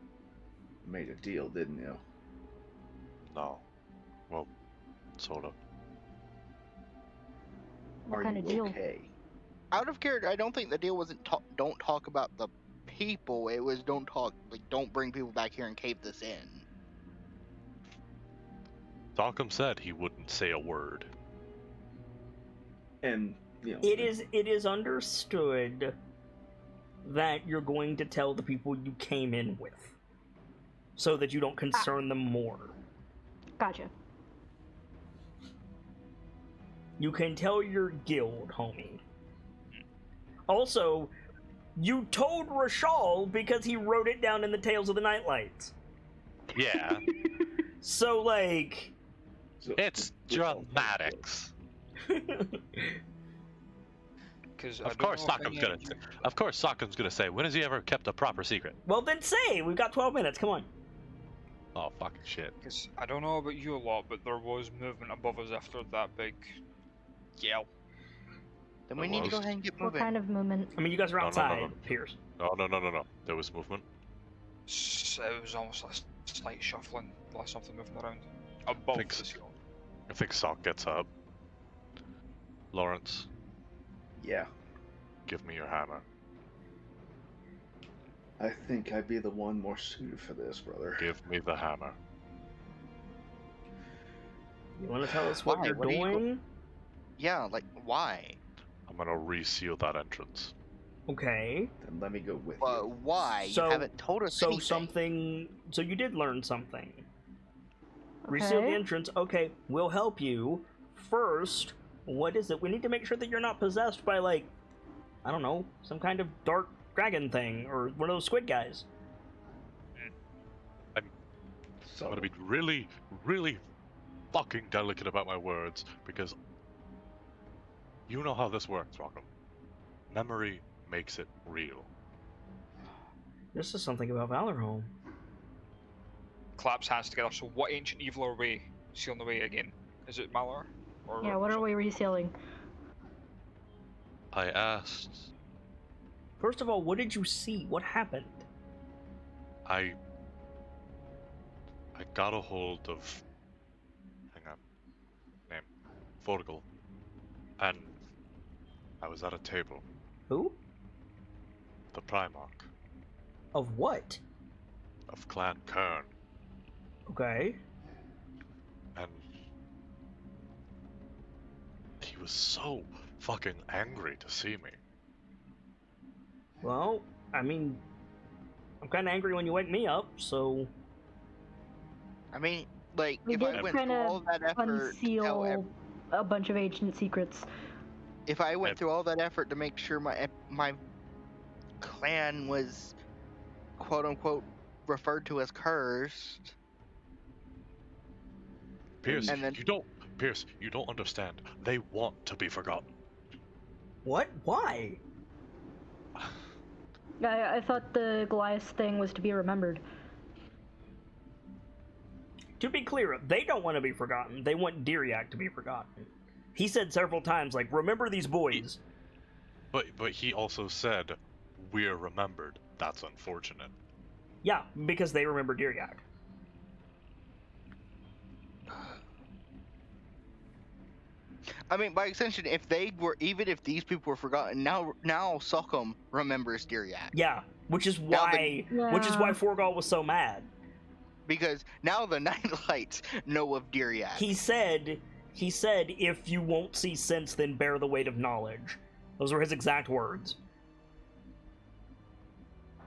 made a deal, didn't you?"
No. Well, sort of.
What
Are
kind
you
of deal?
okay?
Out of character, I don't think the deal wasn't don't talk about the people. It was don't bring people back here and cave this in.
Dalcom said he wouldn't say a word.
And you know,
It is understood that you're going to tell the people you came in with, so that you don't concern them more.
Gotcha.
You can tell your guild, homie. Also, you told Rashal because he wrote it down in the Tales of the KnightLites.
Yeah,
So, like...
so-
it's dramatics.
Because
Of course, Sockham's gonna say, when has he ever kept a proper secret?
Well, then say! We've got 12 minutes, come on.
Oh, fucking shit.
Because I don't know about you a lot, but there was movement above us after that big yell.
Then we need to go ahead and get
What
moving.
kind of movement?
I mean, you guys are
No, no,
outside,
no.
Pierce.
No. There was movement.
It was almost a slight shuffling, like something moving around above
Thanks.
the ceiling.
I think Sock gets up. Lawrence,
Yeah.
give me your hammer.
I think I'd be the one more suited for this, brother.
Give me the hammer.
You want to tell us what
Why?
you're
What are you go-
doing?
Yeah, like, why?
I'm gonna reseal that entrance.
Okay.
Then let me go with you.
Why?
So-
you haven't told us anything.
So you did learn something. Reseal the
Okay.
entrance. Okay, we'll help you. First, what is it? We need to make sure that you're not possessed by, like, I don't know, some kind of dark dragon thing, or one of those squid guys.
So,
I'm gonna be really, really fucking delicate about my words, because you know how this works, Rockham. Memory makes it real.
This is something about Valorhome.
Claps hands together. So what ancient evil are we sealing away again? Is it Malar? Or
Yeah, what are we resealing?
I asked.
First of all, what did you see? What happened?
I got a hold of. Hang on. Name. Vortigel. And I was at a table.
Who?
The Primarch
Of what?
of Clan Kern.
Okay.
And he was so fucking angry to see me.
Well, I mean, I'm kind of angry when you wake me up, so...
I mean, like,
We
if I
did
went through
kinda
all that effort to tell
Unseal a bunch of ancient secrets.
if I went
And-
through all that effort to make sure my clan was quote unquote referred to as cursed,
Pierce,
And then-
Pierce, you don't understand. They want to be forgotten.
What? Why?
I thought the Goliath thing was to be remembered.
To be clear, they don't want to be forgotten. They want Diriak to be forgotten. He said several times, like, remember these boys.
But he also said, we're remembered. That's unfortunate.
Yeah, because they remember Diriak.
I mean, by extension, if they were, even if these people were forgotten, now Sockham remembers Diriak.
Yeah, which is
Now
why
the-
which is why
Yeah.
Forgal was so mad.
Because now the KnightLites know of Diriak.
He said, if you won't see sense, then bear the weight of knowledge. Those were his exact words.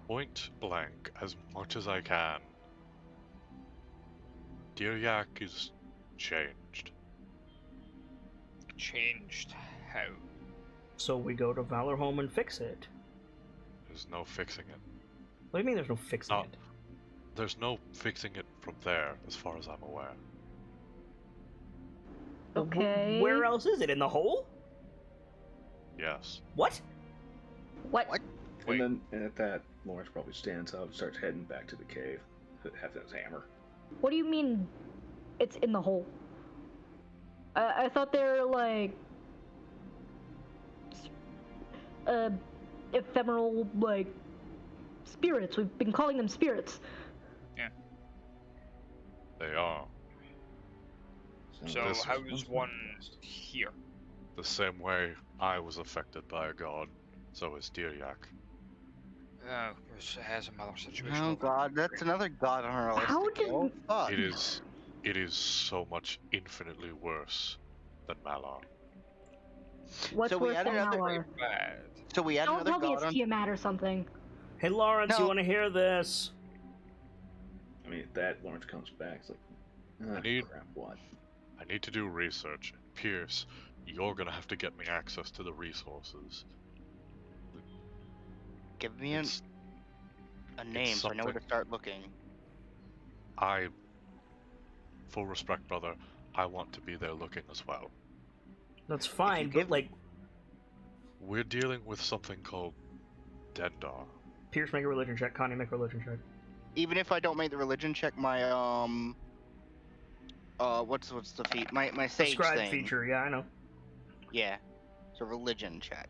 Point blank, as much as I can. Diriak is changed.
Changed how?
So we go to Valorhome and fix it.
There's no fixing it.
What do you mean there's no fixing
No.
it?
There's no fixing it from there, as far as I'm aware.
Okay.
Where else is it? In the hole?
Yes.
What?
What?
What?
Wait.
and then at that, Lawrence probably stands up and starts heading back to the cave, having his hammer.
What do you mean it's in the hole? I thought they're like ephemeral, like, spirits. We've been calling them spirits.
They are.
So
This-
how is one here?
The same way I was affected by a god, so is Diriak.
Oh, it has another situation.
Oh
over
god,
there.
that's another god on our list.
How
to kill.
did-
Fuck.
It is so much infinitely worse than Malar.
What's
So we
worse
had
than
another-
Malar?
Bad.
So we had
Don't
another
tell me
god
it's
on.
Tiamat or something.
Hey Lawrence, you
No.
want to hear this?
I mean, at that, Lawrence comes back. It's like, ah,
need-
crap, what?
I need to do research. Pierce, you're gonna have to get me access to the resources.
Give me
It's,
a name so I know where to
something-
start looking.
full respect, brother, I want to be there looking as well.
That's fine, but
give-
like,
We're dealing with something called Dendar.
Pierce, make a religion check. Connie, make a religion check.
Even if I don't make the religion check, my what's the feat? My sage
Scribe
thing.
feature, yeah, I know.
Yeah, it's a religion check.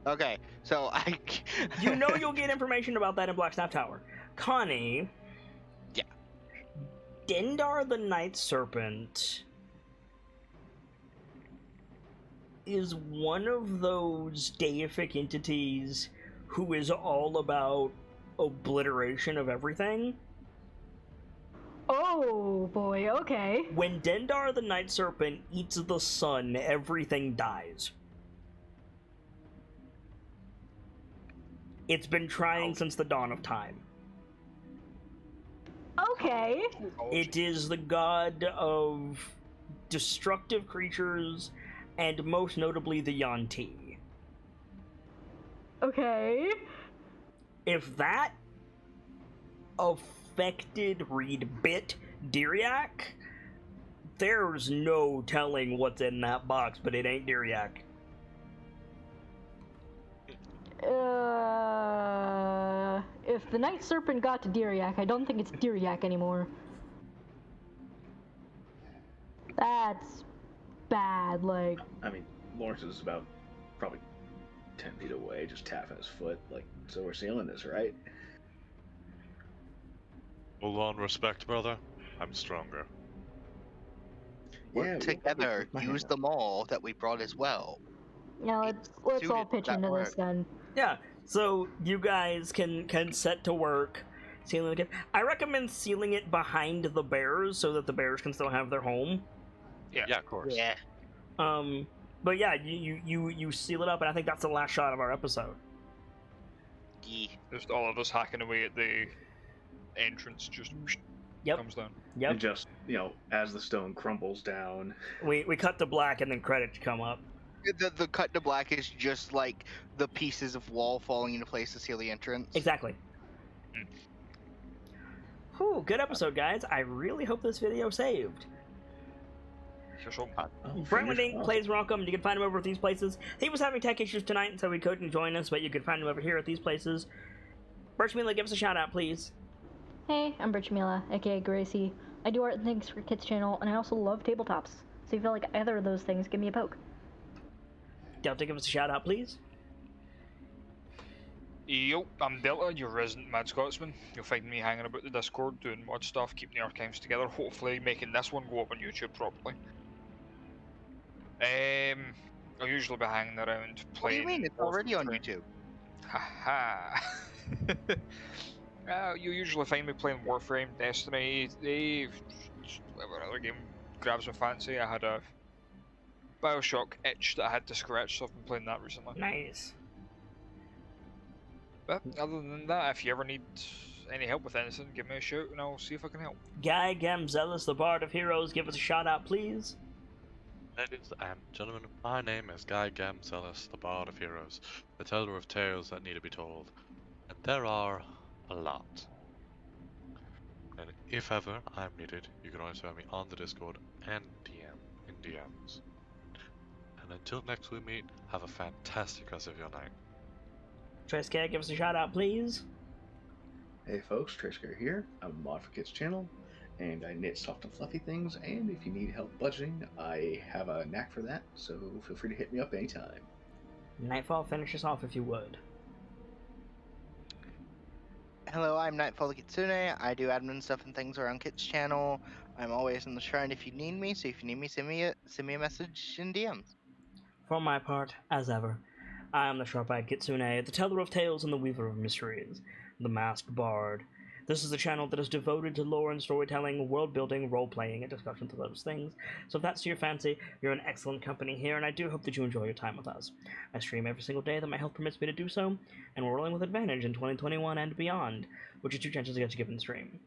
Okay, so I.
You know you'll get information about that in Blacksnap Tower. Connie.
Yeah.
Dendar the Night Serpent is one of those deific entities who is all about obliteration of everything.
Oh boy, okay.
When Dendar the Night Serpent eats the sun, everything dies. It's been trying since the dawn of time.
Okay.
It is the god of destructive creatures, and most notably the Yuan-Ti.
Okay.
If that affected bit Diriak, there's no telling what's in that box, but it ain't Diriak.
If the Night Serpent got to Diriak, I don't think it's Diriak anymore. That's bad, like...
I mean, Lawrence is about probably 10 feet away, just tapping his foot, like, so we're sealing this, right?
Hold on, respect, brother. I'm stronger.
Work together, use them all that we brought as well.
Yeah, let's all pitch into this then.
Yeah, so you guys can set to work sealing the cave. I recommend sealing it behind the bears so that the bears can still have their home.
Yeah, of course.
Yeah.
But yeah, you seal it up, and I think that's the last shot of our episode.
Yeah.
Just all of us hacking away at the entrance, just comes down.
Yep.
And just, as the stone crumbles down.
We cut to black, and then credits come up.
The cut to black is just like the pieces of wall falling into place to seal the entrance.
Exactly. Whew, good episode, guys. I really hope this video saved. Brentwood Inc. plays Welcome. You can find him over at these places. He was having tech issues tonight, and so he couldn't join us, but you can find him over here at these places. Birchmila, give us a shout out, please.
Hey, I'm Birchmila, aka Gracie. I do art and things for Kids channel, and I also love tabletops. So if you feel like either of those things, give me a poke.
Delta, give us a shout out, please.
Yo, I'm Delta, your resident Mad Scotsman. You'll find me hanging about the Discord, doing mod stuff, keeping the archives together, hopefully making this one go up on YouTube properly. I'll usually be hanging around playing...
What do you mean? It's already on YouTube.
Haha. You usually find me playing Warframe, Destiny, whatever other game grabs my fancy. I had a Bioshock itch that I had to scratch, so I've been playing that recently.
Nice.
But other than that, if you ever need any help with anything, give me a shout and I'll see if I can help.
Guy Gamzelis, the Bard of Heroes, give us a shout out, please.
Ladies and gentlemen, my name is Guy Gamzelis, the Bard of Heroes, the teller of tales that need to be told. And there are a lot. And if ever I'm needed, you can always find me on the Discord and in DMs. And until next we meet, have a fantastic rest of your night.
Tresca, give us a shout out, please.
Hey folks, Trishker here. I'm a mod for Kids channel, and I knit soft and fluffy things, and if you need help budgeting, I have a knack for that, so feel free to hit me up anytime.
Nightfall, finish us off if you would.
Hello, I'm Nightfall the Kitsune. I do admin stuff and things around Kit's channel. I'm always in the shrine if you need me, so if you need me, send me a message in DMs.
For my part, as ever, I am the Sharp-Eyed Kitsune, the teller of tales and the weaver of mysteries, the masked bard. This is a channel that is devoted to lore and storytelling, world-building, role-playing, and discussions of those things. So if that's to your fancy, you're in excellent company here, and I do hope that you enjoy your time with us. I stream every single day that my health permits me to do so, and we're rolling with advantage in 2021 and beyond, which is 2 chances to get a given stream.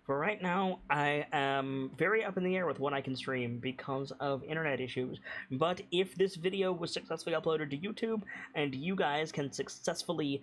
For right now, I am very up in the air with what I can stream because of internet issues, but if this video was successfully uploaded to YouTube, and you guys can successfully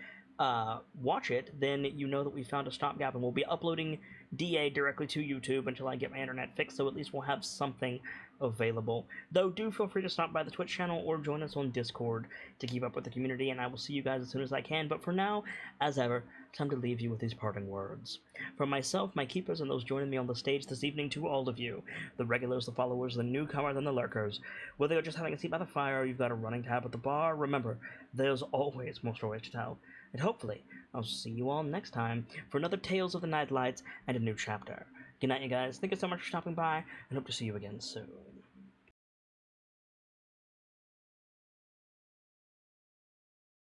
watch it, then you know that we found a stopgap, and we'll be uploading DA directly to YouTube until I get my internet fixed, so at least we'll have something available. Though do feel free to stop by the Twitch channel or join us on Discord to keep up with the community, and I will see you guys as soon as I can. But for now, as ever, time to leave you with these parting words. From myself, my keepers, and those joining me on the stage this evening, to all of you, the regulars, the followers, the newcomers, and the lurkers, whether you're just having a seat by the fire or you've got a running tab at the bar, remember, there's always more stories to tell. And hopefully, I'll see you all next time for another Tales of the KnightLites and a new chapter Good night, you guys. Thank you so much for stopping by, and hope to see you again soon.